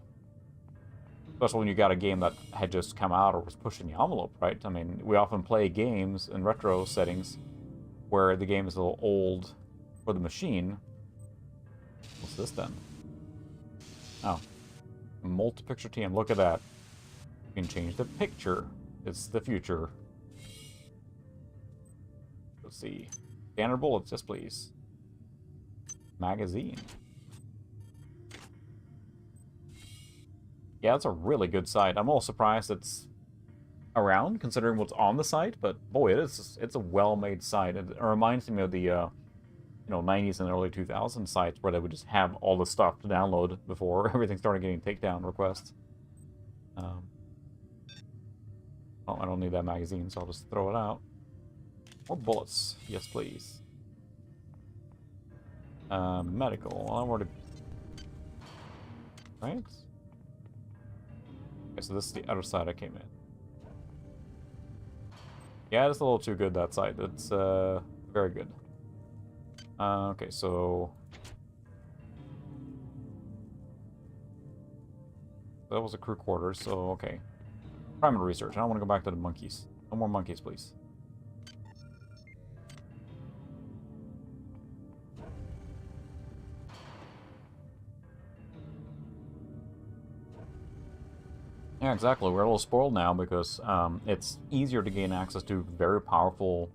especially when you got a game that had just come out or was pushing the envelope, right? I mean, we often play games in retro settings where the game is a little old for the machine. What's this then? Oh. Multi-picture team. Look at that. You can change the picture. It's the future. Let's see. Standard bullets, yes please. Magazine. Yeah, it's a really good site. I'm a little surprised it's around, considering what's on the site, but boy, it's a well-made site. It reminds me of the you know, 90s and early 2000s sites where they would just have all the stuff to download before everything started getting takedown requests. Oh, I don't need that magazine, so I'll just throw it out. More bullets. Yes, please. Medical. Well, I'm already... Right? Okay, so this is the other side I came in. Yeah, it's a little too good, that side. It's, very good. Okay, so... That was a crew quarters, so okay. Primary research. I don't want to go back to the monkeys. No more monkeys, please. Yeah, exactly. We're a little spoiled now because it's easier to gain access to very powerful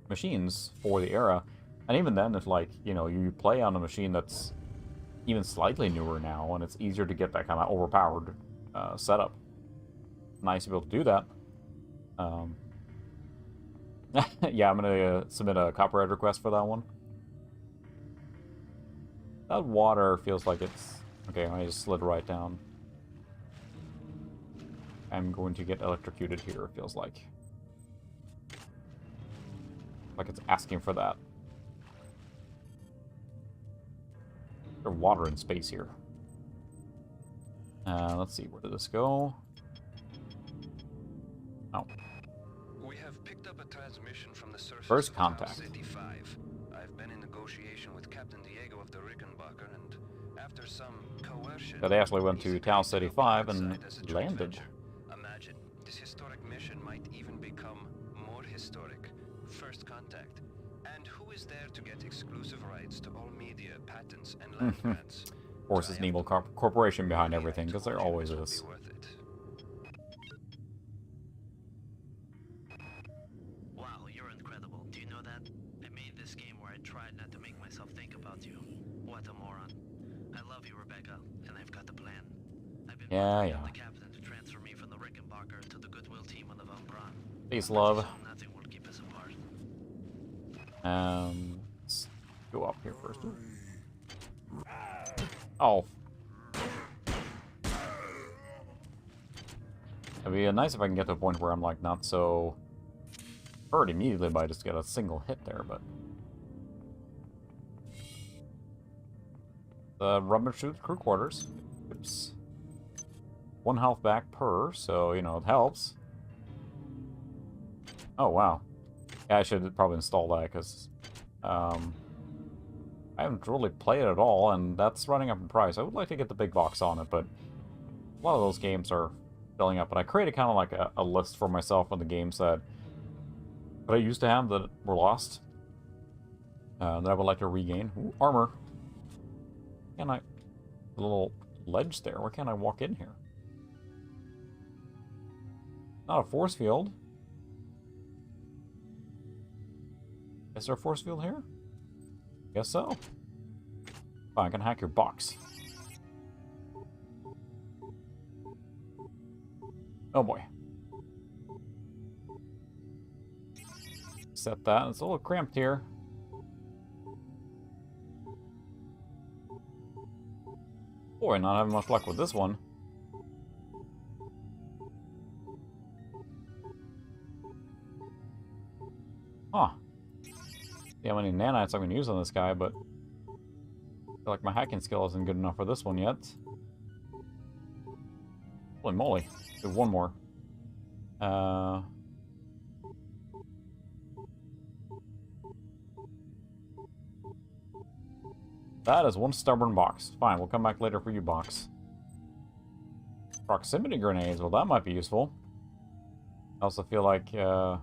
machines for the era. And even then, if, like, you know, you play on a machine that's even slightly newer now, and it's easier to get that kind of overpowered setup. Nice to be able to do that. Yeah, I'm going to submit a copyright request for that one. That water feels like it's... Okay, I just slid right down. I'm going to get electrocuted here, it feels like. Like it's asking for that. There's water in space here. Let's see, where did this go? Oh. We have picked up a transmission from the surface First of contact. City 5. I've been in negotiation with Captain Diego of the Rickenbacker, and after some coercion... So they actually went to Tau City 5 and landed. Venture. Imagine, this historic mission might even become more historic. First contact. And who is there to get exclusive rights to all media, patents, and land grants. Of course, there's an evil corporation behind everything, because there always is. Wow, you're incredible. Do you know that? I made this game where I tried not to make myself think about you. What a moron. I love you, Rebecca, and I've got the plan. I've been working on the captain to transfer me from the Rickenbacker to the Goodwill team on the Von Braun. Peace, love. So nothing will keep us apart. Let's go up here first. Oh. It'd be nice if I can get to a point where I'm like not so hurt immediately by just get a single hit there, but the rubber shoot crew quarters. Oops. 1 health back per, so you know it helps. Oh wow. Yeah, I should probably install that because I haven't really played it at all, and that's running up in price. I would like to get the big box on it, but a lot of those games are filling up. But I created kind of like a list for myself of the games that I used to have that were lost, that I would like to regain. Ooh, armor. Can I... A little ledge there. Why can't I walk in here? Not a force field. Is there a force field here? Guess so. Fine, I can hack your box. Oh boy. Set that. It's a little cramped here. Boy, not having much luck with this one. Huh. See how many nanites I'm going to use on this guy, but I feel like my hacking skill isn't good enough for this one yet. Holy moly. Do one more. That is one stubborn box. Fine, we'll come back later for you, box. Proximity grenades. Well, that might be useful. I also feel like, you don't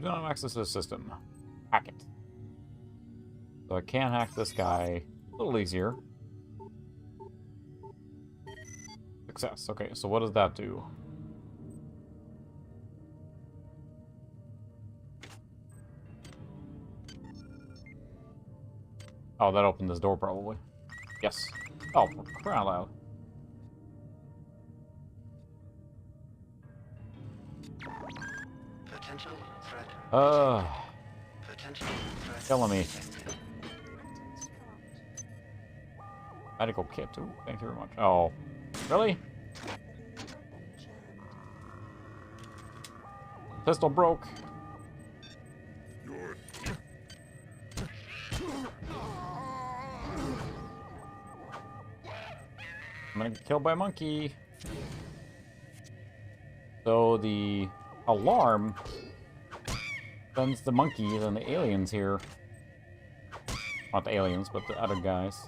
have access to the system. Hack it. So I can hack this guy a little easier. Success. Okay, so what does that do? Oh, that opened this door probably. Yes. Oh, for crying out loud. Potential threat. Potential threat. Killing me. Medical kit. Ooh, thank you very much. Oh, really? Pistol broke. I'm gonna get killed by a monkey. So the alarm sends the monkeys and the aliens here. Not the aliens, but the other guys.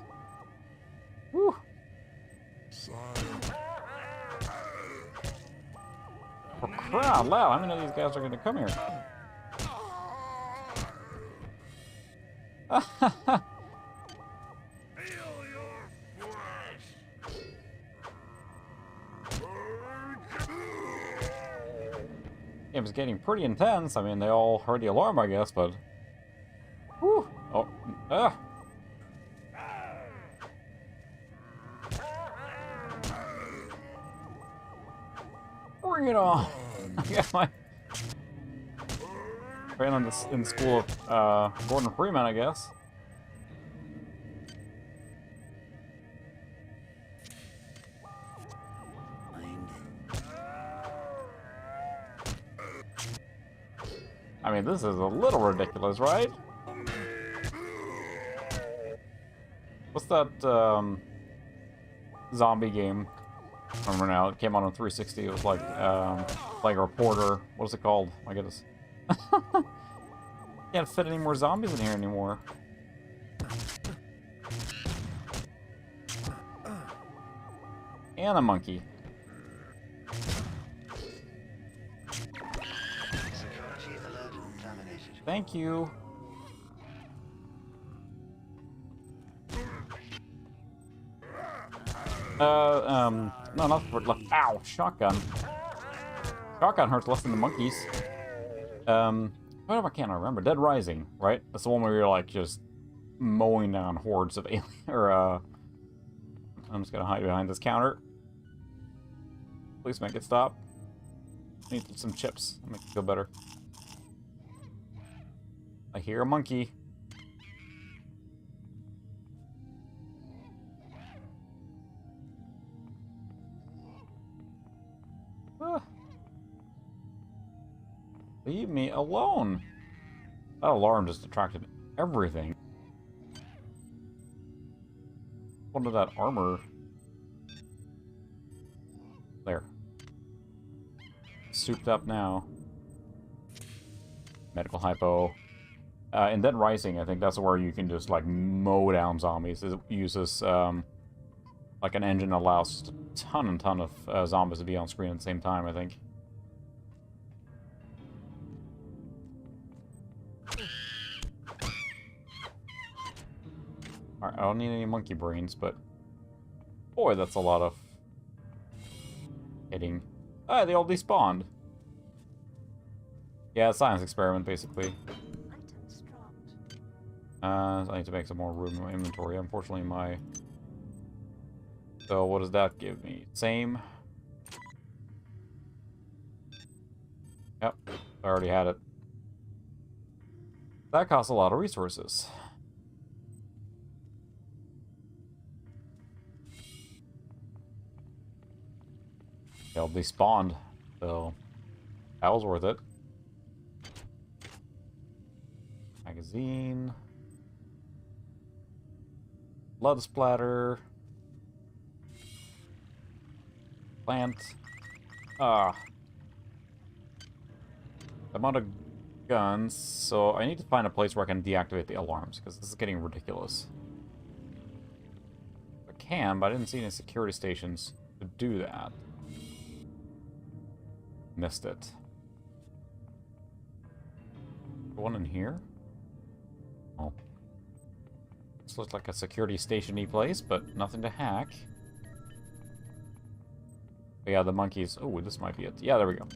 Woo! For crying out loud, how many of these guys are gonna come here? It was getting pretty intense. I mean, they all heard the alarm, I guess, but... Whew! Oh, Bring it on! I got my... Training in the school of Gordon Freeman, I guess. I mean, this is a little ridiculous, right? What's that, zombie game? I remember now, it came out on 360, it was like a reporter. What is it called? My goodness. Can't fit any more zombies in here anymore. And a monkey. Thank you. No, not for left. Ow, shotgun. Shotgun hurts less than the monkeys. What can't I remember? Dead Rising, right? That's the one where you're like just mowing down hordes of alien. Or I'm just gonna hide behind this counter. Please make it stop. Need some chips. Make it feel better. I hear a monkey. Ah. Leave me alone. That alarm just attracted everything. What of that armor? There. Souped up now. Medical hypo. In Dead Rising, I think that's where you can just like mow down zombies. It uses like an engine that allows a ton of zombies to be on screen at the same time, I think. Alright, I don't need any monkey brains, but boy, that's a lot of hitting. Ah, they all despawned. Yeah, science experiment, basically. I need to make some more room in my inventory. Unfortunately, my... So, what does that give me? Same. Yep, I already had it. That costs a lot of resources. They'll despawned, so that was worth it. Magazine. Blood splatter. Plant. Amount of guns, so I need to find a place where I can deactivate the alarms, because this is getting ridiculous. I can, but I didn't see any security stations to do that. Missed it. The one in here? Oh. This looks like a security station-y place, but nothing to hack. But yeah, the monkeys. Oh, this might be it. Yeah, there we go.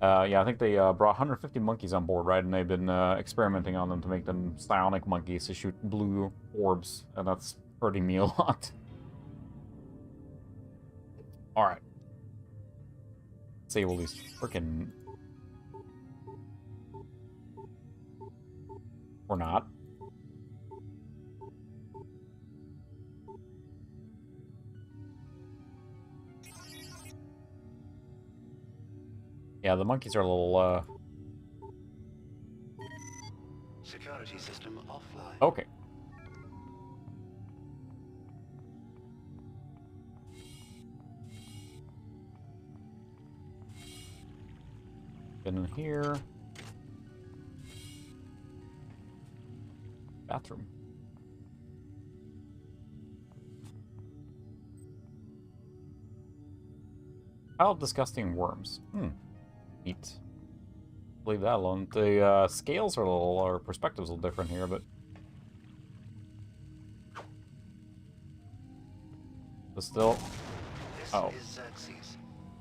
Yeah, I think they brought 150 monkeys on board, right? And they've been experimenting on them to make them psionic monkeys to shoot blue orbs, and that's hurting me a lot. Alright. Disable these frickin'... Or not. Yeah, the monkeys are a little, Security system offline. Okay. Get in here. Bathroom. Pile of disgusting worms. Eat. Leave that alone. The scales are a little, or perspectives a little different here, but still. Oh. This is Xerxes.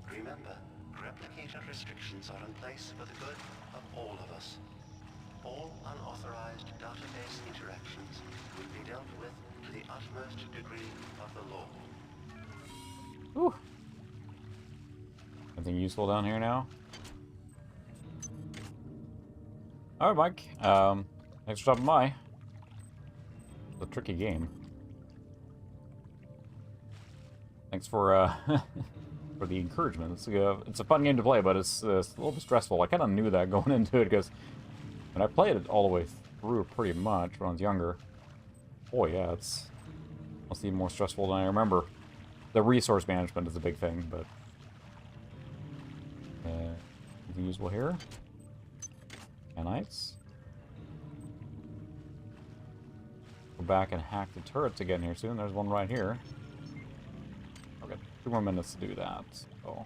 Remember, replicator restrictions are in place for the good of all of us. All unauthorized database interactions will be dealt with to the utmost degree of the law. Whew. Anything useful down here now? Alright, Mike. Thanks for stopping by. It's a tricky game. Thanks for for the encouragement. It's a fun game to play, but it's a little bit stressful. I kind of knew that going into it, because when I played it all the way through pretty much when I was younger, boy, yeah, it's almost even more stressful than I remember. The resource management is a big thing, but anything useful here? Nanites. Go back and hack the turrets again here soon. There's one right here. Okay, 2 more minutes to do that. So.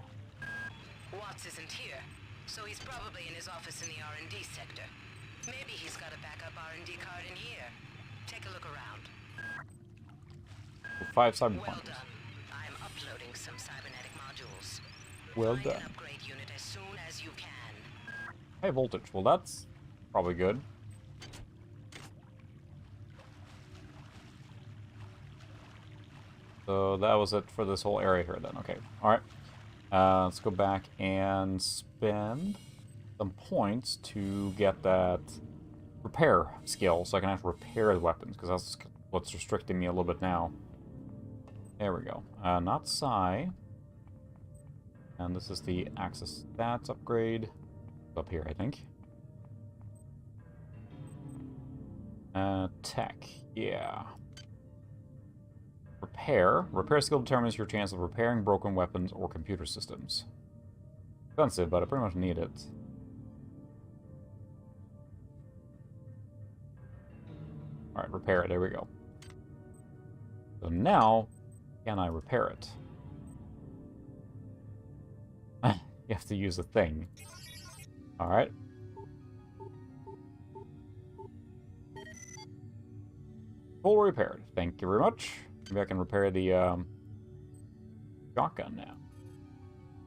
Watts isn't here, so he's probably in his office in the R&D sector. Maybe he's got a backup R&D card in here. Take a look around. 5 cyberpunks. Well done. Well Find an done. upgrade unit as soon as you can. High voltage. Well, that's probably good. So that was it for this whole area here then. Okay. Alright. Let's go back and spend some points to get that repair skill so I can actually repair the weapons, because that's what's restricting me a little bit now. There we go. Not Psi. And this is the Access Stats upgrade. It's up here, I think. Tech. Yeah. Repair. Repair skill determines your chance of repairing broken weapons or computer systems. Expensive, but I pretty much need it. Alright, repair it. There we go. So now, can I repair it? You have to use the thing. Alright. Full repaired. Thank you very much. Maybe I can repair the shotgun now.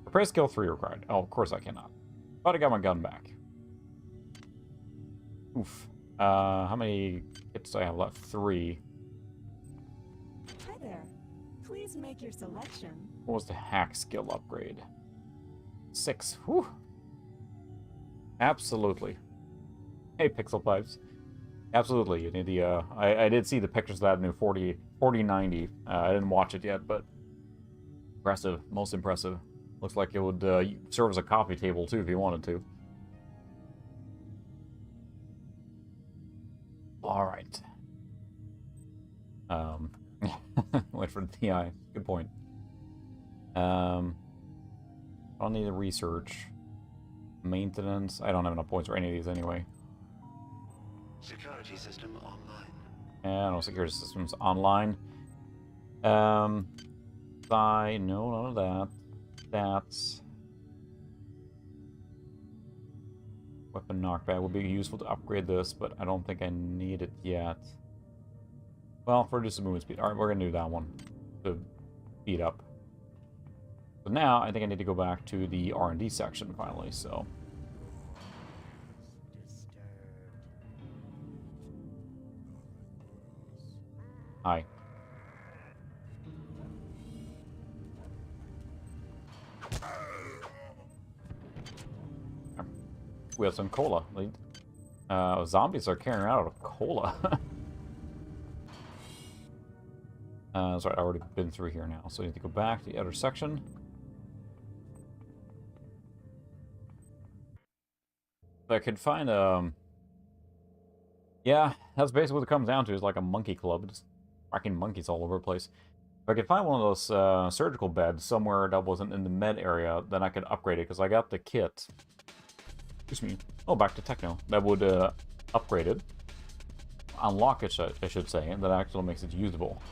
Repair skill 3 required. Oh, of course I cannot. But I got my gun back. Oof. How many kits do I have left? 3. Hi there. Please make your selection. What was the hack skill upgrade? 6. Whew. Absolutely. Hey, Pixel Pipes. Absolutely. You need the, I did see the pictures of that new 4090. I didn't watch it yet, but impressive. Most impressive. Looks like it would serve as a coffee table, too, if you wanted to. Alright. Wait for the TI. Good point. I'll need a research. Maintenance. I don't have enough points for any of these anyway. Security system online. Yeah, no security systems online. No, none of that. That's weapon knockback would be useful to upgrade this, but I don't think I need it yet. Well, for reduced movement speed. Alright, we're gonna do that one to speed up. So now I think I need to go back to the R&D section finally, so. Hi. We have some cola. Zombies are carrying out of cola. That's right, I've already been through here now, so I need to go back to the other section. If I could find yeah, that's basically what it comes down to, is like a monkey club. Just whacking monkeys all over the place. If I could find one of those surgical beds somewhere that wasn't in the med area, then I could upgrade it, because I got the kit. Excuse me. Oh, back to Techno. That would upgrade it. Unlock it, I should say, and that actually makes it usable.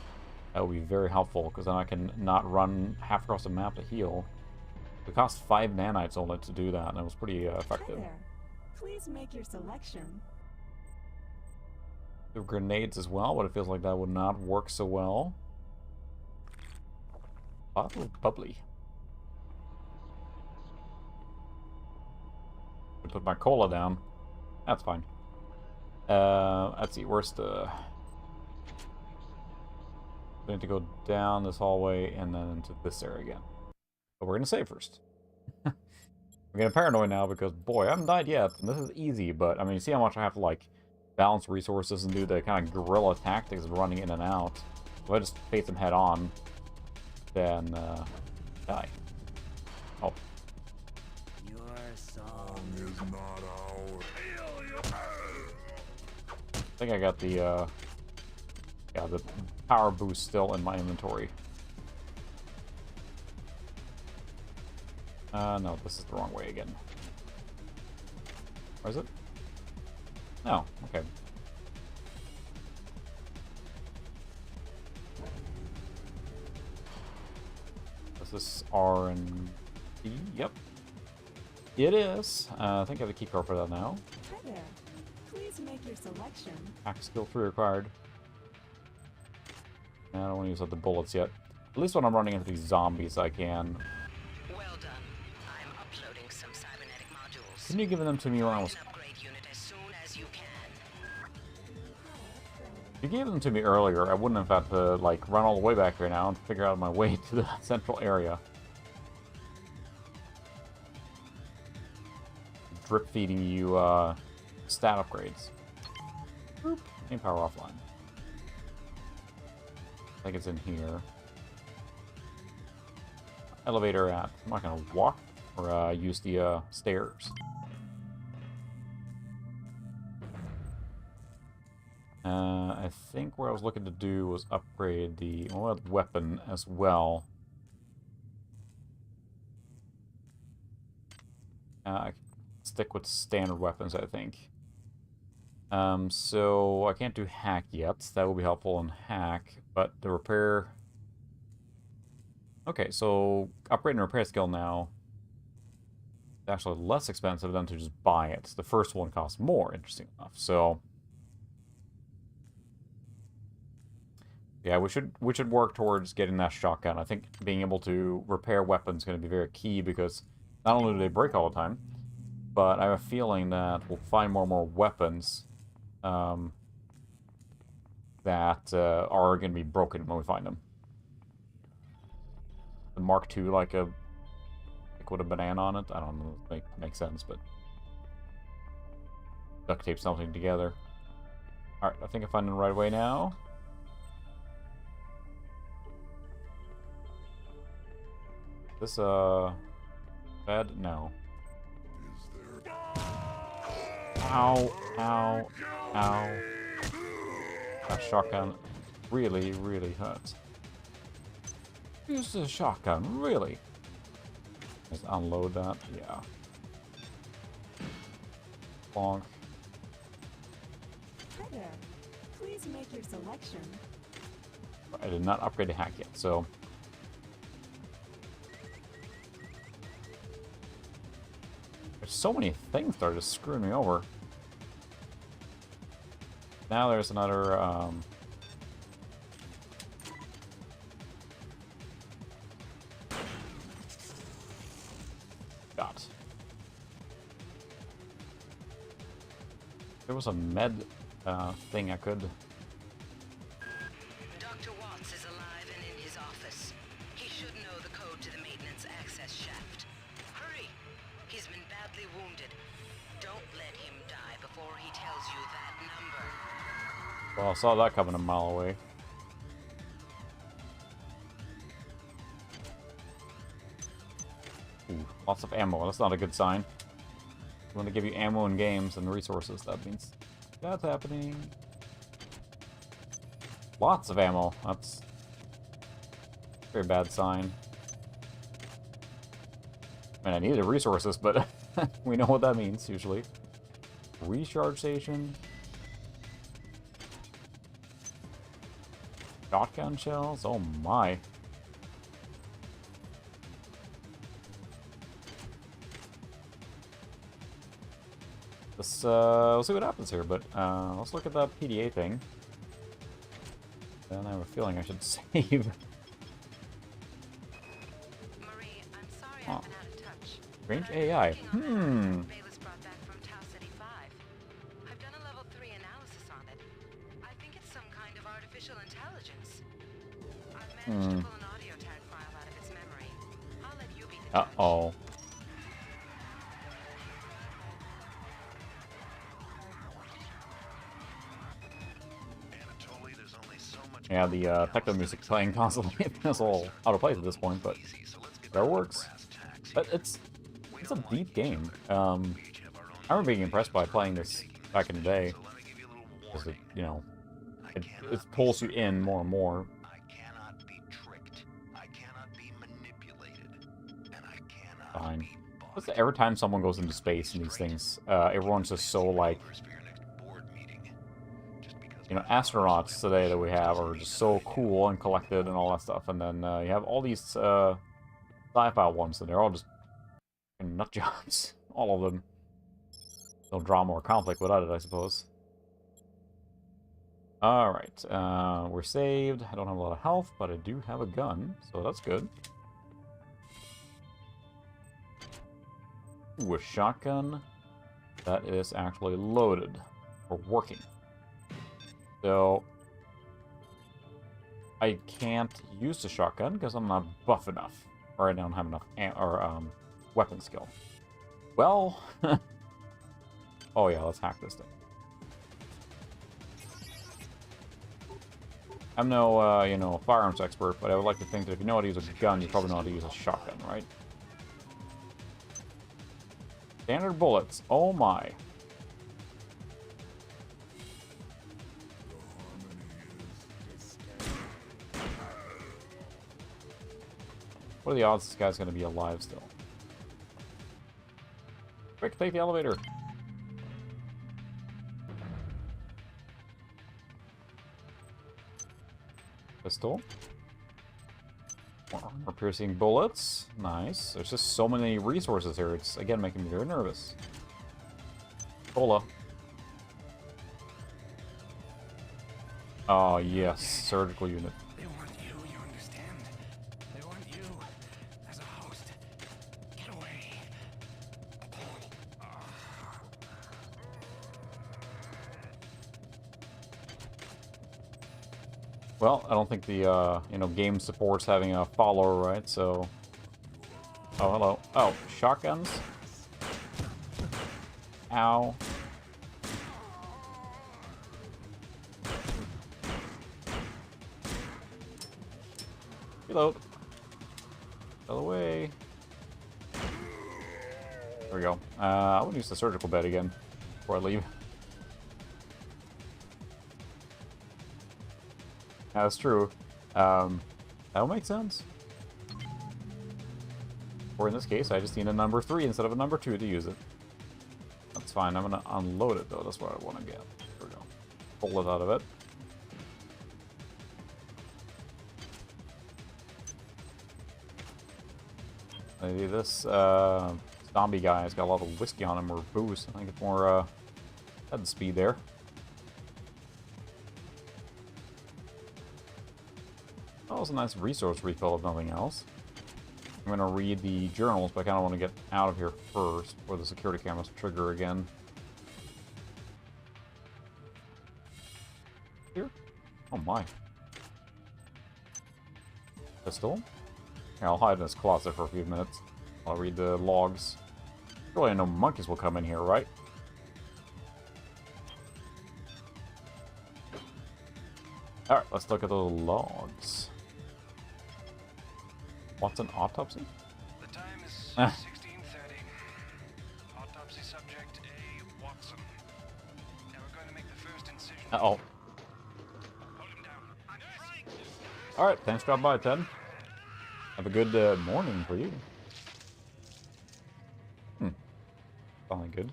That would be very helpful, because then I can not run half across the map to heal. It cost 5 nanites only to do that, and it was pretty effective. Hi there. Please make your selection. The grenades as well, but it feels like that would not work so well. Bottle of bubbly. I put my cola down. That's fine. Let's see, where's the... We need to go down this hallway and then into this area again. But we're gonna save first. I'm getting paranoid now because, boy, I haven't died yet, and this is easy, but, I mean, you see how much I have to, like, balance resources and do the kind of guerrilla tactics of running in and out. If I just face them head on, then, die. Oh. Your song is not ours. I think I got the, yeah, the power boost still in my inventory. No, this is the wrong way again. Where is it? No, okay. This is R and D? Yep. It is. I think I have a keycard for that now. Hi there. Please make your selection. Hack skill 3 required. I don't want to use up the bullets yet. At least when I'm running into these zombies, I can. Well done. Can you give them to me when I was... If you gave them to me earlier, I wouldn't have had to, like, run all the way back here now and figure out my way to the central area. Drip feeding you, stat upgrades. Boop. Main power offline. I think it's in here. Elevator at. I'm not gonna walk or use the stairs. I think what I was looking to do was upgrade the weapon as well. I stick with standard weapons, I think. So I can't do hack yet. That will be helpful in hack, but the repair... Okay, so upgrade and repair skill now is actually less expensive than to just buy it. The first one costs more, interesting enough. So yeah, we should work towards getting that shotgun. I think being able to repair weapons is going to be very key because not only do they break all the time, but I have a feeling that we'll find more and more weapons that are going to be broken when we find them. The Mark II, like with a banana on it. I don't know, make sense, but duct tape something together. All right, I think I find it the right way now. This bed? No. Ow! Ow! Ow! That shotgun really, really hurts. Use the shotgun, really? Just unload that, yeah. Bonk. Hi there. Please make your selection. I did not upgrade the hack yet, so... There's so many things that are just screwing me over. Now there's another, got. There was a med thing I could... Dr. Watts is alive and in his office. He should know the code to the maintenance access shaft. Hurry! He's been badly wounded. Don't let him die before he tells you that number. Well, I saw that coming a mile away. Ooh, lots of ammo. That's not a good sign. We want to give you ammo in games and resources. That means that's happening. Lots of ammo. That's a very bad sign. I mean, I needed resources, but we know what that means, usually. Recharge station. Shotgun shells? Oh my. We'll see what happens here, but let's look at that PDA thing. Then I have a feeling I should save. Marie, I'm sorry I've been out of touch. Range AI. Bayless brought back from Tau City 5. I've done a level 3 analysis on it. I think it's some kind of artificial intelligence. I've managed to pull an audio tag file out of its memory. I'll let you be the judge. Uh-oh. Yeah, the techno music playing constantly. It's all out of place at this point, but that works. But it's a deep game. I remember being impressed by playing this back in the day. Because it, you know, it pulls you in more and more. Fine. Every time someone goes into space in these things, everyone's just so like... You know, astronauts today that we have are just so cool and collected and all that stuff. And then you have all these sci-fi ones, and they're all just nut jobs. All of them. No drama or conflict without it, I suppose. Alright, we're saved. I don't have a lot of health, but I do have a gun, so that's good. Ooh, a shotgun. that is actually loaded or working. So I can't use the shotgun because I'm not buff enough, or I don't have enough weapon skill. Well, oh yeah, let's hack this thing. I'm no, you know, firearms expert, but I would like to think that if you know how to use a gun, you probably know how to use a shotgun, right? Standard bullets. Oh my. What are the odds this guy's going to be alive still? Quick, take the elevator. Pistol. More armor-piercing bullets. Nice. There's just so many resources here. It's, again, making me very nervous. Cola. Oh, yes. Surgical unit. They want you, you understand? They want you as a host. Get away. Well, I don't think the, you know, game supports having a follower, right? So... Oh, hello. Oh, shotguns? Ow. Reload. Out of the way. There we go. I wouldn't use the surgical bed again before I leave. That's true. That would make sense. Or in this case, I just need a number 3 instead of a number 2 to use it. That's fine. I'm going to unload it, though. That's what I want to get. There we go. Pull it out of it. Maybe this zombie guy has got a lot of whiskey on him, or booze. I think it's more head speed there. That was a nice resource refill, if nothing else. I'm going to read the journals, but I kind of want to get out of here first before the security cameras trigger again. Here? Oh my. Pistol? Yeah, I'll hide in this closet for a few minutes. I'll read the logs. Surely no monkeys will come in here, right? Alright, let's look at the logs. What's an autopsy? The time is 16:30. Autopsy subject A. Watson. Now we're going to make the first incision. Uh-oh. Hold him down. Alright, thanks for dropping by, Ted. Have a good morning for you. Finally good.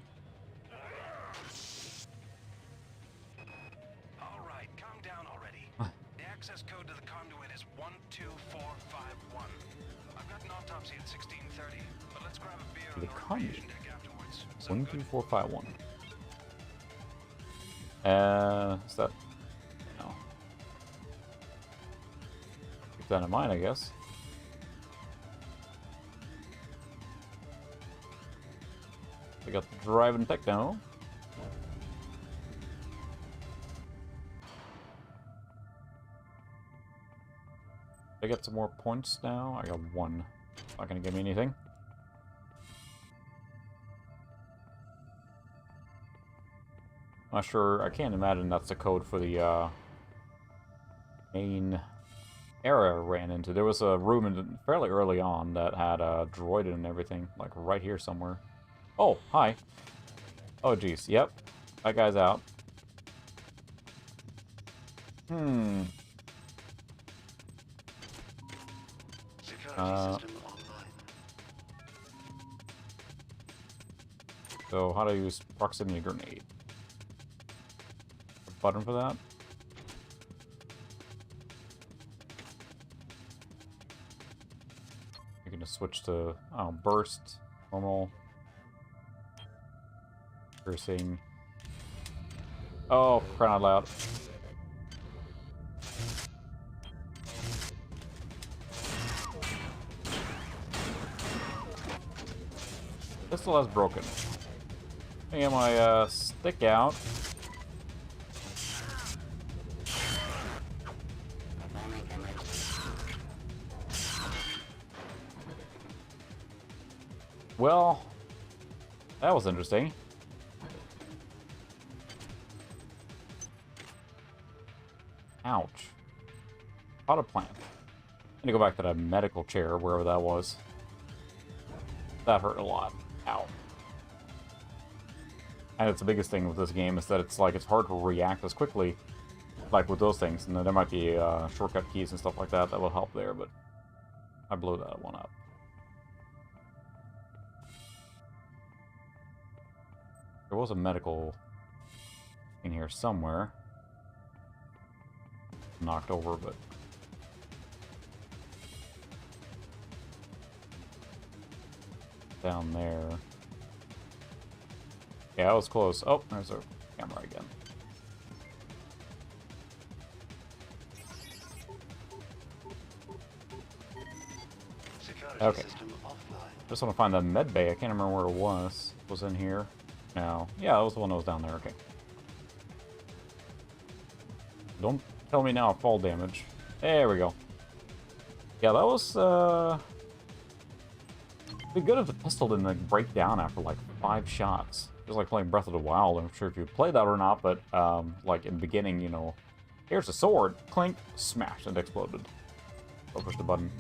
Alright, calm down already. The access code to the conduit is 12451. I've got an autopsy at 16:30, but let's grab a beer on The the conduit. recreation deck afterwards. 12451. Is that... No. Keep that in mind, I guess. I got the driving techno. I get some more points now. I got 1. Not gonna give me anything. Not sure. I can't imagine that's the code for the main area I ran into. There was a room fairly early on that had a droid and everything, like right here somewhere. Oh, hi. Oh, geez. Yep. That guy's out. Security system online. So, how to use proximity grenade? A button for that? You can just switch to, oh, burst, normal. Piercing. Oh, crying out loud. Pistol has broken. get my stick out. Well, that was interesting. Ouch. Pot of plant. I'm gonna go back to that medical chair, wherever that was. That hurt a lot. Ow. And it's the biggest thing with this game is that it's hard to react as quickly, like with those things. And then there might be shortcut keys and stuff like that that will help there, but I blew that one up. There was a medical in here somewhere. Knocked over, but down there. Yeah, I was close. Oh, there's a camera again. Okay. Just want to find the med bay. I can't remember where it was. Was in here? No. Yeah, that was the one that was down there. Okay. Don't tell me now fall damage. There we go. Yeah, that was be good if the pistol didn't like break down after like 5 shots. Just like playing Breath of the Wild. I'm not sure if you played that or not, but like in the beginning, you know, here's a sword, clink, smash, and exploded. I'll push the button.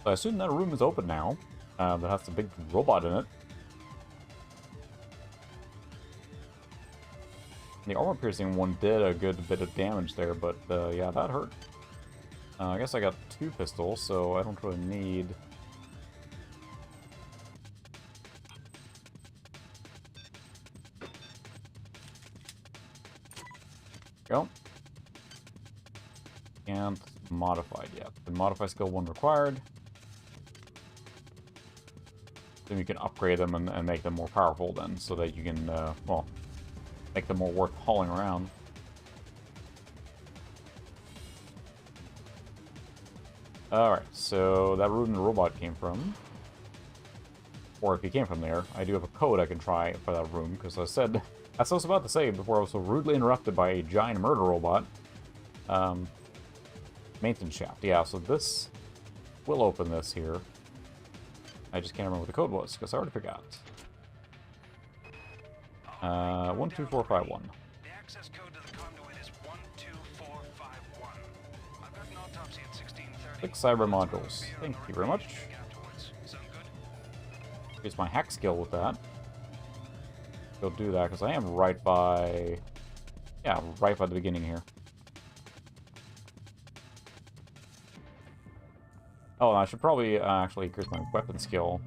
So I assume that room is open now. That has a big robot in it. The armor piercing one did a good bit of damage there, but yeah, that hurt. I guess I got 2 pistols, so I don't really need... Go. And modified, yeah. The modify skill 1 required. Then you can upgrade them and make them more powerful then, so that you can, well, make them more worth hauling around. Alright, so that room the robot came from. Or if he came from there, I do have a code I can try for that room, because I said, as I was about to say before I was so rudely interrupted by a giant murder robot. Maintenance shaft, yeah, so this will open this here. I just can't remember what the code was, because I already forgot. 12451. The access code to the conduit is 12451. I've got an autopsy at 16:30. 6 cyber modules. Thank you very much. Use my hack skill with that. Go do that, because I am right by... Yeah, right by the beginning here. Oh, I should probably actually increase my weapon skill.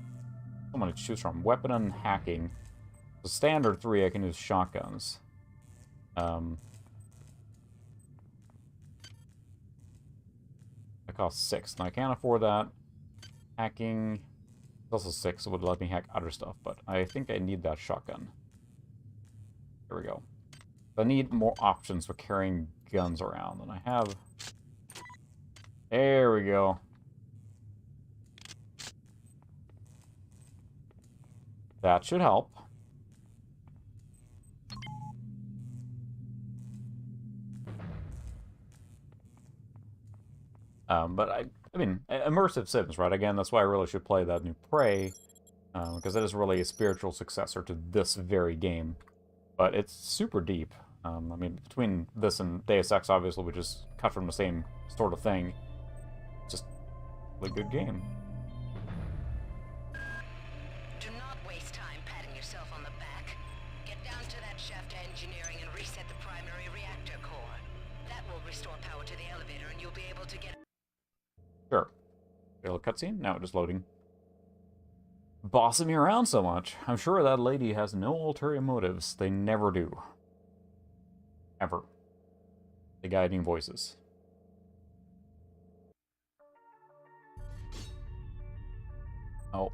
I'm going to choose from weapon and hacking. The standard 3, I can use shotguns. That costs 6, and I can't afford that. Hacking is also 6, so it would let me hack other stuff, but I think I need that shotgun. There we go. I need more options for carrying guns around than I have. There we go. That should help. But I mean, immersive sims, right? Again, that's why I really should play that new Prey, because it is really a spiritual successor to this very game. But it's super deep. I mean, between this and Deus Ex, obviously, which is cut from the same sort of thing, just a really good game. Do not waste time patting yourself on the back. Get down to that shaft to engineering and reset the primary reactor core. That will restore power to the elevator and you'll be able to get... Sure. A little cutscene? Now just loading. Bossing me around so much. I'm sure that lady has no ulterior motives. They never do. Ever. The guiding voices. Oh.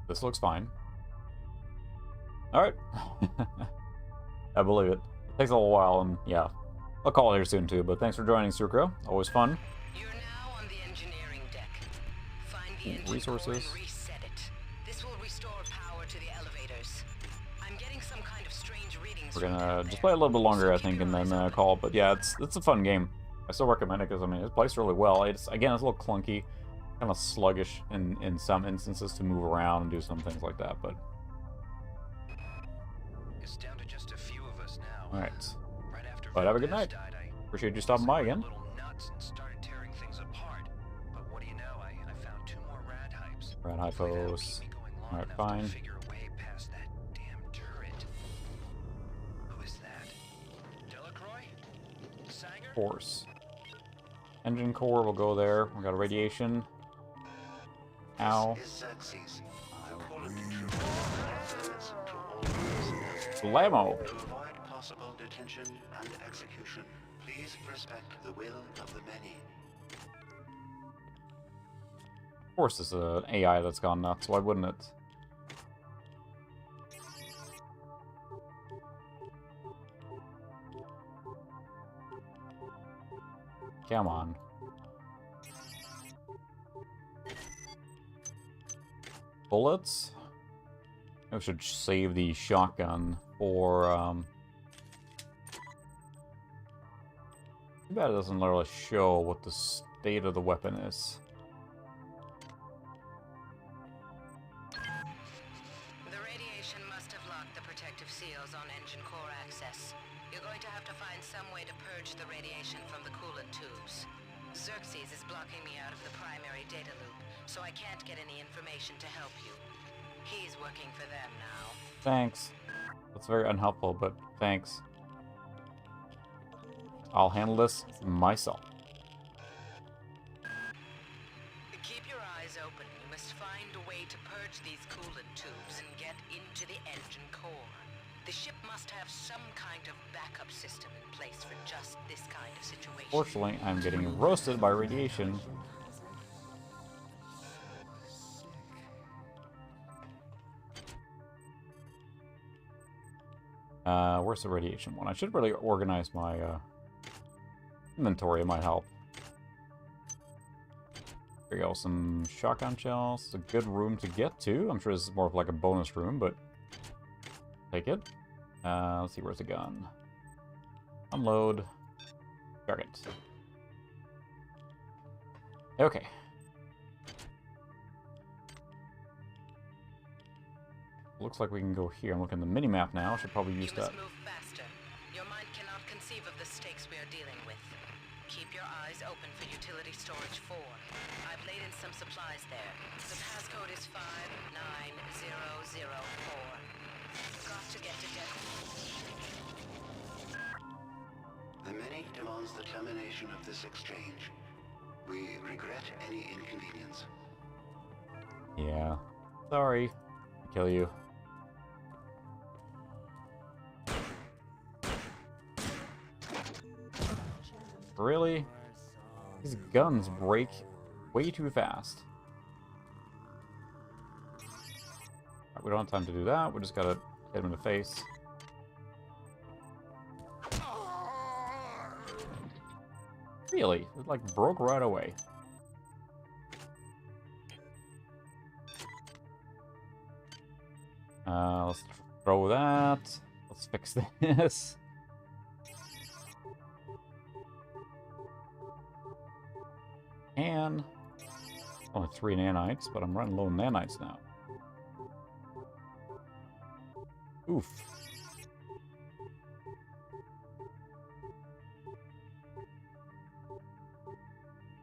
This looks fine. Alright. I believe it. It takes a little while, and yeah. I'll call it here soon too, but thanks for joining, Sucro. Always fun. You're now on the engineering deck. Find the engine Resources. core and reset it. This will restore power to the elevators. I'm getting some kind of strange readings. We're gonna just play a little bit longer, I think, and then call it. But yeah, it's a fun game. I still recommend it because I mean it plays really well. It's again it's a little clunky, kind of sluggish in some instances to move around and do some things like that. But It's down to just a few of us now. all right. Right after But have a good Valdez night. died, Appreciate you stopping by again. little nuts and started tearing things apart. But what do you know? I found 2 more rad hypes. Rad Hopefully that'll hypos. keep me going long All right, enough fine. to figure a way past that damn turret. Who is that? Delacroix? Sanger? Force. Engine core will go there. We got a radiation. Ow. This is Xerxes. The quality control limits to all personnel. Blammo. To avoid possible detention and execution, please respect the will of the many. Of course, it's an AI that's gone nuts. Why wouldn't it? Come on. Bullets? I should save the shotgun for, too bad it doesn't literally show what the state of the weapon is. The radiation must have locked the protective seals on engine core access. You're going to have to find some way to purge the radiation from the coolant tubes. Xerxes is blocking me out of the primary data loop, so I can't get any information to help you. He's working for them now. Thanks. That's very unhelpful, but thanks. I'll handle this myself. Keep your eyes open. You must find a way to purge these coolant tubes and get into the engine core. The ship must have some kind of backup system in place for just this kind of situation. Fortunately, I'm getting roasted by radiation. Where's the radiation one? I should really organize my inventory. It might help. There you go, some shotgun shells. It's a good room to get to. I'm sure this is more of like a bonus room, but take it. Let's see, where's the gun? Unload. Target. Okay. Looks like we can go here. I'm looking at the mini-map now. Should probably use that. You must move faster. Your mind cannot conceive of the stakes we are dealing with. Keep your eyes open for utility storage 4. I've laid in some supplies there. The passcode is 59004. Got to get to deck. The many demands the termination of this exchange. We regret any inconvenience. Yeah. Sorry. Kill you. Really? These guns break way too fast. Right, we don't have time to do that. We just gotta hit him in the face. Really? It like broke right away. Let's throw that. Let's fix this. And only 3 nanites, but I'm running low on nanites now. Oof.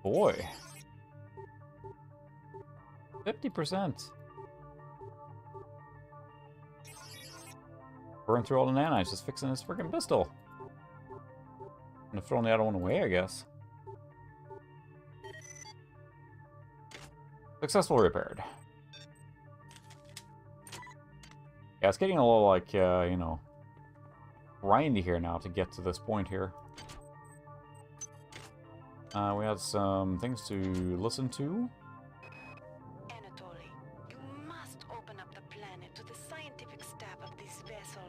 Boy. 50%. Burn through all the nanites, just fixing this freaking pistol. I'm gonna throw the other one away, I guess. Successfully repaired. Yeah, it's getting a little like, you know, grindy here now to get to this point here. We had some things to listen to. Anatoly, you must open up the planet to the scientific staff of this vessel.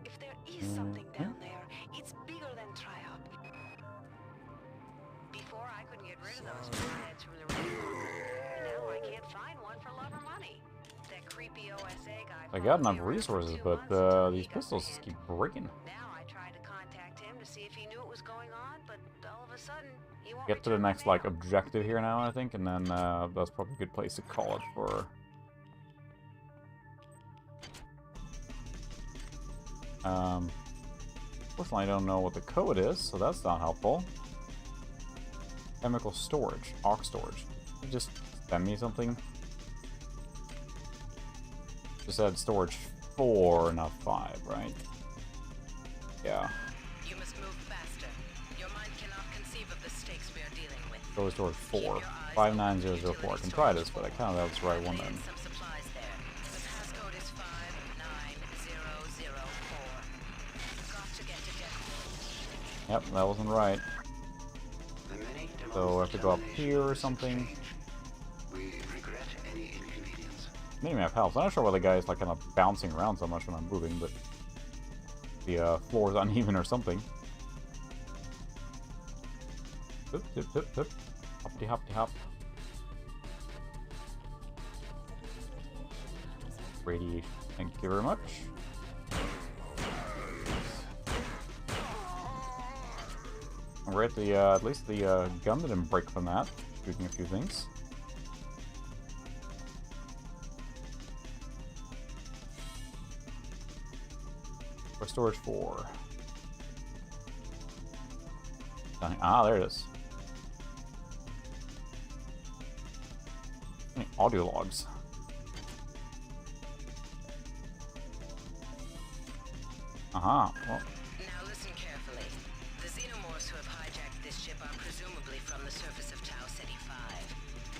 If there is something down there, it's bigger than Triumph. those warheads from the now I can't find one for love or money. That creepy OSA guy. I got enough resources, but these pistols just keep breaking. Now I tried to contact him to see if he knew what was going on, but all of a sudden he won't Get to the next like objective here now, I think, and then that's probably a good place to call it for. Fortunately, I don't know what the code is, so that's not helpful. Chemical storage, aux storage. You just send me something. Just said storage 4, not 5, right? Yeah. You must move faster. Your mind cannot conceive of the stakes we are dealing with. Storage 4. 59004. I can try this, but I kind of that's the right one then. Some supplies there. The passcode is 59004. Got to get to deck. Yep, that wasn't right. So I have to go up here or something. Minimap helps. I'm not sure why the guy is like kind of bouncing around so much when I'm moving, but the floor is uneven or something. Hop, hop, hop, hop. Hoppity hoppity hop. Radiation. Thank you very much. Alright, at least the gun didn't break from that. Shooting a few things. For storage 4. Ah, there it is. Any audio logs? Well. Now listen carefully. The xenomorphs who have hijacked this ship are presumably from the surface of Tau Ceti 5.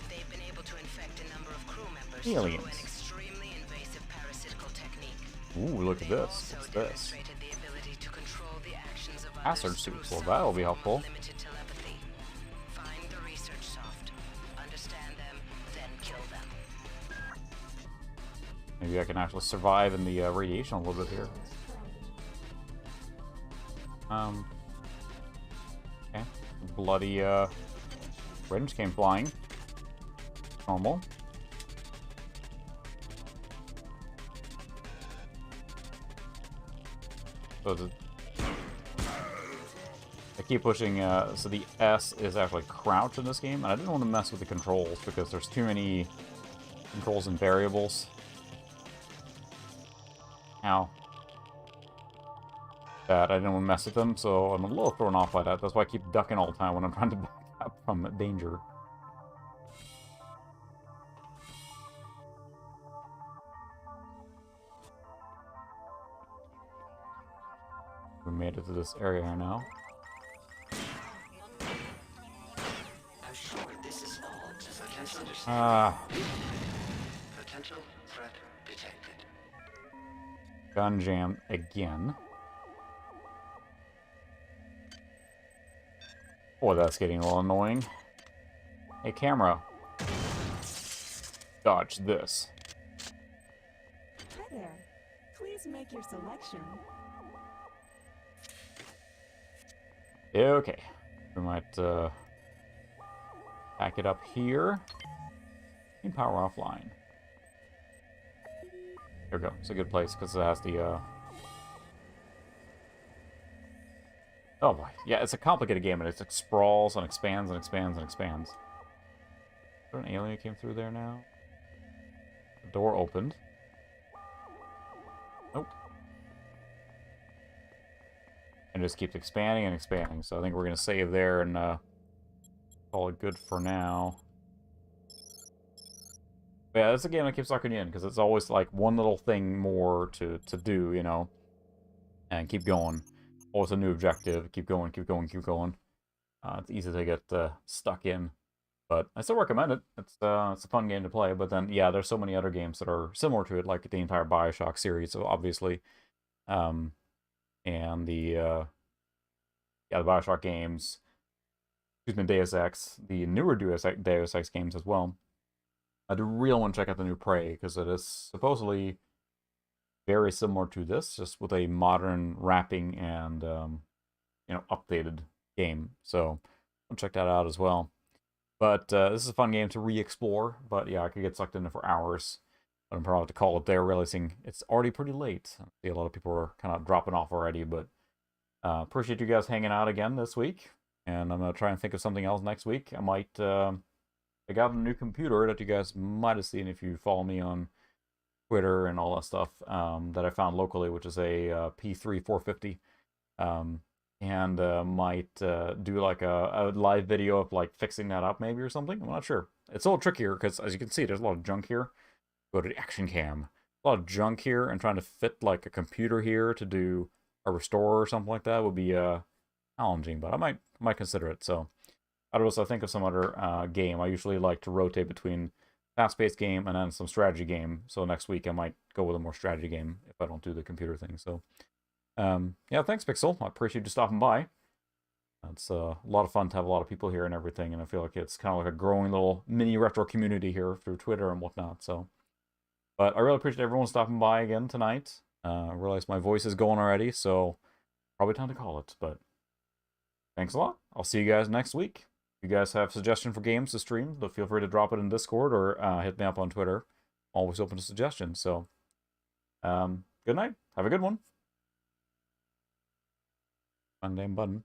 They've been able to infect a number of crew members through an extremely invasive parasitical technique. Ooh, look at this. What's this? The ability to control the actions of Hazard suits. Well, that'll be helpful. Limited telepathy. Find the research soft. Understand them, then kill them. Maybe I can actually survive in the radiation a little bit here. Okay. Bloody wrench came flying. Normal. So I keep pushing, so the S is actually crouch in this game, and I didn't want to mess with the controls because there's too many controls and variables. Ow. That I didn't want to mess with them, so I'm a little thrown off by that. That's why I keep ducking all the time when I'm trying to back up from danger. We made it to this area here now. I'm sure this is all just against understanding. Ah. Potential threat detected. Gun jam again. Boy, that's getting a little annoying. Hey, camera. Dodge this. Hi there. Please make your selection. Okay. We might back it up here. And power offline. There we go. It's a good place because it has the oh boy. Yeah, it's a complicated game, and it sprawls and expands and expands and expands. Is there an alien that came through there now? The door opened. Nope. And it just keeps expanding and expanding. So I think we're going to save there and call it good for now. But yeah, that's a game that keeps sucking you in, because it's always like one little thing more to do, you know, and keep going. Always a new objective. Keep going, keep going, keep going. It's easy to get stuck in, but I still recommend it. It's a fun game to play. But then, yeah, there's so many other games that are similar to it, like the entire BioShock series, so obviously, and the BioShock games. Excuse me, Deus Ex, the newer Deus Ex games as well. I do really want to check out the new Prey, because it is supposedly very similar to this, just with a modern wrapping and, you know, updated game. So I'll check that out as well. But this is a fun game to re-explore. But yeah, I could get sucked into for hours. But I'm probably have to call it there, realizing it's already pretty late. I see a lot of people are kind of dropping off already, but appreciate you guys hanging out again this week. And I'm going to try and think of something else next week. I might... I got a new computer that you guys might have seen if you follow me on Twitter and all that stuff that I found locally, which is a P3 450. And might do like a live video of like fixing that up maybe or something. I'm not sure. It's a little trickier because as you can see, there's a lot of junk here. Go to the action cam. A lot of junk here, and trying to fit like a computer here to do a restore or something like that would be challenging, but I might consider it. So otherwise, I think of some other game. I usually like to rotate between fast-paced game and then some strategy game. So next week I might go with a more strategy game if I don't do the computer thing. So yeah, thanks Pixel. I appreciate you stopping by. It's a lot of fun to have a lot of people here and everything, and I feel like it's kind of like a growing little mini retro community here through Twitter and whatnot. So, but I really appreciate everyone stopping by again tonight. I realize my voice is going already, so probably time to call it. But thanks a lot. I'll see you guys next week. If you guys have suggestions for games to stream, feel free to drop it in Discord or hit me up on Twitter. Always open to suggestions. So, good night. Have a good one. Fun damn button.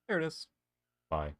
There it is. Bye.